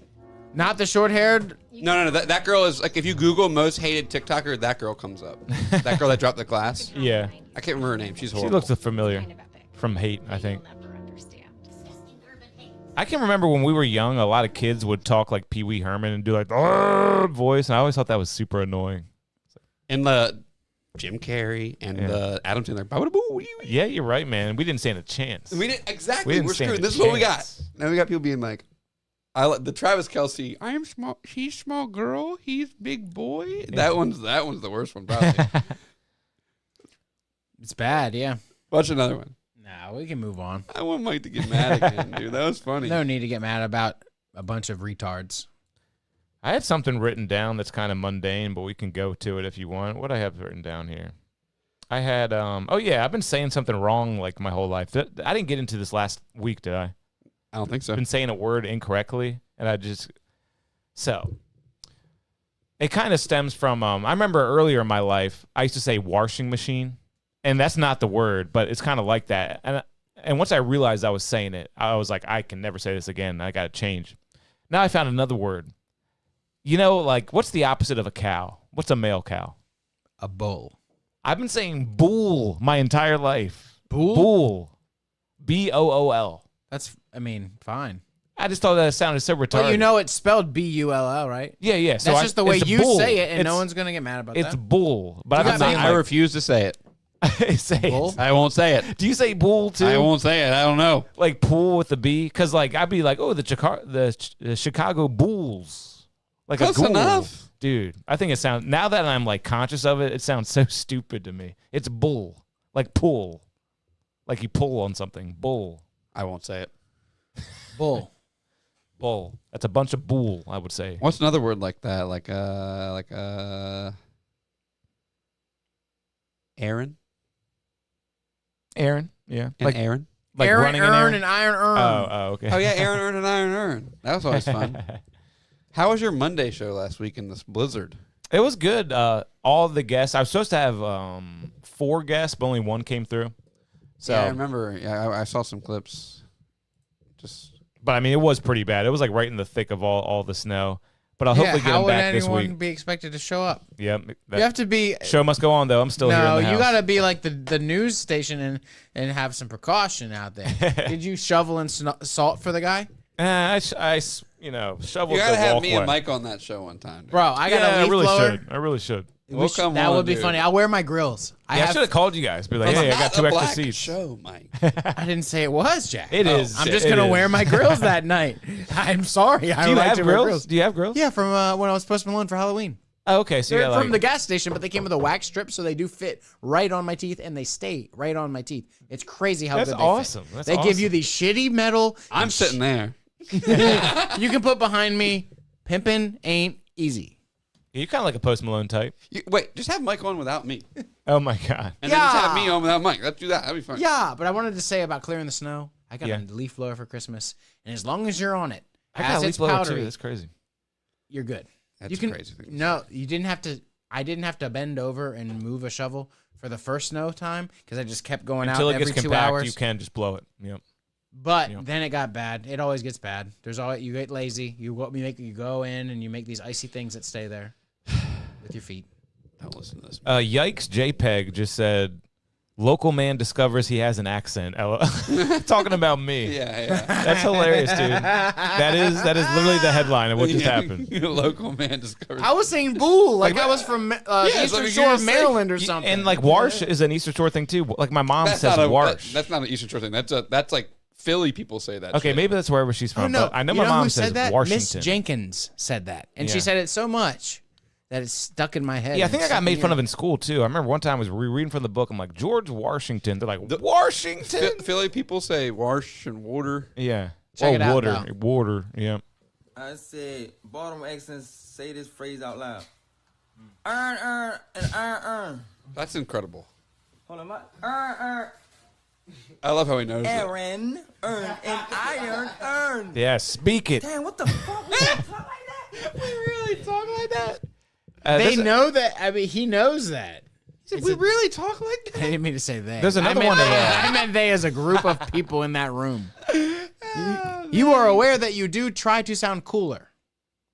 Speaker 3: Not the short-haired.
Speaker 1: No. That girl is, like, if you Google most hated TikToker, that girl comes up. That girl that dropped the glass.
Speaker 2: Yeah.
Speaker 1: I can't remember her name. She's
Speaker 2: She
Speaker 1: horrible.
Speaker 2: looks familiar from Hate, I think. I can remember when we were young, a lot of kids would talk like Pee Wee Herman and do like the voice, and I always thought that was super annoying.
Speaker 1: And the Jim Carrey and the Adam Sandler.
Speaker 2: Yeah, you're right, man. We didn't stand a chance.
Speaker 1: We didn't exactly.
Speaker 2: We didn't
Speaker 1: We're
Speaker 2: stand
Speaker 1: screwed.
Speaker 2: a
Speaker 1: This is what we got.
Speaker 2: chance.
Speaker 1: Now we got people being like, the Travis Kelce. I am small. She's small girl. He's big boy. That one's the worst one probably.
Speaker 3: It's bad, yeah.
Speaker 1: Watch another one.
Speaker 3: Nah, we can move on.
Speaker 1: I want Mike to get mad again, dude. That was funny.
Speaker 3: No need to get mad about a bunch of retards.
Speaker 2: I had something written down that's kind of mundane, but we can go to it if you want. What I have written down here? I had, I've been saying something wrong like my whole life. I didn't get into this last week, did I?
Speaker 1: I don't think so.
Speaker 2: I've been saying a word incorrectly, and so it kind of stems from, I remember earlier in my life, I used to say washing machine, and that's not the word, but it's kind of like that. And once I realized I was saying it, I was like, I can never say this again. I got to change. Now I found another word. You know, like, what's the opposite of a cow? What's a male cow?
Speaker 3: A bull.
Speaker 2: I've been saying bull my entire life.
Speaker 3: Bull?
Speaker 2: Bull. B-O-O-L.
Speaker 3: Fine.
Speaker 2: I just thought that sounded so retarded.
Speaker 3: But you know it's spelled B-U-L-L, right?
Speaker 2: Yeah, yeah. So
Speaker 3: That's just the way
Speaker 2: it's
Speaker 3: you
Speaker 2: bull.
Speaker 3: say it, and no
Speaker 2: It's-
Speaker 3: one's going to get mad about
Speaker 2: It's
Speaker 3: that.
Speaker 2: bull. But
Speaker 3: You
Speaker 2: I'm
Speaker 3: got me.
Speaker 2: saying
Speaker 1: I refuse to say it.
Speaker 2: say
Speaker 3: Bull?
Speaker 2: it.
Speaker 1: I won't say it.
Speaker 2: Do you say bull too?
Speaker 1: I won't say it. I don't know.
Speaker 2: Like pool with the B? Because like I'd be like, oh, the Chicago Bulls. Like
Speaker 1: Close
Speaker 2: a ghoul.
Speaker 1: enough.
Speaker 2: Dude, I think it sounds, now that I'm like conscious of it, it sounds so stupid to me. It's bull. Like pull. Like you pull on something. Bull.
Speaker 1: I won't say it.
Speaker 3: Bull.
Speaker 2: Bull. That's a bunch of bull, I would say.
Speaker 1: What's another word like that? Aaron?
Speaker 2: Aaron. Yeah.
Speaker 1: And
Speaker 2: Like
Speaker 1: Aaron?
Speaker 2: like
Speaker 3: Aaron,
Speaker 2: running
Speaker 3: Earn,
Speaker 2: an Aaron.
Speaker 3: and Iron Earn.
Speaker 2: Oh, okay.
Speaker 1: Oh, yeah, Aaron earned an iron earn. That was always fun. How was your Monday show last week in this blizzard?
Speaker 2: It was good. All the guests. I was supposed to have 4 guests, but only 1 came through. So,
Speaker 1: Yeah, I remember. Yeah, I saw some clips.
Speaker 2: but I mean, it was pretty bad. It was like right in the thick of all the snow. But I'll hopefully get
Speaker 3: how
Speaker 2: them
Speaker 3: would
Speaker 2: back this
Speaker 3: anyone
Speaker 2: week.
Speaker 3: be expected to show up?
Speaker 2: Yep.
Speaker 3: You have to be.
Speaker 2: Show must go on though. I'm still here.
Speaker 3: No,
Speaker 2: in the
Speaker 3: you
Speaker 2: house.
Speaker 3: got to be like the news station and have some precaution out there. Did you shovel in salt for the guy?
Speaker 2: I shoveled
Speaker 1: You gotta
Speaker 2: the
Speaker 1: have
Speaker 2: walkway.
Speaker 1: me and Mike on that show one time. Dude.
Speaker 3: Bro, I got
Speaker 2: Yeah,
Speaker 3: a leaf blower.
Speaker 2: I really should.
Speaker 1: Well, come
Speaker 3: that
Speaker 1: on,
Speaker 3: would be
Speaker 1: dude.
Speaker 3: funny. I'll wear my grills.
Speaker 2: I should have called you guys. Be like, hey, I got 2
Speaker 1: Not a
Speaker 2: extra
Speaker 1: black
Speaker 2: seats.
Speaker 1: show, Mike.
Speaker 3: I didn't say it was, Jack.
Speaker 2: It is.
Speaker 3: I'm just
Speaker 2: It
Speaker 3: gonna
Speaker 2: is.
Speaker 3: wear my grills that night. I'm sorry. I
Speaker 2: Do you
Speaker 3: like
Speaker 2: have
Speaker 3: to wear
Speaker 2: grills? Do you have grills?
Speaker 3: Yeah, from when I was Post Malone for Halloween.
Speaker 2: Oh, okay. So
Speaker 3: They're
Speaker 2: you got
Speaker 3: from
Speaker 2: like,
Speaker 3: the gas station, but they came with a wax strip, so they do fit right on my teeth, and they stay right on my teeth. It's crazy how
Speaker 2: That's
Speaker 3: good they
Speaker 2: awesome.
Speaker 3: fit.
Speaker 2: That's
Speaker 3: They give you
Speaker 2: awesome.
Speaker 3: these shitty metal.
Speaker 1: I'm sitting there.
Speaker 3: You can put behind me. Pimping ain't easy.
Speaker 2: You're kind of like a Post Malone type.
Speaker 1: Wait, just have Mike on without me.
Speaker 2: Oh my god.
Speaker 1: And then just have
Speaker 3: Yeah.
Speaker 1: me on without Mike. Let's do that. That'd be fun.
Speaker 3: Yeah, but I wanted to say about clearing the snow. I got
Speaker 2: Yeah.
Speaker 3: a leaf blower for Christmas, and as long as you're on it,
Speaker 2: I got
Speaker 3: as
Speaker 2: a
Speaker 3: it's
Speaker 2: leaf blower
Speaker 3: powdery,
Speaker 2: too. That's crazy.
Speaker 3: you're good.
Speaker 1: That's
Speaker 3: you can,
Speaker 1: crazy thing to
Speaker 3: No, you didn't have to. I didn't have to bend over and move a shovel for the first snow time because I just kept going
Speaker 2: Until
Speaker 3: out
Speaker 2: it
Speaker 3: every
Speaker 2: gets
Speaker 3: 2
Speaker 2: compact,
Speaker 3: hours.
Speaker 2: you can just blow it. Yep.
Speaker 3: But
Speaker 2: Yep.
Speaker 3: then it got bad. It always gets bad. You get lazy. You go in and you make these icy things that stay there with your feet.
Speaker 1: Don't listen to this.
Speaker 2: Yikes! JPEG just said, "Local man discovers he has an accent." Talking about me.
Speaker 1: Yeah.
Speaker 2: That's hilarious, dude. That is literally the headline of what just happened.
Speaker 1: Local man discovers.
Speaker 3: I was saying bull, like I was from
Speaker 1: that's
Speaker 3: Eastern
Speaker 1: what
Speaker 3: Shore
Speaker 1: you're
Speaker 3: of
Speaker 1: saying.
Speaker 3: Maryland or something.
Speaker 2: And like Warsh is an Eastern Shore thing too. Like my mom
Speaker 1: That's
Speaker 2: says
Speaker 1: not a
Speaker 2: Warsh.
Speaker 1: that's not an Eastern Shore thing. That's like Philly people say that.
Speaker 2: Okay,
Speaker 1: shit.
Speaker 2: maybe that's wherever she's
Speaker 3: Oh,
Speaker 2: from.
Speaker 3: no,
Speaker 2: But I know
Speaker 3: you
Speaker 2: my mom
Speaker 3: who
Speaker 2: says
Speaker 3: said that?
Speaker 2: Washington.
Speaker 3: Miss Jenkins said that, and she
Speaker 2: Yeah.
Speaker 3: said it so much that it's stuck in my head.
Speaker 2: Yeah, I think I got made fun of in school too. I remember one time I was reading from the book. I'm like, George Washington. They're like, Washington.
Speaker 1: Philly people say wash and water.
Speaker 2: Yeah.
Speaker 3: Check
Speaker 2: or
Speaker 3: it out,
Speaker 2: water.
Speaker 3: though.
Speaker 2: Water. Yeah.
Speaker 7: I said, Baltimore accents say this phrase out loud. Earn, and earn.
Speaker 1: That's incredible.
Speaker 7: Hold on, my
Speaker 1: I love how he knows it.
Speaker 7: Aaron, earn, and iron, earn.
Speaker 2: Yeah, speak it.
Speaker 7: Damn, what the fuck? We don't talk like that.
Speaker 1: We really talk like that?
Speaker 3: They know that. I mean, he knows that.
Speaker 1: We really talk like that?
Speaker 3: I didn't mean to say they.
Speaker 2: There's another
Speaker 3: I meant
Speaker 2: one
Speaker 3: I meant they as a group of people in that room. You are aware that you do try to sound cooler.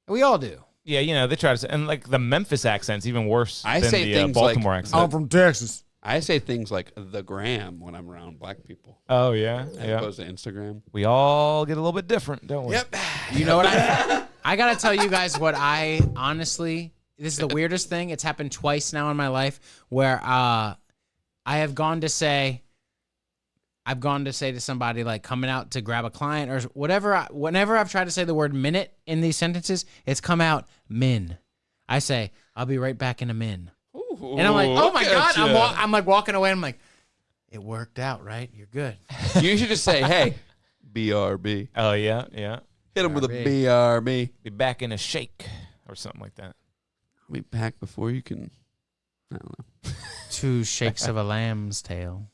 Speaker 3: We all do.
Speaker 2: Yeah, you know, they try to say, and like the Memphis accent's even worse
Speaker 1: I
Speaker 2: than
Speaker 1: say
Speaker 2: the
Speaker 1: things
Speaker 2: Baltimore
Speaker 1: like-
Speaker 2: accent.
Speaker 3: I'm from Texas.
Speaker 1: I say things like the gram when I'm around black people,
Speaker 2: Oh, yeah.
Speaker 1: as
Speaker 2: Yeah.
Speaker 1: opposed to Instagram.
Speaker 2: We all get a little bit different, don't we?
Speaker 1: Yep.
Speaker 3: You know what I gotta tell you guys what I honestly, this is the weirdest thing. It's happened twice now in my life where I have gone to say to somebody like coming out to grab a client or whatever. Whenever I've tried to say the word minute in these sentences, it's come out min. I say, I'll be right back in a min.
Speaker 1: Ooh,
Speaker 3: And I'm like, oh my
Speaker 1: look
Speaker 3: God.
Speaker 1: at ya.
Speaker 3: I'm like walking away. I'm like, it worked out, right? You're good.
Speaker 1: You should just say, hey, BRB.
Speaker 2: Oh, yeah. Yeah.
Speaker 1: Hit him with a
Speaker 3: BRB.
Speaker 1: BRB.
Speaker 2: Be back in a shake or something like that.
Speaker 1: I'll be back before you can. I don't know.
Speaker 3: 2 shakes of a lamb's tail.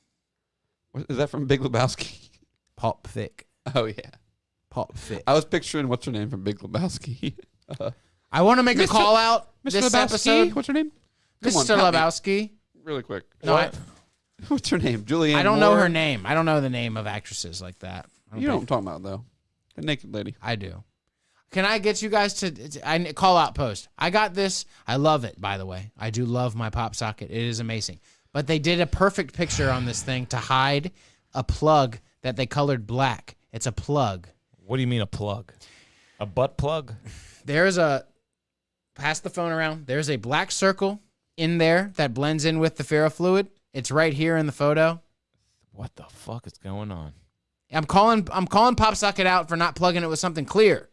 Speaker 1: Is that from Big Lebowski?
Speaker 3: Pop thick.
Speaker 1: Oh, yeah.
Speaker 3: Pop thick.
Speaker 1: I was picturing what's her name from Big Lebowski.
Speaker 3: I want to make a
Speaker 1: Mr.
Speaker 3: call out
Speaker 1: Mr.
Speaker 3: this
Speaker 1: Lebowski?
Speaker 3: episode.
Speaker 1: What's her name? Come on,
Speaker 3: Mr.
Speaker 1: help me.
Speaker 3: Lebowski.
Speaker 1: Really quick.
Speaker 3: No,
Speaker 1: What's her name? Julianne
Speaker 3: I don't know
Speaker 1: Moore?
Speaker 3: her name. I don't know the name of actresses like that.
Speaker 1: You know what I'm talking about, though. The naked lady.
Speaker 3: I do. Can I get you guys to I call out post? I got this. I love it, by the way. I do love my pop socket. It is amazing. But they did a perfect picture on this thing to hide a plug that they colored black. It's a plug.
Speaker 2: What do you mean a plug? A butt plug?
Speaker 3: There's a pass the phone around. There's a black circle in there that blends in with the ferrofluid. It's right here in the photo.
Speaker 2: What the fuck is going on?
Speaker 3: I'm calling Pop Socket out for not plugging it with something clear.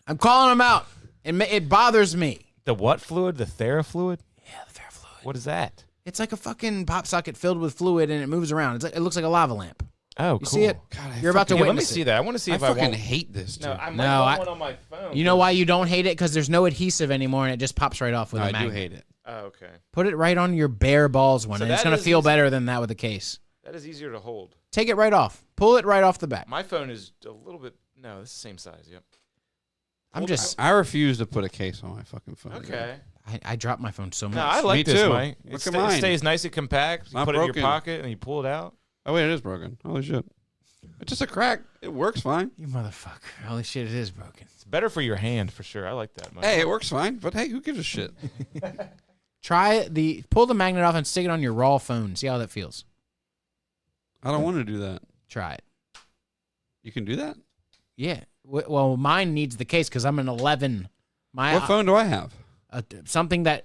Speaker 3: I'm calling him out. It bothers me.
Speaker 2: The what fluid? The TheraFluid?
Speaker 3: Yeah, the ferrofluid.
Speaker 2: What is that?
Speaker 3: It's like a fucking pop socket filled with fluid and it moves around. It looks like a lava lamp.
Speaker 2: Oh,
Speaker 3: You
Speaker 2: cool.
Speaker 3: see it?
Speaker 1: God, I
Speaker 3: You're about to
Speaker 2: Yeah, let me
Speaker 3: witness
Speaker 2: see
Speaker 3: it.
Speaker 2: that. I want to see
Speaker 1: I
Speaker 2: if I
Speaker 1: fucking
Speaker 2: won't.
Speaker 1: hate this, dude.
Speaker 2: No, I might
Speaker 3: No,
Speaker 2: want
Speaker 3: I-
Speaker 2: one on my phone.
Speaker 3: You know why you don't hate it? Because there's no adhesive anymore and it just pops right off with
Speaker 1: No,
Speaker 3: a
Speaker 1: I do
Speaker 3: magnet.
Speaker 1: hate it.
Speaker 2: Oh, okay.
Speaker 3: Put it right on your bare balls one,
Speaker 2: So
Speaker 3: and it's
Speaker 2: that
Speaker 3: gonna
Speaker 2: is
Speaker 3: feel
Speaker 2: easy.
Speaker 3: better than that with a case.
Speaker 2: That is easier to hold.
Speaker 3: Take it right off. Pull it right off the back.
Speaker 2: My phone is a little bit. No, it's the same size. Yep.
Speaker 3: I'm just.
Speaker 1: I refuse to put a case on my fucking phone.
Speaker 2: Okay.
Speaker 3: I drop my phone so much.
Speaker 2: No, I like
Speaker 1: Me
Speaker 2: this,
Speaker 1: too.
Speaker 2: Mike.
Speaker 1: Look
Speaker 2: It,
Speaker 1: at
Speaker 2: it
Speaker 1: mine.
Speaker 2: stays nice and compact. You
Speaker 1: Not
Speaker 2: put it in
Speaker 1: broken.
Speaker 2: your pocket and you pull it out.
Speaker 1: Oh, wait, it is broken. Holy shit. It's just a crack. It works fine.
Speaker 3: You motherfucker. Holy shit, it is broken.
Speaker 2: It's better for your hand for sure. I like that, Mike.
Speaker 1: Hey, it works fine. But hey, who gives a shit?
Speaker 3: Pull the magnet off and stick it on your raw phone. See how that feels.
Speaker 1: I don't want to do that.
Speaker 3: Try it.
Speaker 1: You can do that?
Speaker 3: Yeah. Well, mine needs the case because I'm an 11. My
Speaker 1: What phone do I have?
Speaker 3: something that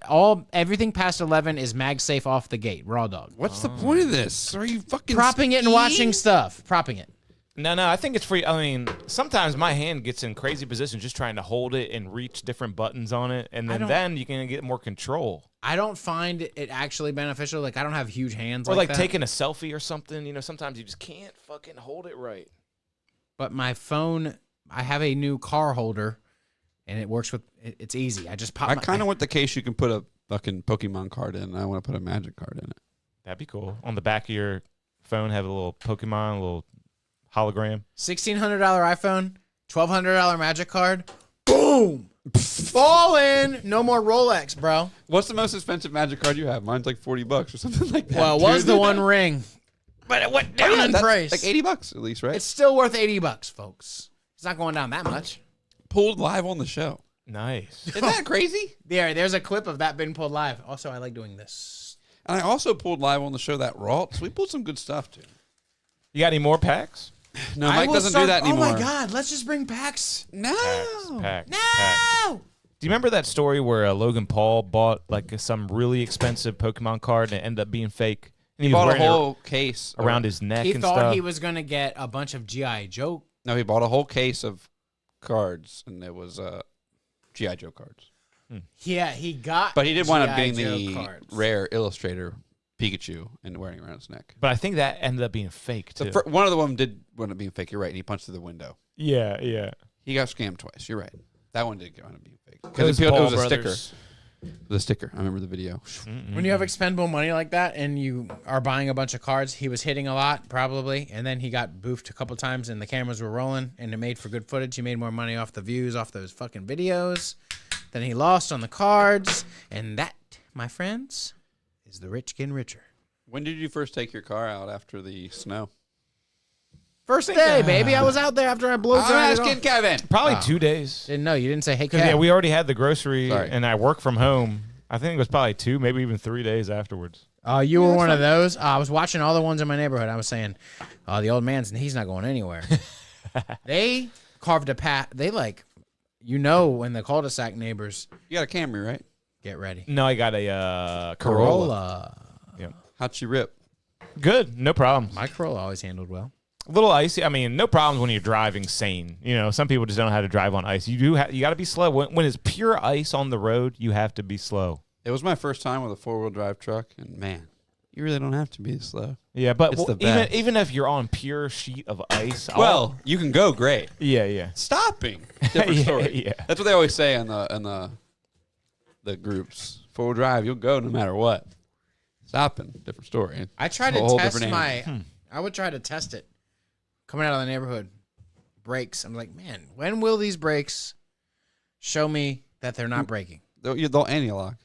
Speaker 3: everything past 11 is mag safe off the gate. Raw dog.
Speaker 1: What's the point of this? Are you fucking
Speaker 3: Propping it and watching stuff. Propping it.
Speaker 2: No, I think it's free. I mean, sometimes my hand gets in crazy positions just trying to hold it and reach different buttons on it, and then you can get more control.
Speaker 3: I don't find it actually beneficial. Like I don't have huge hands.
Speaker 2: Or like
Speaker 3: that.
Speaker 2: taking a selfie or something. You know, sometimes you just can't fucking hold it right.
Speaker 3: But my phone, I have a new car holder, and it works with. It's easy. I just pop.
Speaker 1: I kind of want the case you can put a fucking Pokemon card in. I want to put a Magic card in it.
Speaker 2: That'd be cool. On the back of your phone, have a little Pokemon, a little hologram.
Speaker 3: $1,600 iPhone, $1,200 Magic card. Boom. Fall in. No more Rolex, bro.
Speaker 1: What's the most expensive Magic card you have? Mine's like $40 or something like that.
Speaker 3: Well, it was
Speaker 1: dude.
Speaker 3: the One Ring, but it went down in
Speaker 1: That's
Speaker 3: price.
Speaker 1: like $80 at least, right?
Speaker 3: It's still worth $80, folks. It's not going down that much.
Speaker 1: Pulled live on the show.
Speaker 2: Nice.
Speaker 1: Isn't that crazy?
Speaker 3: There's a clip of that being pulled live. Also, I like doing this.
Speaker 1: And I also pulled live on the show that Ralt. So we pulled some good stuff too.
Speaker 2: You got any more packs?
Speaker 1: No, Mike doesn't do that anymore.
Speaker 3: Oh my God, let's just bring packs.
Speaker 1: No.
Speaker 2: Packs.
Speaker 3: No.
Speaker 2: Do you remember that story where Logan Paul bought like some really expensive Pokemon card and it ended up being fake? And
Speaker 1: He
Speaker 2: was
Speaker 1: bought a
Speaker 2: wearing it
Speaker 1: whole case
Speaker 2: around his neck
Speaker 3: He
Speaker 2: and
Speaker 3: thought
Speaker 2: stuff.
Speaker 3: he was going to get a bunch of G.I. Joe.
Speaker 1: No, he bought a whole case of cards, and it was G.I. Joe cards.
Speaker 3: Yeah, he got.
Speaker 1: But he did wind up
Speaker 3: G.I.
Speaker 1: getting
Speaker 3: Joe
Speaker 1: the
Speaker 3: cards.
Speaker 1: rare Illustrator Pikachu and wearing it around his neck.
Speaker 2: But I think that ended up being fake too.
Speaker 1: One of them did wind up being fake. You're right. And he punched through the window.
Speaker 2: Yeah.
Speaker 1: He got scammed twice. You're right. That one did wind up being fake.
Speaker 2: Those
Speaker 1: Because it was
Speaker 2: Paul
Speaker 1: a sticker.
Speaker 2: brothers.
Speaker 1: The sticker. I remember the video.
Speaker 3: When you have expendable money like that and you are buying a bunch of cards, he was hitting a lot probably, and then he got boofed a couple times and the cameras were rolling and it made for good footage. He made more money off the views off those fucking videos than he lost on the cards, and that, my friends, is the rich getting richer.
Speaker 1: When did you first take your car out after the snow?
Speaker 3: First day, baby. I was out there after I blew
Speaker 1: I'm asking Kevin.
Speaker 2: Probably 2 days.
Speaker 3: Didn't know. You didn't say, hey,
Speaker 2: Because
Speaker 3: Kev.
Speaker 2: yeah, we already had the grocery,
Speaker 1: Sorry.
Speaker 2: and I work from home. I think it was probably 2, maybe even 3 days afterwards.
Speaker 3: You were one of those. I was watching all the ones in my neighborhood. I was saying, the old man's, he's not going anywhere. They carved a path. They when the cul-de-sac neighbors
Speaker 1: You got a Camry, right?
Speaker 3: get ready.
Speaker 2: No, I got a Corolla.
Speaker 1: How'd she rip?
Speaker 2: Good, no problem.
Speaker 3: My Corolla always handled well.
Speaker 2: A little icy. I mean, no problems when you're driving sane. You know, some people just don't know how to drive on ice. You got to be slow. When it's pure ice on the road, you have to be slow.
Speaker 1: It was my first time with a 4-wheel drive truck, and man, you really don't have to be slow.
Speaker 2: Yeah, but
Speaker 1: It's the best.
Speaker 2: even if you're on pure sheet of ice,
Speaker 1: Well, you can go great.
Speaker 2: yeah.
Speaker 1: Stopping, different
Speaker 2: Yeah,
Speaker 1: story.
Speaker 2: yeah.
Speaker 1: That's what they always say in the groups. 4-wheel drive, you'll go no matter what. Stopping, different story.
Speaker 3: I tried
Speaker 1: It's a
Speaker 3: to
Speaker 1: whole
Speaker 3: test
Speaker 1: different animal.
Speaker 3: I would try to test it. Coming out of the neighborhood, brakes. I'm like, man, when will these brakes show me that they're not braking?
Speaker 1: They'll anti-lock.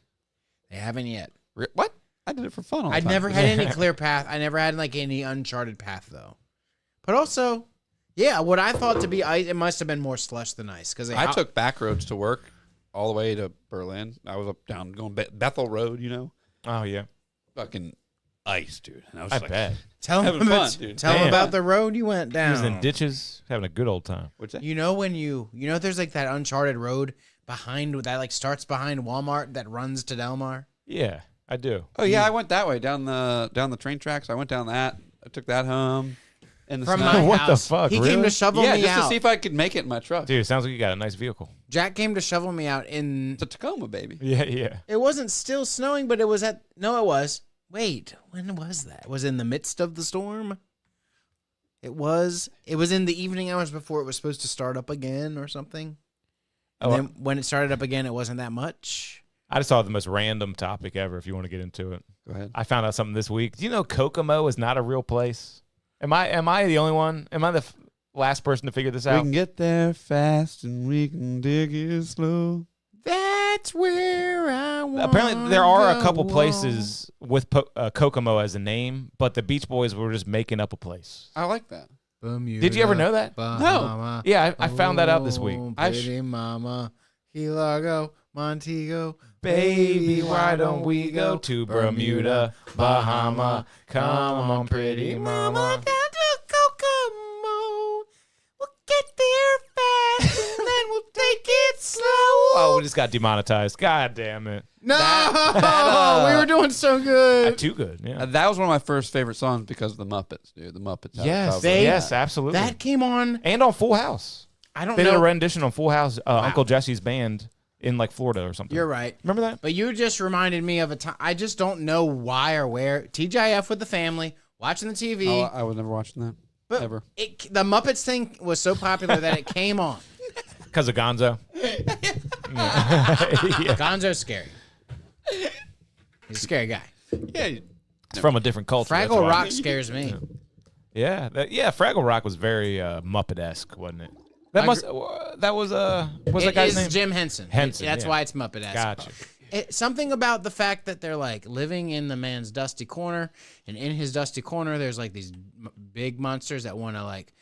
Speaker 3: They haven't yet.
Speaker 1: What? I did it for fun all the
Speaker 3: I'd
Speaker 1: time.
Speaker 3: never had any clear path. I never had any uncharted path though. But also, yeah, what I thought to be ice, it must have been more slush than ice because
Speaker 1: I took back roads to work all the way to Berlin. I was up down going Bethel Road,
Speaker 2: Oh yeah,
Speaker 1: fucking ice, dude. And I was
Speaker 2: I
Speaker 1: like,
Speaker 2: bet.
Speaker 3: Tell
Speaker 1: having
Speaker 3: them
Speaker 1: fun, dude.
Speaker 3: Tell them
Speaker 2: Damn.
Speaker 3: about the road you went
Speaker 2: He
Speaker 3: down.
Speaker 2: was in ditches, having a good old time.
Speaker 1: What's that?
Speaker 3: You know when there's like that uncharted road behind that starts behind Walmart that runs to Delmar.
Speaker 2: Yeah, I do.
Speaker 1: Oh yeah, I went that way down the train tracks. I went down that. I took that home. In the
Speaker 3: From
Speaker 1: snow.
Speaker 3: my
Speaker 2: What the
Speaker 3: house.
Speaker 2: fuck,
Speaker 3: He came
Speaker 2: really?
Speaker 3: to shovel
Speaker 1: Yeah,
Speaker 3: me
Speaker 1: just
Speaker 3: out.
Speaker 1: to see if I could make it in my truck.
Speaker 2: Dude, it sounds like you got a nice vehicle.
Speaker 3: Jack came to shovel me out in.
Speaker 1: It's a Tacoma, baby.
Speaker 2: Yeah.
Speaker 3: It wasn't still snowing, but it was at. No, it was. Wait, when was that? Was it in the midst of the storm? It was. It was in the evening hours before it was supposed to start up again or something. And
Speaker 2: Oh,
Speaker 3: then when it started up again, it wasn't that much.
Speaker 2: I just saw the most random topic ever. If you want to get into it,
Speaker 1: Go ahead.
Speaker 2: I found out something this week. Do you know Kokomo is not a real place? Am I the only one? Am I the last person to figure this
Speaker 1: We
Speaker 2: out?
Speaker 1: can get there fast and we can dig it slow.
Speaker 3: That's where I want.
Speaker 2: Apparently, there are a couple places with Kokomo as a name, but the Beach Boys were just making up a place.
Speaker 1: I like that.
Speaker 2: Did you ever know that?
Speaker 3: No.
Speaker 2: Yeah, I found that out this week.
Speaker 3: Pretty mama, Key Largo, Montego.
Speaker 2: Baby, why don't we go to Bermuda, Bahama? Come on, pretty mama.
Speaker 3: Down to Kokomo. We'll get there fast and then we'll take it slow.
Speaker 2: Oh, we just got demonetized. God damn it.
Speaker 3: No, we were doing so good.
Speaker 2: Too good. Yeah.
Speaker 1: That was one of my first favorite songs because of the Muppets, dude. The Muppets. had a
Speaker 2: Yes.
Speaker 1: cover.
Speaker 2: Yes, absolutely.
Speaker 3: That came on.
Speaker 2: And on Full House.
Speaker 3: I don't
Speaker 2: They did a
Speaker 3: know.
Speaker 2: rendition on Full House, Uncle Jesse's band in like Florida or something.
Speaker 3: You're right.
Speaker 2: Remember that?
Speaker 3: But you just reminded me of a time. I just don't know why or where. TGIF with the family, watching the TV.
Speaker 1: Oh, I was never watching that.
Speaker 3: but
Speaker 1: ever.
Speaker 3: The Muppets thing was so popular that it came on.
Speaker 2: Because of Gonzo.
Speaker 3: Gonzo's scary. He's a scary guy.
Speaker 1: Yeah.
Speaker 2: It's from a different culture. that's
Speaker 3: Fraggle
Speaker 2: why.
Speaker 3: Rock scares me.
Speaker 2: Yeah, Fraggle Rock was very Muppet-esque, wasn't it? That
Speaker 3: I
Speaker 2: must. That was what's that
Speaker 3: It
Speaker 2: guy's
Speaker 3: is
Speaker 2: name?
Speaker 3: Jim Henson.
Speaker 2: Henson,
Speaker 3: That's
Speaker 2: yeah.
Speaker 3: why it's Muppet-esque.
Speaker 2: Gotcha.
Speaker 3: Something about the fact that they're like living in the man's dusty corner, and in his dusty corner, there's like these big monsters that want to like.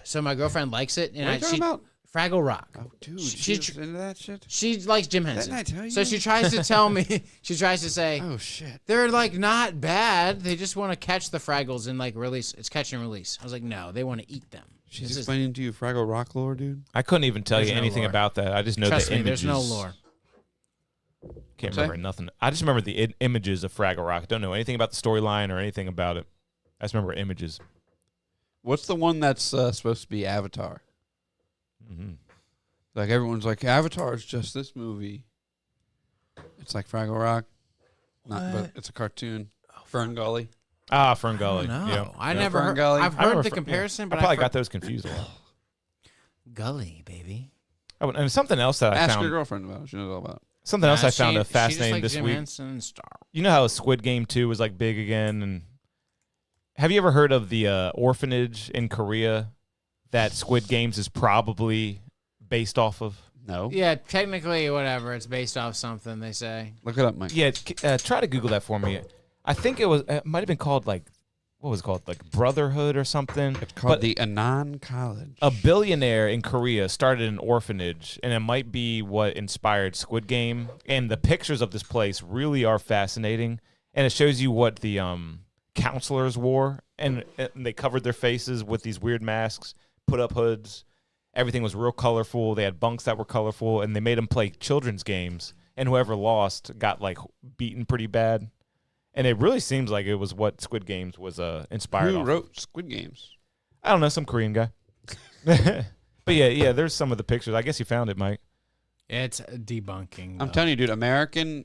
Speaker 3: So my girlfriend likes it, and
Speaker 1: What are you talking about?
Speaker 3: Fraggle Rock.
Speaker 1: Oh, dude.
Speaker 3: She-
Speaker 1: She's into that shit?
Speaker 3: She likes Jim Henson.
Speaker 1: Didn't I tell you?
Speaker 3: So she tries to tell me. She tries to say
Speaker 1: Oh, shit.
Speaker 3: they're like not bad. They just want to catch the Fraggles and like release. It's catch and release. I was like, no, they want to eat them.
Speaker 1: She's
Speaker 3: This is-
Speaker 1: explaining to you Fraggle Rock lore, dude?
Speaker 2: I couldn't even tell
Speaker 3: There's
Speaker 2: you
Speaker 3: no
Speaker 2: anything
Speaker 3: lore.
Speaker 2: about that. I just know
Speaker 3: Trust
Speaker 2: the
Speaker 3: me,
Speaker 2: images.
Speaker 3: there's no lore.
Speaker 2: Can't
Speaker 1: Say?
Speaker 2: remember nothing. I just remember the images of Fraggle Rock. Don't know anything about the storyline or anything about it. I just remember images.
Speaker 1: What's the one that's supposed to be Avatar?
Speaker 2: Mm-hmm.
Speaker 1: Like, everyone's like, Avatar is just this movie. It's like Fraggle Rock. Not, but it's a cartoon. Fern Gully.
Speaker 2: Ah, Ferngully.
Speaker 3: No,
Speaker 2: Yeah.
Speaker 3: I
Speaker 2: Yeah.
Speaker 3: never
Speaker 1: Fern
Speaker 3: heard.
Speaker 1: Gully.
Speaker 3: I've
Speaker 2: I remember
Speaker 3: heard the
Speaker 2: Fer-
Speaker 3: comparison,
Speaker 2: I
Speaker 3: but
Speaker 2: probably
Speaker 3: I've
Speaker 2: got those confused a lot.
Speaker 3: Gully, baby.
Speaker 2: Oh, and something else that I
Speaker 1: Ask
Speaker 2: found.
Speaker 1: your girlfriend about it. She knows all about it.
Speaker 2: Something else I found
Speaker 3: she
Speaker 2: fascinating
Speaker 3: just
Speaker 2: this
Speaker 3: Jim
Speaker 2: week.
Speaker 3: Henson and Star.
Speaker 2: You know how Squid Game 2 was like big again, and have you ever heard of the orphanage in Korea that Squid Games is probably based off of?
Speaker 1: No.
Speaker 3: Yeah, technically, whatever. It's based off something they say.
Speaker 1: Look it up, Mike.
Speaker 2: Yeah, try to Google that for me. I think it might have been called like, what was it called? Like Brotherhood or something.
Speaker 1: It's called
Speaker 2: But
Speaker 1: the Annan College.
Speaker 2: a billionaire in Korea started an orphanage, and it might be what inspired Squid Game. And the pictures of this place really are fascinating, and it shows you what the counselors wore, and they covered their faces with these weird masks, put up hoods. Everything was real colorful. They had bunks that were colorful, and they made them play children's games, and whoever lost got like beaten pretty bad. And it really seems like it was what Squid Games was inspired
Speaker 1: Who
Speaker 2: off of.
Speaker 1: wrote Squid Games?
Speaker 2: I don't know, some Korean guy. But yeah, there's some of the pictures. I guess you found it, Mike.
Speaker 3: It's debunking.
Speaker 1: I'm
Speaker 3: though.
Speaker 1: telling you, dude, American.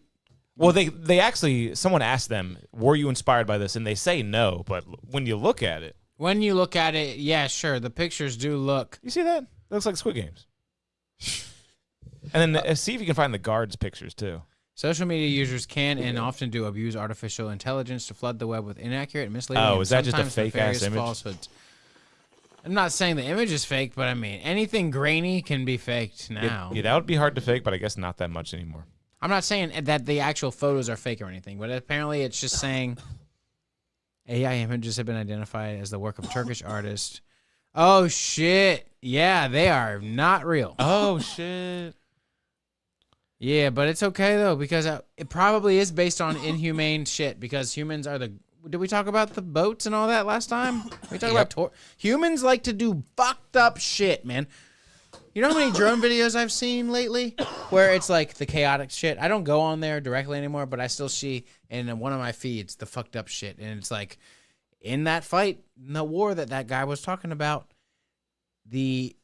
Speaker 2: Well, they actually, someone asked them, were you inspired by this? And they say no, but when you look at it.
Speaker 3: When you look at it, yeah, sure. The pictures do look.
Speaker 2: You see that? It looks like Squid Games. And then see if you can find the guards' pictures, too.
Speaker 3: Social media users can and often do abuse artificial intelligence to flood the web with inaccurate, misleading,
Speaker 2: Oh,
Speaker 3: and
Speaker 2: is that just a
Speaker 3: sometimes
Speaker 2: fake-ass
Speaker 3: nefarious
Speaker 2: image?
Speaker 3: falsehoods. I'm not saying the image is fake, but I mean, anything grainy can be faked now.
Speaker 2: Yeah, that would be hard to fake, but I guess not that much anymore.
Speaker 3: I'm not saying that the actual photos are fake or anything, but apparently it's just saying AI images have been identified as the work of a Turkish artist. Oh, shit. Yeah, they are not real.
Speaker 2: Oh, shit.
Speaker 3: Yeah, but it's okay, though, because it probably is based on inhumane shit, because humans are the... Did we talk about the boats and all that last time? We talked about... Humans like to do fucked up shit, man. You know how many drone videos I've seen lately where it's like the chaotic shit? I don't go on there directly anymore, but I still see in one of my feeds the fucked up shit. And it's like, in that fight, in the war that guy was talking about, the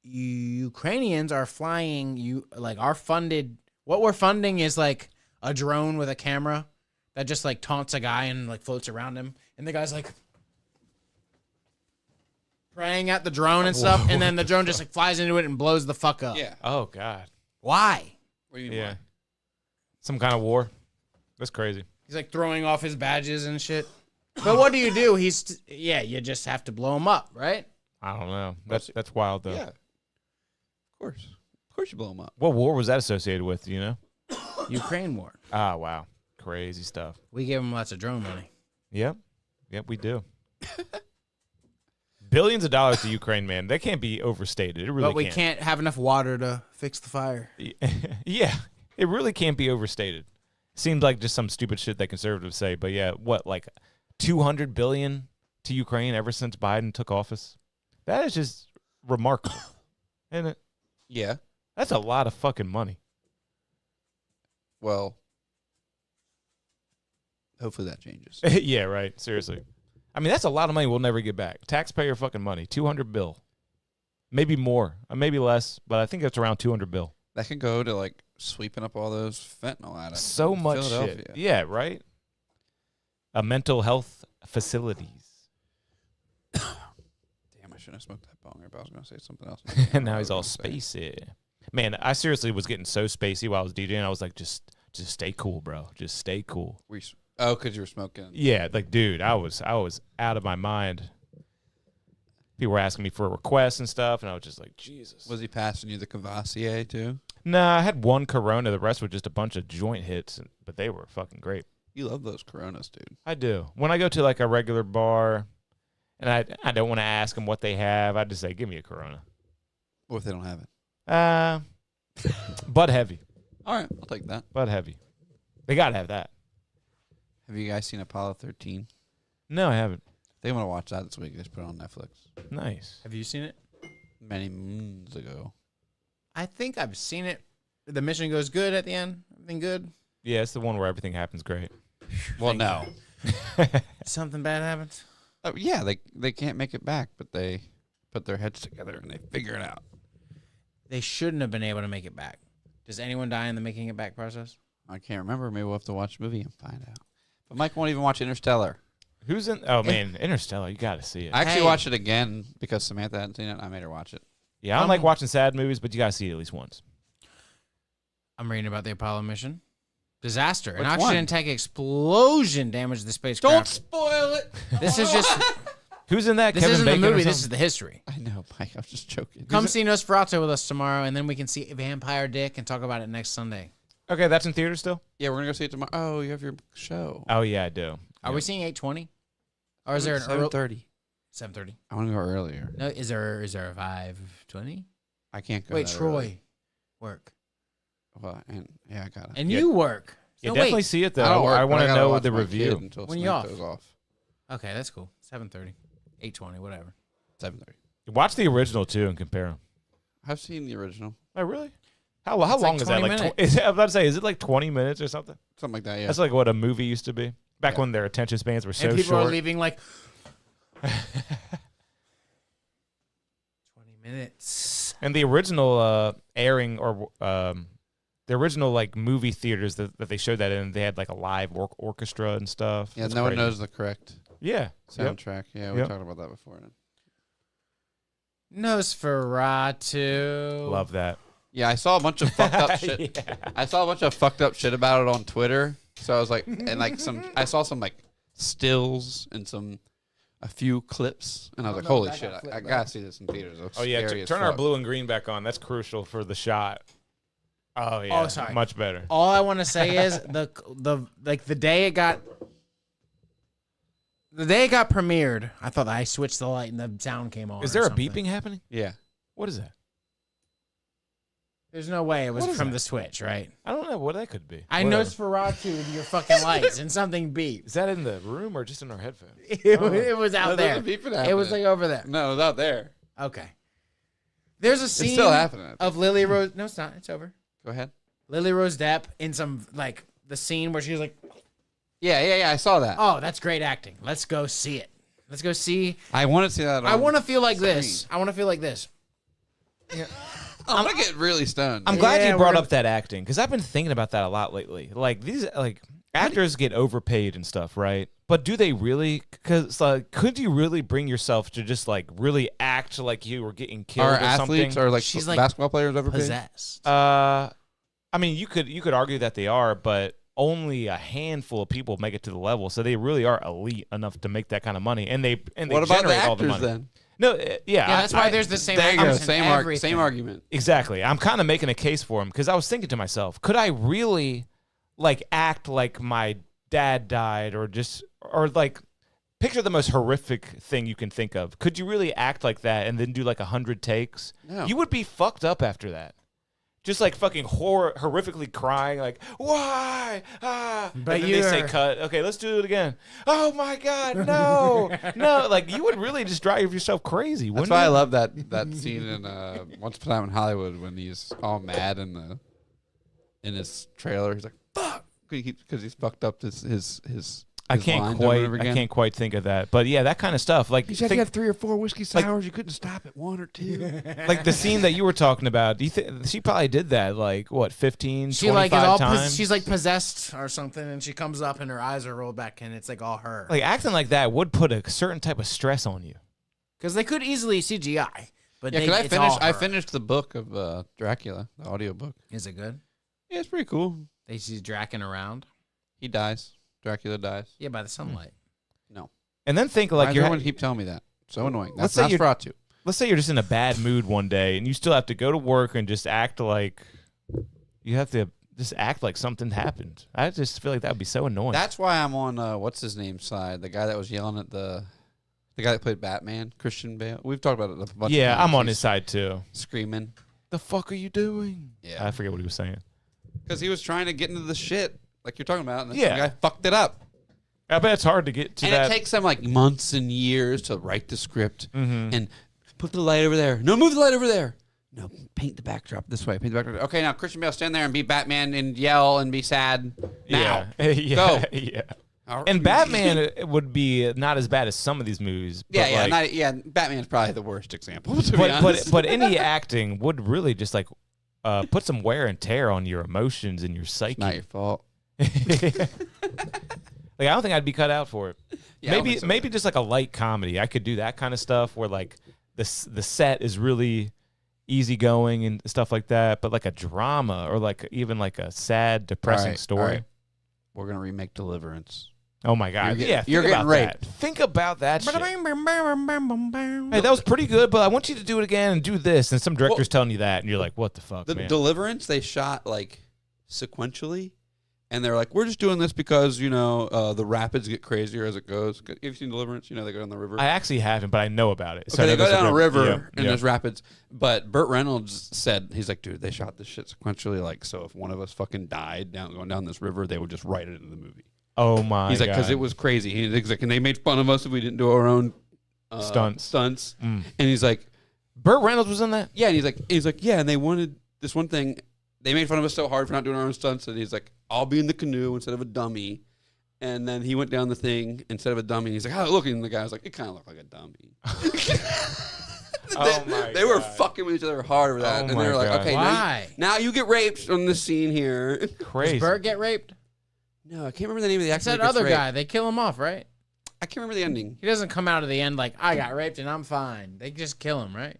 Speaker 3: Ukrainians are flying, are funded... What we're funding is like a drone with a camera that just like taunts a guy and like floats around him. And the guy's like praying at the drone and stuff. And then the drone just like flies into it and blows the fuck up.
Speaker 1: Yeah.
Speaker 2: Oh, God.
Speaker 3: Why?
Speaker 1: What do you mean?
Speaker 2: Yeah.
Speaker 1: why?
Speaker 2: Some kind of war. That's crazy.
Speaker 3: He's like throwing off his badges and shit. But what do? You just have to blow him up, right?
Speaker 2: I don't know. That's wild, though.
Speaker 1: Yeah. Of course. Of course you blow them up.
Speaker 2: What war was that associated with, do you know?
Speaker 3: Ukraine war.
Speaker 2: Ah, wow. Crazy stuff.
Speaker 3: We give him lots of drone money.
Speaker 2: Yep, we do. Billions of dollars to Ukraine, man. That can't be overstated. It really
Speaker 3: But we can't have enough water to fix the fire.
Speaker 2: Yeah, it really can't be overstated. Seems like just some stupid shit that conservatives say, but yeah, what, like $200 billion to Ukraine ever since Biden took office? That is just remarkable, isn't it?
Speaker 1: Yeah.
Speaker 2: That's a lot of fucking money.
Speaker 1: Well, hopefully that changes.
Speaker 2: Yeah, right. Seriously. I mean, that's a lot of money we'll never get back. Taxpayer fucking money. 200 bill. Maybe more. Maybe less, but I think it's around 200 bill.
Speaker 1: That could go to like sweeping up all those fentanyl out of
Speaker 2: So much
Speaker 1: Philadelphia.
Speaker 2: shit. Yeah, right? Mental health facilities.
Speaker 1: Damn, I shouldn't have smoked that bong, but I was going to say something else.
Speaker 2: And now he's all spacey. Man, I seriously was getting so spacey while I was DJing. I was like, just stay cool, bro. Just stay cool.
Speaker 1: Because you were smoking.
Speaker 2: Yeah, like, dude, I was out of my mind. People were asking me for requests and stuff, and I was just like, Jesus.
Speaker 1: Was he passing you the Cavassier too?
Speaker 2: Nah, I had one Corona. The rest were just a bunch of joint hits, but they were fucking great.
Speaker 1: You love those Coronas, dude.
Speaker 2: I do. When I go to like a regular bar, and I don't want to ask them what they have, I just say, give me a Corona.
Speaker 1: What if they don't have it?
Speaker 2: Bud Heavy.
Speaker 1: All right, I'll take that.
Speaker 2: Bud Heavy. They gotta have that.
Speaker 1: Have you guys seen Apollo 13?
Speaker 2: No, I haven't.
Speaker 1: They want to watch that this week. They just put it on Netflix.
Speaker 2: Nice.
Speaker 3: Have you seen it?
Speaker 1: Many moons ago.
Speaker 3: I think I've seen it. The mission goes good at the end. Everything good.
Speaker 2: Yeah, it's the one where everything happens great.
Speaker 1: Well, no.
Speaker 3: Something bad happens.
Speaker 1: Oh, yeah, they can't make it back, but they put their heads together and they figure it out.
Speaker 3: They shouldn't have been able to make it back. Does anyone die in the making it back process?
Speaker 1: I can't remember. Maybe we'll have to watch the movie and find out. But Mike won't even watch Interstellar.
Speaker 2: Who's in? Oh man, Interstellar. You got to see it.
Speaker 1: I actually
Speaker 3: Hey.
Speaker 1: watched it again because Samantha hadn't seen it. And I made her watch it.
Speaker 2: Yeah, I don't like watching sad movies, but you got to see it at least once.
Speaker 3: I'm reading about the Apollo mission. Disaster. An
Speaker 1: Which
Speaker 3: oxygen
Speaker 1: one?
Speaker 3: tank explosion damaged the spacecraft.
Speaker 1: Don't spoil it.
Speaker 3: This is just.
Speaker 2: Who's in that?
Speaker 3: This
Speaker 2: Kevin
Speaker 3: isn't
Speaker 2: Bacon
Speaker 3: the
Speaker 2: or
Speaker 3: movie. This
Speaker 2: something?
Speaker 3: is the history.
Speaker 1: I know, Mike. I was just joking.
Speaker 3: Come see Nosferatu with us tomorrow, and then we can see Vampire Dick and talk about it next Sunday.
Speaker 2: Okay, that's in theater still?
Speaker 1: Yeah, we're gonna go see it tomorrow. Oh, you have your show.
Speaker 2: Oh, yeah, I do.
Speaker 3: Are we seeing 8:20? Or is there an early
Speaker 1: 7:30?
Speaker 3: 7:30?
Speaker 1: I want to go earlier.
Speaker 3: No, is there a 5:20?
Speaker 1: I can't go.
Speaker 3: Wait,
Speaker 1: that
Speaker 3: Troy,
Speaker 1: early.
Speaker 3: work,
Speaker 1: Well, and yeah, I got it.
Speaker 3: and you work.
Speaker 2: Yeah,
Speaker 3: No,
Speaker 2: definitely
Speaker 3: wait.
Speaker 2: see it,
Speaker 1: I
Speaker 2: though.
Speaker 1: don't work,
Speaker 2: I
Speaker 1: but
Speaker 2: want to
Speaker 1: gotta
Speaker 2: know
Speaker 1: watch
Speaker 2: the
Speaker 1: my
Speaker 2: review.
Speaker 1: kid until
Speaker 3: When you
Speaker 1: Samantha
Speaker 3: off?
Speaker 1: goes off.
Speaker 3: Okay, that's cool. 7:30, 8:20, whatever.
Speaker 1: 7:30.
Speaker 2: Watch the original, too, and compare them.
Speaker 1: I've seen the original.
Speaker 2: Oh, really? How
Speaker 3: It's
Speaker 2: long
Speaker 3: like
Speaker 2: is that?
Speaker 3: 20
Speaker 2: Like,
Speaker 3: minutes.
Speaker 2: I'm about to say, is it like 20 minutes or something?
Speaker 1: Something like that. Yeah.
Speaker 2: That's like what a movie used to be. Back
Speaker 1: Yeah.
Speaker 2: when their attention spans were so
Speaker 3: And people
Speaker 2: short.
Speaker 3: are leaving like 20 minutes.
Speaker 2: And the original airing or the original like movie theaters that they showed that in, they had like a live orchestra and stuff.
Speaker 1: yeah.
Speaker 2: That's
Speaker 1: No one
Speaker 2: crazy.
Speaker 1: knows the correct
Speaker 2: Yeah. Yep.
Speaker 1: soundtrack. Yeah, we
Speaker 2: Yep.
Speaker 1: talked about that before.
Speaker 3: Nosferatu.
Speaker 2: Love that.
Speaker 1: Yeah, I saw a bunch of fucked up shit.
Speaker 2: Yeah.
Speaker 1: I saw a bunch of fucked up shit about it on Twitter. So I was like, and like I saw some like stills and a few clips, and I was like, holy shit, I gotta see this in theaters. It looks
Speaker 2: Oh yeah,
Speaker 1: scary as
Speaker 2: turn our
Speaker 1: fuck.
Speaker 2: blue and green back on. That's crucial for the shot. Oh yeah.
Speaker 3: Oh, sorry.
Speaker 2: Much better.
Speaker 3: All I want to say is the day it got premiered, I thought I switched the light and the sound came on.
Speaker 2: Is
Speaker 3: or
Speaker 2: there a
Speaker 3: something.
Speaker 2: beeping happening?
Speaker 1: Yeah.
Speaker 2: What is that?
Speaker 3: There's no way it was
Speaker 2: What is
Speaker 3: from
Speaker 2: that?
Speaker 3: the Switch, right?
Speaker 2: I don't know what that could be.
Speaker 3: I
Speaker 2: Whatever.
Speaker 3: Nosferatu with your fucking lights and something beeps.
Speaker 2: Is that in the room or just in our headphones?
Speaker 3: It was out
Speaker 1: No,
Speaker 3: there.
Speaker 1: there's a beeping
Speaker 3: It was
Speaker 1: happening.
Speaker 3: like over there.
Speaker 1: No, it's out there.
Speaker 3: Okay. There's a scene
Speaker 1: still happening.
Speaker 3: of Lily Rose. No, it's not. It's over.
Speaker 1: Go ahead.
Speaker 3: Lily Rose Depp in some like the scene where she's like,
Speaker 1: Yeah. I saw that.
Speaker 3: "Oh, that's great acting. Let's go see it. Let's go see."
Speaker 1: I want to see that.
Speaker 3: I want to feel like
Speaker 1: screen.
Speaker 3: this. I want to feel like this.
Speaker 1: I'm gonna get really stoned.
Speaker 2: I'm glad
Speaker 3: Yeah,
Speaker 2: you
Speaker 3: we're
Speaker 2: brought
Speaker 3: gonna-
Speaker 2: up that acting because I've been thinking about that a lot lately. Like these, like actors get overpaid and stuff, right? But do they really? Because like, could you really bring yourself to just like really act like you were getting killed
Speaker 1: Are
Speaker 2: or
Speaker 1: athletes
Speaker 2: something?
Speaker 1: or like
Speaker 3: She's, like,
Speaker 1: basketball players ever paid?
Speaker 3: Possessed.
Speaker 2: I mean, you could argue that they are, but only a handful of people make it to the level. So they really are elite enough to make that kind of money, and they
Speaker 1: What about the
Speaker 2: generate all the
Speaker 1: actors
Speaker 2: money.
Speaker 1: then?
Speaker 2: No,
Speaker 3: Yeah, that's why there's the same.
Speaker 1: There you go.
Speaker 3: actors in
Speaker 1: Same
Speaker 3: everything.
Speaker 1: argument.
Speaker 2: Exactly. I'm kind of making a case for him because I was thinking to myself, could I really like act like my dad died or like picture the most horrific thing you can think of. Could you really act like that and then do like 100 takes?
Speaker 1: No.
Speaker 2: You would be fucked up after that. Just like fucking horrifically crying, like why?
Speaker 3: But
Speaker 2: and then they say
Speaker 3: you're-
Speaker 2: cut. Okay, let's do it again. Oh my god, no, no! Like you would really just drive yourself crazy.
Speaker 1: That's
Speaker 2: wouldn't
Speaker 1: why I
Speaker 2: you?
Speaker 1: love that scene in Once Upon a Time in Hollywood when he's all mad in his trailer. He's like, "Fuck," because he's fucked up his
Speaker 2: I
Speaker 1: lines
Speaker 2: can't
Speaker 1: over and
Speaker 2: quite.
Speaker 1: over
Speaker 2: I
Speaker 1: again.
Speaker 2: can't quite think of that. But yeah, that kind of stuff. Like
Speaker 1: He said
Speaker 2: think-
Speaker 1: he had 3 or 4 whiskey sours. You couldn't stop at 1 or 2.
Speaker 2: like the scene that you were talking about. Do you think she probably did that? Like what, 15,
Speaker 3: She like is
Speaker 2: 25
Speaker 3: all
Speaker 2: times?
Speaker 3: she's like possessed or something, and she comes up and her eyes are rolled back, and it's like all her.
Speaker 2: like acting like that would put a certain type of stress on you.
Speaker 3: Because they could easily CGI, but
Speaker 1: Yeah,
Speaker 3: they,
Speaker 1: because
Speaker 3: it's all
Speaker 1: I
Speaker 3: her.
Speaker 1: finished the book of Dracula, the audiobook.
Speaker 3: Is it good?
Speaker 1: Yeah, it's pretty cool.
Speaker 3: They see Draken around.
Speaker 1: He dies. Dracula dies.
Speaker 3: Yeah, by the sunlight.
Speaker 1: No.
Speaker 2: And then think
Speaker 1: Why
Speaker 2: like
Speaker 1: does
Speaker 2: you're.
Speaker 1: everyone keep telling me that? So annoying.
Speaker 2: Let's
Speaker 1: That's
Speaker 2: say you're-
Speaker 1: Nosferatu.
Speaker 2: Let's say you're just in a bad mood one day, and you still have to go to work and just act like you have to just act like something happened. I just feel like that would be so annoying.
Speaker 1: That's why I'm on what's his name side, the guy that was yelling at the guy that played Batman, Christian Bale. We've talked about it a bunch of
Speaker 2: yeah,
Speaker 1: times.
Speaker 2: I'm on
Speaker 1: He's
Speaker 2: his side too.
Speaker 1: screaming
Speaker 2: The fuck are you doing?
Speaker 1: Yeah.
Speaker 2: I forget what he was saying.
Speaker 1: because he was trying to get into the shit like you're talking about, and then
Speaker 2: Yeah.
Speaker 1: some guy fucked it up.
Speaker 2: I bet it's hard to get to
Speaker 1: And
Speaker 2: that.
Speaker 1: it takes them like months and years to write the script
Speaker 2: Mhm.
Speaker 1: and put the light over there. No, move the light over there. No, paint the backdrop this way. Paint the backdrop. Okay, now Christian Bale, stand there and be Batman and yell and be sad. Now,
Speaker 2: yeah,
Speaker 1: Go.
Speaker 2: yeah.
Speaker 1: Or-
Speaker 2: And Batman would be not as bad as some of these movies. But
Speaker 1: Yeah,
Speaker 2: like,
Speaker 1: Batman's probably the worst example. To be honest.
Speaker 2: but any acting would really just like put some wear and tear on your emotions and your psyche.
Speaker 1: not your fault.
Speaker 2: Like I don't think I'd be cut out for it.
Speaker 1: Yeah, I don't
Speaker 2: maybe
Speaker 1: think so
Speaker 2: maybe just like a light comedy. I could do that kind of stuff where like the set is really easygoing and stuff like that, but like a drama or like even like a sad, depressing story.
Speaker 1: All right. We're gonna remake Deliverance.
Speaker 2: Oh my God!
Speaker 1: You're
Speaker 2: think
Speaker 1: getting
Speaker 2: about
Speaker 1: raped.
Speaker 2: that. Think about that shit. Hey, that was pretty good, but I want you to do it again and do this. And some director's telling you that, and you're like, "What the fuck,
Speaker 1: The
Speaker 2: man?"
Speaker 1: Deliverance they shot like sequentially, and they're like, "We're just doing this because the rapids get crazier as it goes." Have you seen Deliverance? They go down the river.
Speaker 2: I actually haven't, but I know about it.
Speaker 1: Okay, they go down a river and
Speaker 2: yeah.
Speaker 1: there's rapids. But Burt Reynolds said, he's like, dude, they shot this shit sequentially. Like, so if one of us fucking died going down this river, they would just write it in the movie.
Speaker 2: Oh my!
Speaker 1: He's like, because
Speaker 2: God.
Speaker 1: it was crazy. He's like, and they made fun of us if we didn't do our own stunts. And he's like,
Speaker 2: Burt Reynolds was in that.
Speaker 1: yeah. And he's like, yeah. And they wanted this one thing. They made fun of us so hard for not doing our own stunts. And he's like, I'll be in the canoe instead of a dummy. And then he went down the thing instead of a dummy. And he's like, how look? And the guy was like, it kind of looked like a dummy. They were fucking with each other hard over that.
Speaker 2: Oh
Speaker 1: and
Speaker 2: my
Speaker 1: they were like,
Speaker 2: God.
Speaker 1: okay,
Speaker 3: Why?
Speaker 1: now you get raped on this scene here.
Speaker 2: Crazy.
Speaker 3: Does Bert get raped?
Speaker 1: No, I can't remember the name of the
Speaker 3: It's
Speaker 1: actor.
Speaker 3: that other guy. They kill him off, right?
Speaker 1: I can't remember the ending.
Speaker 3: He doesn't come out of the end like, I got raped and I'm fine. They just kill him, right?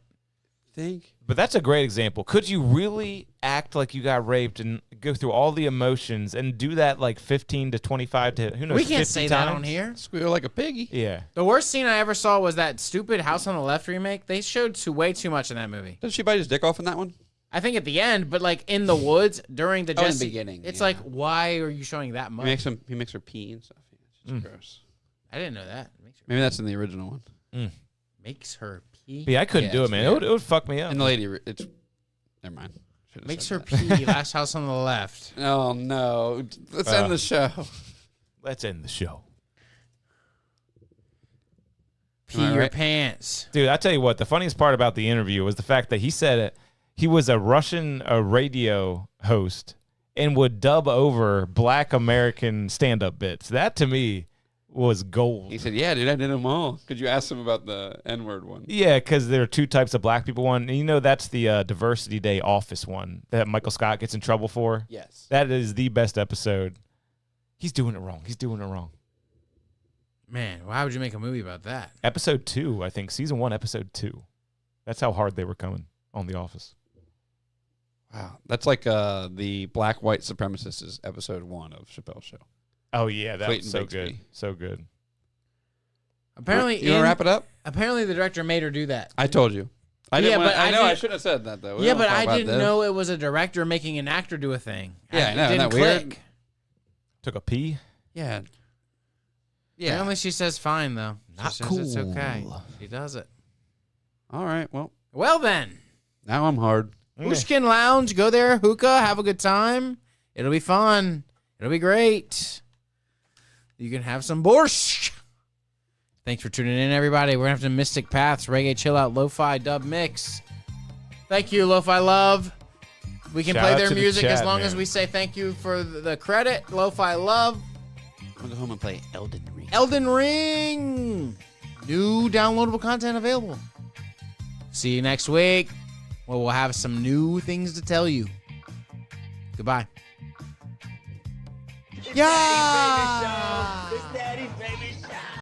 Speaker 1: Think.
Speaker 2: But that's a great example. Could you really act like you got raped and go through all the emotions and do that like 15 to 25 to who knows?
Speaker 3: We can't
Speaker 2: 50
Speaker 3: say
Speaker 2: times?
Speaker 3: that on here.
Speaker 1: Squeal like a piggy.
Speaker 2: Yeah.
Speaker 3: The worst scene I ever saw was that stupid House on the Left remake. They showed way too much in that movie.
Speaker 1: Doesn't she bite his dick off in that one?
Speaker 3: I think at the end, but like in the woods during the
Speaker 1: in the
Speaker 3: Jesse,
Speaker 1: beginning,
Speaker 3: it's
Speaker 1: yeah.
Speaker 3: like, why are you showing that much?
Speaker 1: He makes her pee and stuff. Yeah, it's just gross.
Speaker 3: I didn't know that.
Speaker 1: Maybe that's in the original one.
Speaker 3: Makes her pee.
Speaker 2: But yeah, I couldn't
Speaker 1: Yeah,
Speaker 2: do it,
Speaker 1: it's
Speaker 2: man.
Speaker 1: weird.
Speaker 2: It would fuck me up.
Speaker 1: And the lady, it's never mind. Should've
Speaker 3: Makes
Speaker 1: said
Speaker 3: her
Speaker 1: that.
Speaker 3: pee. Last House on the Left.
Speaker 1: Oh no! Let's end the show.
Speaker 2: Let's end the show.
Speaker 3: Pee
Speaker 1: Am I
Speaker 3: your
Speaker 1: right?
Speaker 3: pants.
Speaker 2: Dude, I tell you what, the funniest part about the interview was the fact that he said he was a Russian radio host and would dub over Black American stand-up bits. That to me was gold.
Speaker 1: He said, "Yeah, dude, I did them all." Could you ask him about the N-word one?
Speaker 2: Yeah, because there are two types of black people. One, and that's the Diversity Day Office one that Michael Scott gets in trouble for.
Speaker 1: Yes.
Speaker 2: That is the best episode. He's doing it wrong. He's doing it wrong.
Speaker 3: Man, why would you make a movie about that?
Speaker 2: Episode 2, I think. Season 1, episode 2. That's how hard they were coming on The Office.
Speaker 1: Wow, that's like the Black White Supremacists is episode 1 of Chappelle's Show.
Speaker 2: Oh, yeah. That
Speaker 1: Clayton
Speaker 2: was so
Speaker 1: Bigsby.
Speaker 2: good. So good.
Speaker 3: Apparently,
Speaker 1: You want to wrap it up?
Speaker 3: Apparently, the director made her do that.
Speaker 1: I told you. I
Speaker 3: Yeah,
Speaker 1: didn't.
Speaker 3: but
Speaker 1: I know. I
Speaker 3: didn't-
Speaker 1: shouldn't have said that though. We
Speaker 3: Yeah,
Speaker 1: don't
Speaker 3: but
Speaker 1: talk
Speaker 3: I
Speaker 1: about
Speaker 3: didn't
Speaker 1: this.
Speaker 3: know it was a director making an actor do a thing.
Speaker 1: Yeah, I know,
Speaker 3: It
Speaker 1: isn't
Speaker 3: didn't
Speaker 1: that weird?
Speaker 3: click.
Speaker 2: Took a pee.
Speaker 1: Yeah. Yeah.
Speaker 3: Apparently, she says fine though.
Speaker 2: Not
Speaker 3: She says it's
Speaker 2: cool.
Speaker 3: okay. She does it.
Speaker 1: All right. Well,
Speaker 3: Well then,
Speaker 1: now I'm hard.
Speaker 3: Pushkin Lounge. Go there, hookah, have a good time. It'll be fun. It'll be great. You can have some borscht. Thanks for tuning in, everybody. We're gonna have some Mystic Paths, Reggae Chill Out, Lo-Fi Dub Mix. Thank you, Lo-Fi Love. We can
Speaker 2: Shout
Speaker 3: play
Speaker 2: out
Speaker 3: their
Speaker 2: to the
Speaker 3: music as
Speaker 2: chat,
Speaker 3: long
Speaker 2: man.
Speaker 3: as we say thank you for the credit. Lo-Fi Love.
Speaker 1: I'm gonna go home and play Elden Ring.
Speaker 3: Elden Ring. New downloadable content available. See you next week. Well, we'll have some new things to tell you. Goodbye. Yeah.
Speaker 7: It's Daddy's baby